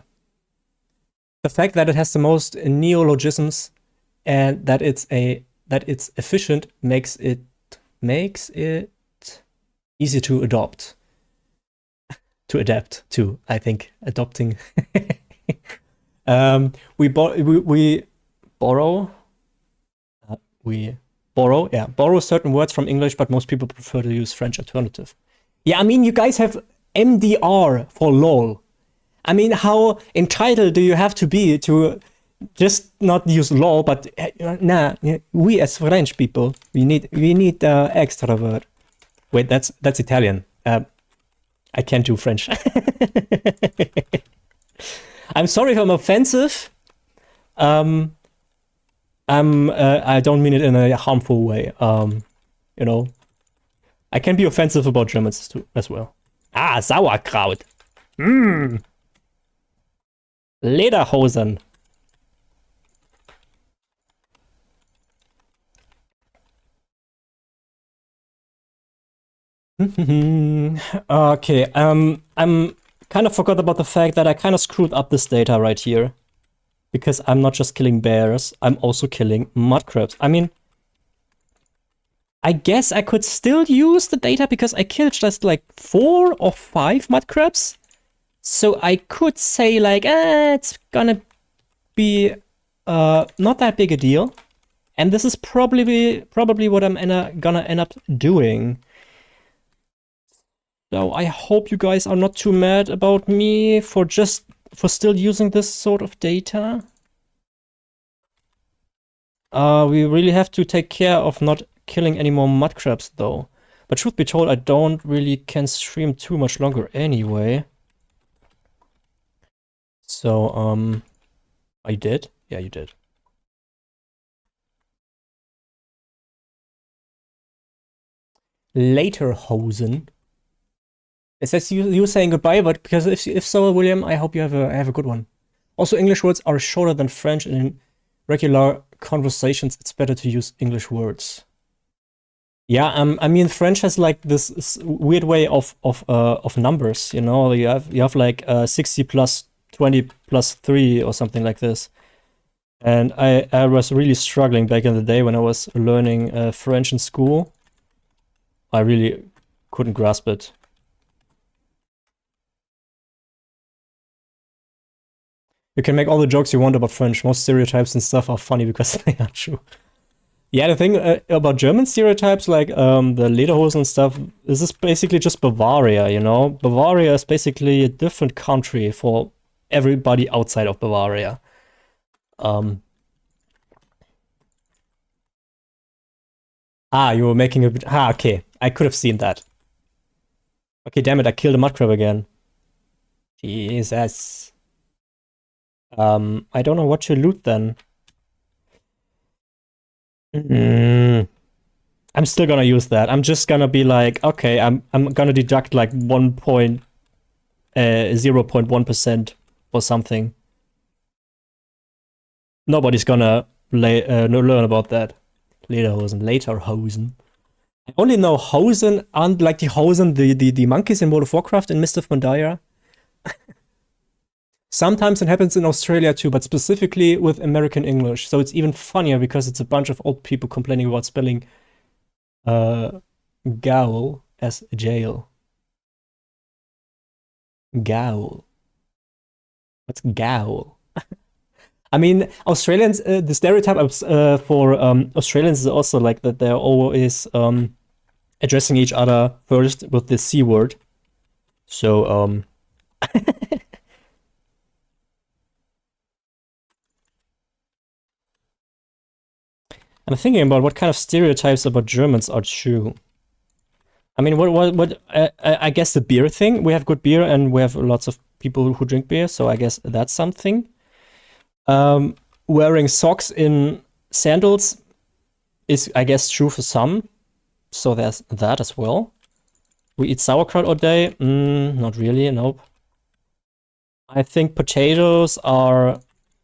The fact that it has the most neologisms and that it's efficient makes it easy to adapt to. I think adopting. We borrow certain words from English, but most people prefer to use French alternative. Yeah, I mean, you guys have MDR for LOL. I mean, how entitled do you have to be to just not use LOL, but nah, we as French people, we need extra word. Wait, that's Italian. I can't do French. I'm sorry if I'm offensive. I don't mean it in a harmful way. You know, I can be offensive about Germans too, as well. Ah, Sauerkraut. Lederhosen. Okay, I'm kind of forgot about the fact that I kind of screwed up this data right here. Because I'm not just killing bears, I'm also killing mud crabs. I mean, I guess I could still use the data because I killed just like 4 or 5 mud crabs. So I could say like, it's gonna be not that big a deal. And this is probably what I'm gonna end up doing. So I hope you guys are not too mad about me for still using this sort of data. We really have to take care of not killing any more mud crabs though. But truth be told, I don't really can stream too much longer anyway. So, I did? Yeah, you did. Lederhosen. It says you saying goodbye, but because if so, William, I hope you have a good one. Also, English words are shorter than French, and in regular conversations, it's better to use English words. Yeah, I mean, French has like this weird way of numbers. You know, you have like 60 plus 20 plus 3 or something like this. And I was really struggling back in the day when I was learning French in school. I really couldn't grasp it. You can make all the jokes you want about French. Most stereotypes and stuff are funny because they are true. Yeah, the thing about German stereotypes, like the Lederhosen and stuff, this is basically just Bavaria, you know? Bavaria is basically a different country for everybody outside of Bavaria. You were making a bit. Okay. I could have seen that. Okay, damn it, I killed a mud crab again. Jesus. I don't know what to loot then. I'm still gonna use that. I'm just gonna be like, okay, I'm gonna deduct like 0.1% or something. Nobody's gonna learn about that. Lederhosen. I only know Hosen and like the Hosen, the monkeys in World of Warcraft and Mist of Pandaria. Sometimes it happens in Australia too, but specifically with American English. So it's even funnier because it's a bunch of old people complaining about spelling gaol as jail. Gaol. What's gaol? I mean, Australians, the stereotype for Australians is also like that they're always addressing each other first with the C word. So, I'm thinking about what kind of stereotypes about Germans are true. I mean, I guess the beer thing. We have good beer, and we have lots of people who drink beer, so I guess that's something. Wearing socks in sandals is, I guess, true for some. So there's that as well. We eat sauerkraut all day. Not really, nope. I think potatoes are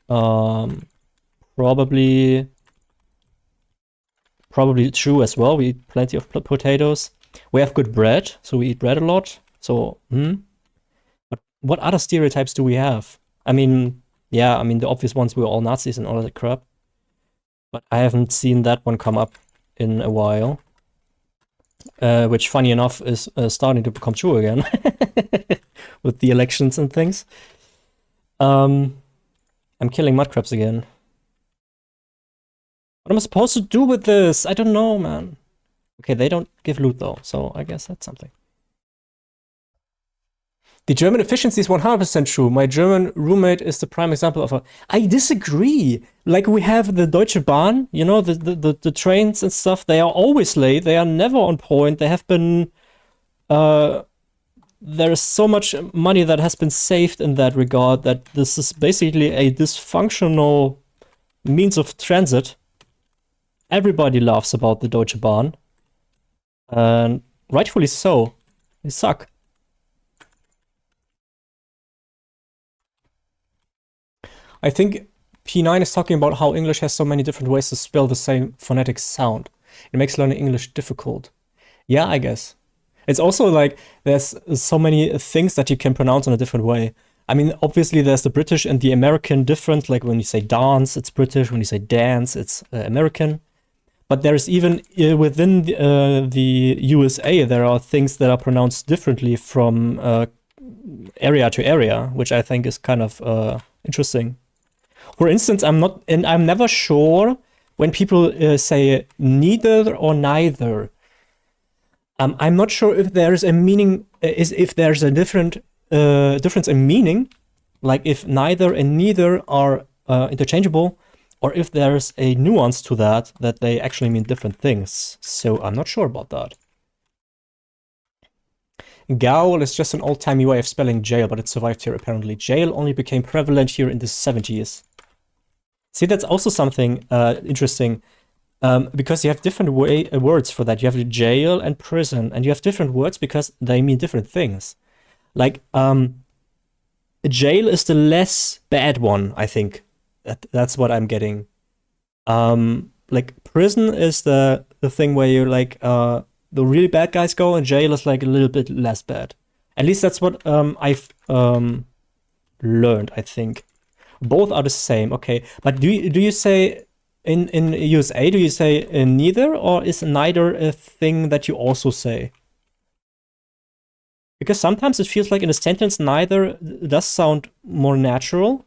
probably true as well. We eat plenty of potatoes. We have good bread, so we eat bread a lot. So, But what other stereotypes do we have? I mean, yeah, I mean, the obvious ones, we're all Nazis and all that crap. But I haven't seen that one come up in a while. Which, funny enough, is starting to become true again. With the elections and things. I'm killing mudcrabs again. What am I supposed to do with this? I don't know, man. Okay, they don't give loot though, so I guess that's something. The German efficiency is 100% true. My German roommate is the prime example of a... I disagree. Like, we have the Deutsche Bahn, you know, the trains and stuff. They are always late. They are never on point. They have been... there is so much money that has been saved in that regard that this is basically a dysfunctional means of transit. Everybody laughs about the Deutsche Bahn. And rightfully so. They suck. I think P9 is talking about how English has so many different ways to spell the same phonetic sound. It makes learning English difficult. Yeah, I guess. It's also like there's so many things that you can pronounce in a different way. I mean, obviously there's the British and the American difference. Like when you say dance, it's British. When you say dance, it's American. But there's even within the USA, there are things that are pronounced differently from area to area, which I think is kind of interesting. For instance, I'm never sure when people say neither or neither. I'm not sure if there's a meaning, if there's a difference in meaning, like if neither and neither are interchangeable, or if there's a nuance to that they actually mean different things. So I'm not sure about that. Gaul is just an old-timey way of spelling jail, but it survived here apparently. Jail only became prevalent here in the 70s. See, that's also something interesting, because you have different words for that. You have jail and prison, and you have different words because they mean different things. Like, jail is the less bad one, I think. That's what I'm getting. Like, prison is the thing where you like the really bad guys go, and jail is like a little bit less bad. At least that's what I've learned, I think. Both are the same, okay. But do you say in USA, do you say neither, or is neither a thing that you also say? Because sometimes it feels like in a sentence neither does sound more natural.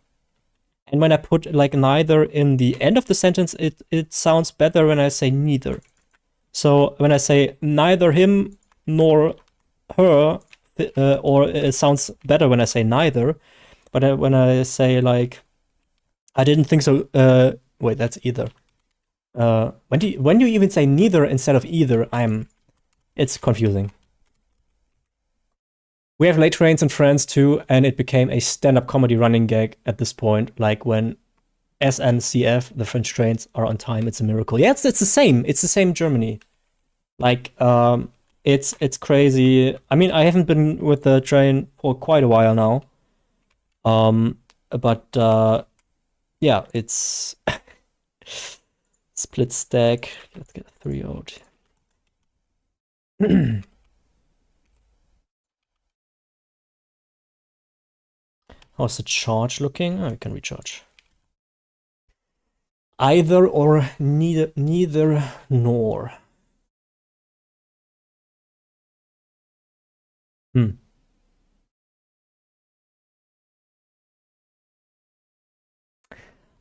And when I put like neither in the end of the sentence, it sounds better when I say neither. So when I say neither him nor her, or it sounds better when I say neither. But when I say like, I didn't think so. Wait, that's either. When you even say neither instead of either, it's confusing. We have late trains in France too, and it became a stand-up comedy running gag at this point. Like when SNCF, the French trains, are on time, it's a miracle. Yeah, it's the same. It's the same in Germany. Like, it's crazy. I mean, I haven't been with the train for quite a while now. But yeah, it's split stack. Let's get a 3 out. How's the charge looking? Oh, we can recharge. Either or neither nor.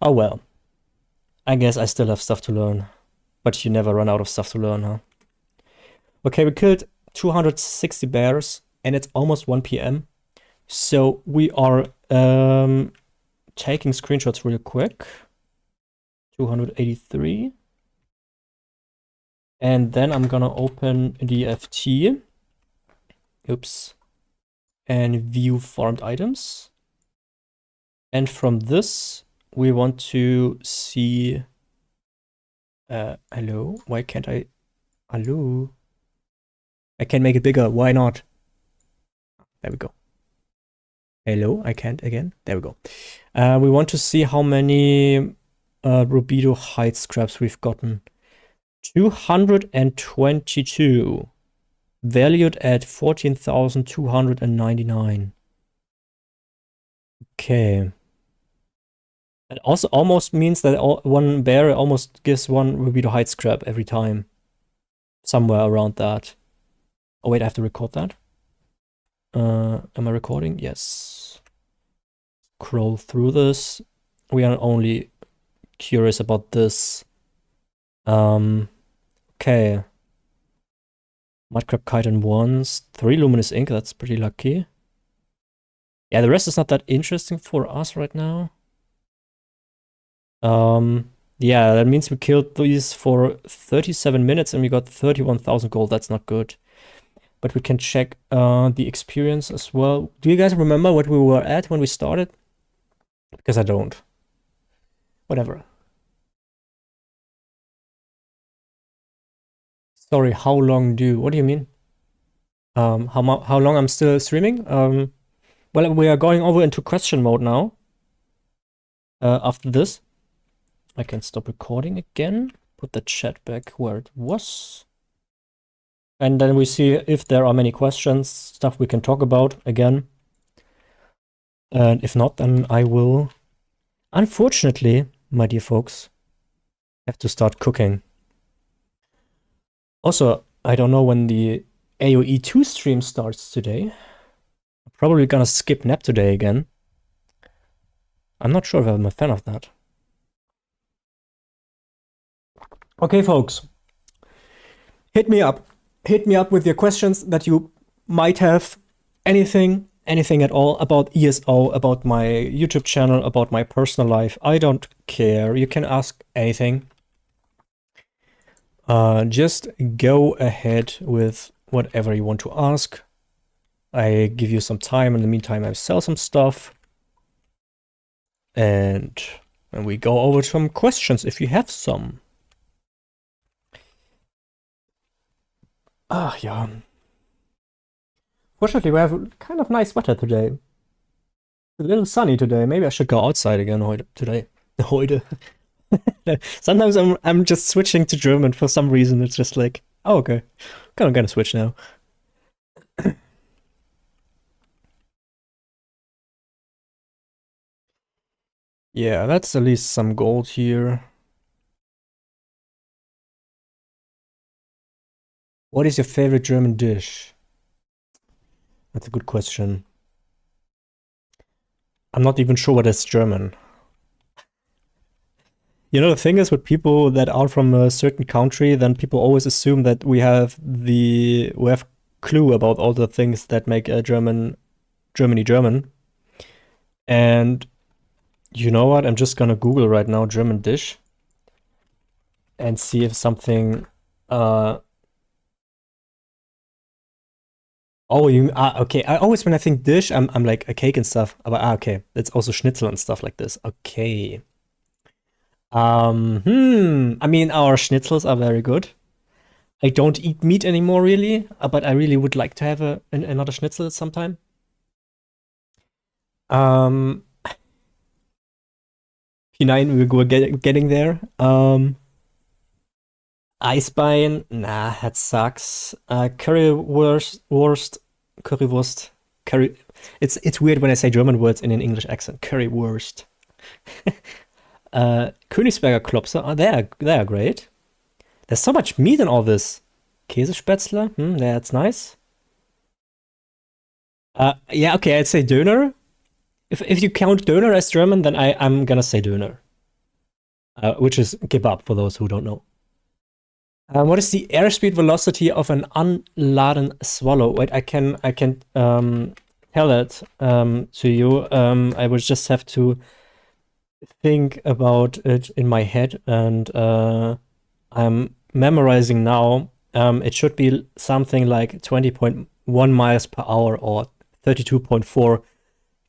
Oh well. I guess I still have stuff to learn. But you never run out of stuff to learn, huh? Okay, we killed 260 bears. and it's almost 1 p.m. So we are taking screenshots real quick. 283. And then I'm gonna open the FT. Oops. And view farmed items. And from this, we want to see... hello? Why can't I... Hello? I can make it bigger. Why not? There we go. Hello? I can't again. There we go. We want to see how many Rubido hide scraps we've gotten. 222. Valued at 14,299. Okay. That also almost means that one bear almost gives one Rubido hide scrap every time. Somewhere around that. Oh wait, I have to record that. Am I recording? Yes. Scroll through this. We are only curious about this. Okay. Mudcrab chitin once. 3 luminous ink, that's pretty lucky. Yeah, the rest is not that interesting for us right now. Yeah, that means we killed these for 37 minutes and we got 31,000 gold. That's not good. But we can check the experience as well. Do you guys remember what we were at when we started? Because I don't. Whatever. Sorry, how long do... What do you mean? How long I'm still streaming? Well, we are going over into question mode now. After this. I can stop recording again. Put the chat back where it was. And then we see if there are many questions, stuff we can talk about again. And if not, then I will, unfortunately, my dear folks, have to start cooking. Also, I don't know when the AoE 2 stream starts today. I'm probably gonna skip nap today again. I'm not sure if I'm a fan of that. Okay, folks. Hit me up. Hit me up with your questions that you might have. Anything at all about ESO, about my YouTube channel, about my personal life. I don't care. You can ask anything. Just go ahead with whatever you want to ask. I give you some time. In the meantime, I sell some stuff. And we go over some questions if you have some. Ah, yeah. Fortunately, we have kind of nice weather today. A little sunny today. Maybe I should go outside again today. Heute. Sometimes I'm just switching to German for some reason. It's just like, oh, okay. I'm gonna switch now. Yeah, that's at least some gold here. What is your favorite German dish? That's a good question. I'm not even sure what is German. You know, the thing is with people that are from a certain country, then people always assume that we have clue about all the things that make Germany German. And you know what? I'm just gonna Google right now German dish and see if something Oh, okay. I always, when I think dish, I'm like a cake and stuff. But okay, it's also schnitzel and stuff like this. Okay. I mean, our schnitzels are very good. I don't eat meat anymore, really, but I really would like to have another schnitzel sometime. P9, we were getting there. Eisbein, nah, that sucks. Currywurst. It's weird when I say German words in an English accent. Currywurst. Königsberger Klopse, they are great. There's so much meat in all this. Käsespätzle, that's nice. Yeah, okay, I'd say Döner. If you count Döner as German, then I'm gonna say Döner. Which is kebab, for those who don't know. What is the airspeed velocity of an unladen swallow? Wait, I can tell that to you. I would just have to think about it in my head, and I'm memorizing now. It should be something like 20.1 miles per hour or 32.4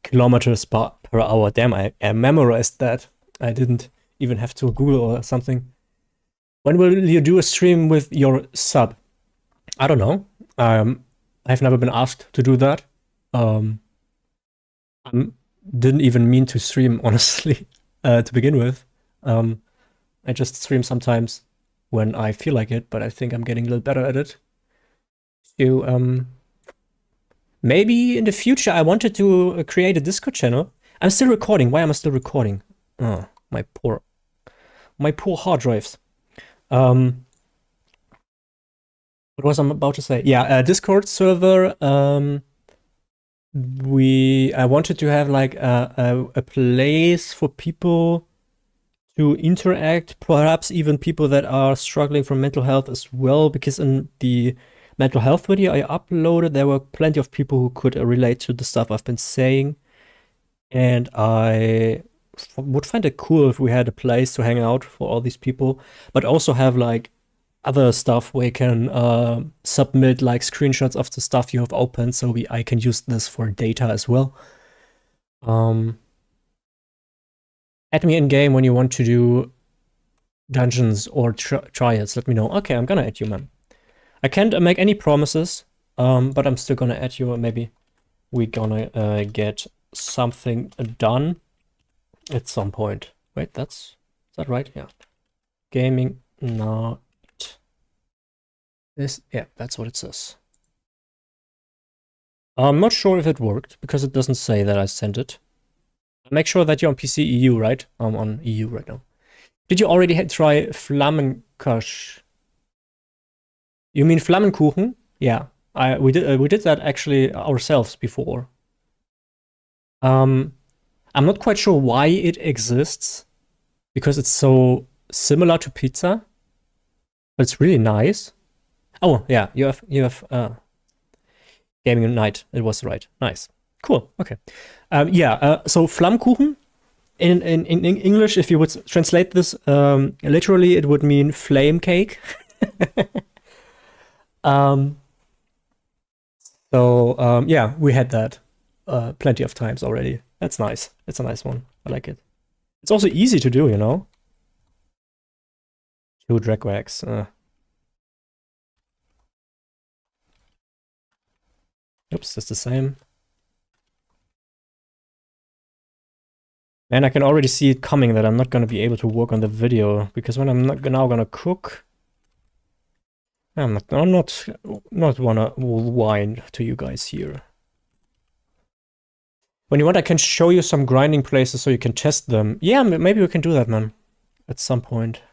kilometers per hour. Damn, I memorized that. I didn't even have to Google or something. When will you do a stream with your sub? I don't know. I've never been asked to do that. I didn't even mean to stream, honestly, to begin with. I just stream sometimes when I feel like it, but I think I'm getting a little better at it. So, maybe in the future I wanted to create a Discord channel. I'm still recording. Why am I still recording? Oh, my poor hard drives. What was I about to say? Yeah, Discord server. I wanted to have like a place for people to interact, perhaps even people that are struggling from mental health as well, because in the mental health video I uploaded, there were plenty of people who could relate to the stuff I've been saying. And I would find it cool if we had a place to hang out for all these people, but also have like other stuff where you can submit like screenshots of the stuff you have opened, so I can use this for data as well. Add me in game when you want to do dungeons or trials. Let me know. Okay, I'm gonna add you, man. I can't make any promises, but I'm still gonna add you. Maybe we're gonna get something done at some point. Wait, is that right? Yeah. Gaming night. Yeah, that's what it says. I'm not sure if it worked because it doesn't say that I sent it. Make sure that you're on PC EU, right? I'm on EU right now. Did you already try Flammenkosch? You mean Flammenkuchen? Yeah, we did that actually ourselves before. I'm not quite sure why it exists, because it's so similar to pizza, but it's really nice. Oh yeah, you have gaming night. It was right. Nice, cool. Okay, yeah. So Flammkuchen in English, if you would translate this literally, it would mean flame cake. Yeah, we had that plenty of times already. That's nice. It's a nice one. I like it. It's also easy to do, you know? 2 drag wax. Oops, that's the same. And I can already see it coming that I'm not gonna be able to work on the video, because when I'm now gonna cook, I'm not wanna whine to you guys here. When you want, I can show you some grinding places so you can test them. Yeah, maybe we can do that, man, at some point.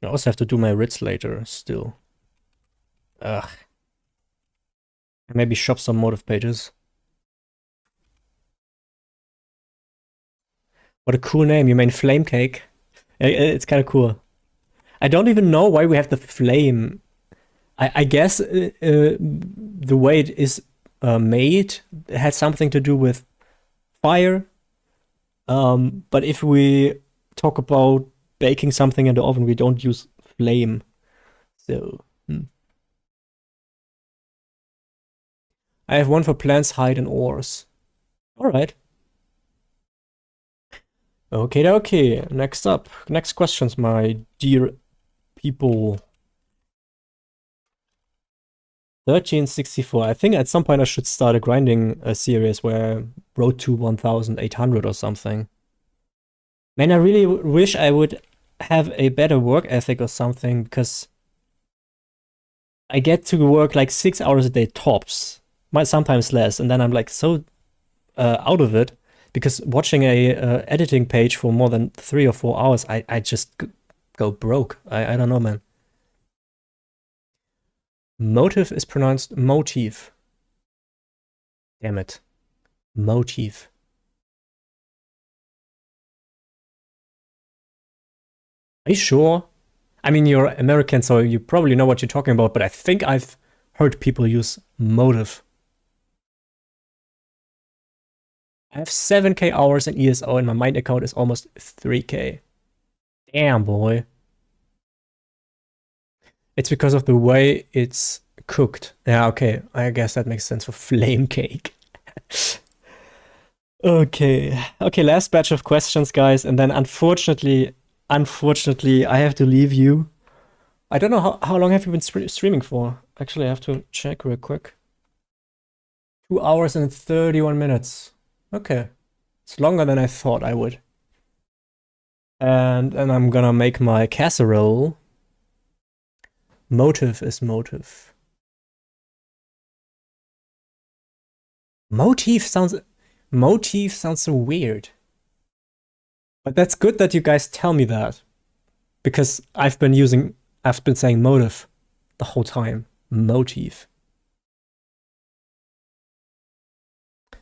I also have to do my writs later, still. Ugh. Maybe shop some motive pages. What a cool name. You mean flame cake? It's kind of cool. I don't even know why we have the flame. I guess the way it is made had something to do with fire. But if we talk about baking something in the oven, we don't use flame. So, I have one for plants, hide, and ores. All right. Okay. Next up. Next questions, my dear people. 1364. I think at some point I should start a grinding series where I road to 1800 or something. Man, I really wish I would have a better work ethic or something, because I get to work like 6 hours a day tops, might sometimes less, and then I'm like so out of it, because watching a editing page for more than 3 or 4 hours, I just go broke. I don't know, man. Motive is pronounced motif. Damn it. Motif. Are you sure? I mean, you're American, so you probably know what you're talking about, but I think I've heard people use motive. I have 7k hours in ESO and my Mind account is almost 3k. Damn, boy. It's because of the way it's cooked. Yeah, okay. I guess that makes sense for flame cake. Okay. Okay, last batch of questions, guys, and then unfortunately, I have to leave you. I don't know how long have you been streaming for? Actually, I have to check real quick. 2 hours and 31 minutes. Okay. It's longer than I thought I would. And I'm gonna make my casserole. Motive is motive. Motif sounds so weird. But that's good that you guys tell me that. Because I've been saying motive the whole time. Motif.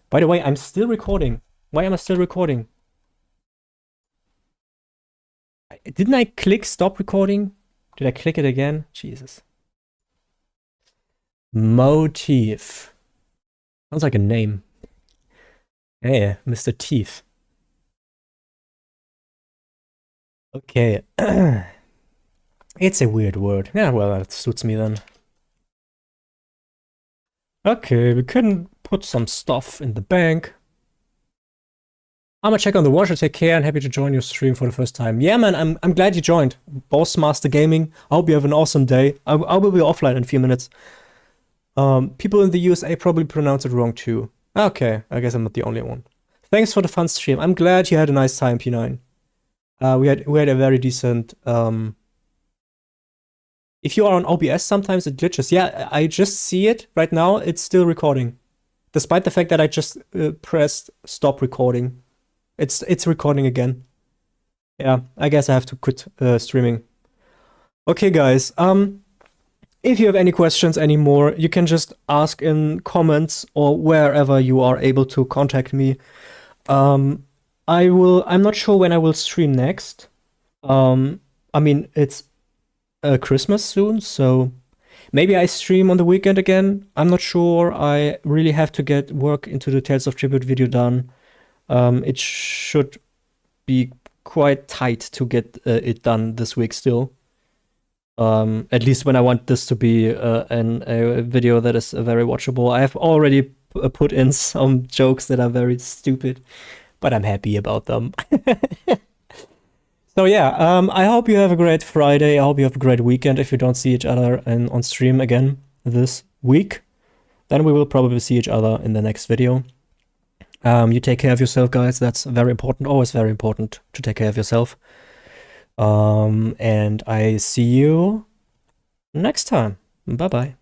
By the way, I'm still recording. Why am I still recording? Didn't I click stop recording? Did I click it again? Jesus. Motif. Sounds like a name. Hey, Mr. Teeth. Okay. It's a weird word. Yeah, well, that suits me then. Okay, we can put some stuff in the bank. I'm gonna check on the watcher. Take care and happy to join your stream for the first time. Yeah, man, I'm glad you joined. Boss Master Gaming. I hope you have an awesome day. I will be offline in a few minutes. People in the USA probably pronounce it wrong too. Okay, I guess I'm not the only one. Thanks for the fun stream. I'm glad you had a nice time, P9. We had a very decent. If you are on OBS, sometimes it glitches. Yeah, I just see it right now. It's still recording, despite the fact that I just pressed stop recording. It's recording again. Yeah, I guess I have to quit streaming. Okay, guys. If you have any questions anymore, you can just ask in comments or wherever you are able to contact me. I'm not sure when I will stream next. I mean, it's Christmas soon, so maybe I stream on the weekend again. I'm not sure. I really have to get work into the Tales of Tribute video done. It should be quite tight to get it done this week still. At least when I want this to be a video that is very watchable. I have already put in some jokes that are very stupid, but I'm happy about them. So yeah, I hope you have a great Friday. I hope you have a great weekend. If you don't see each other on stream again this week, then we will probably see each other in the next video. You take care of yourself, guys. That's very important. Always very important to take care of yourself. And I see you next time. Bye-bye.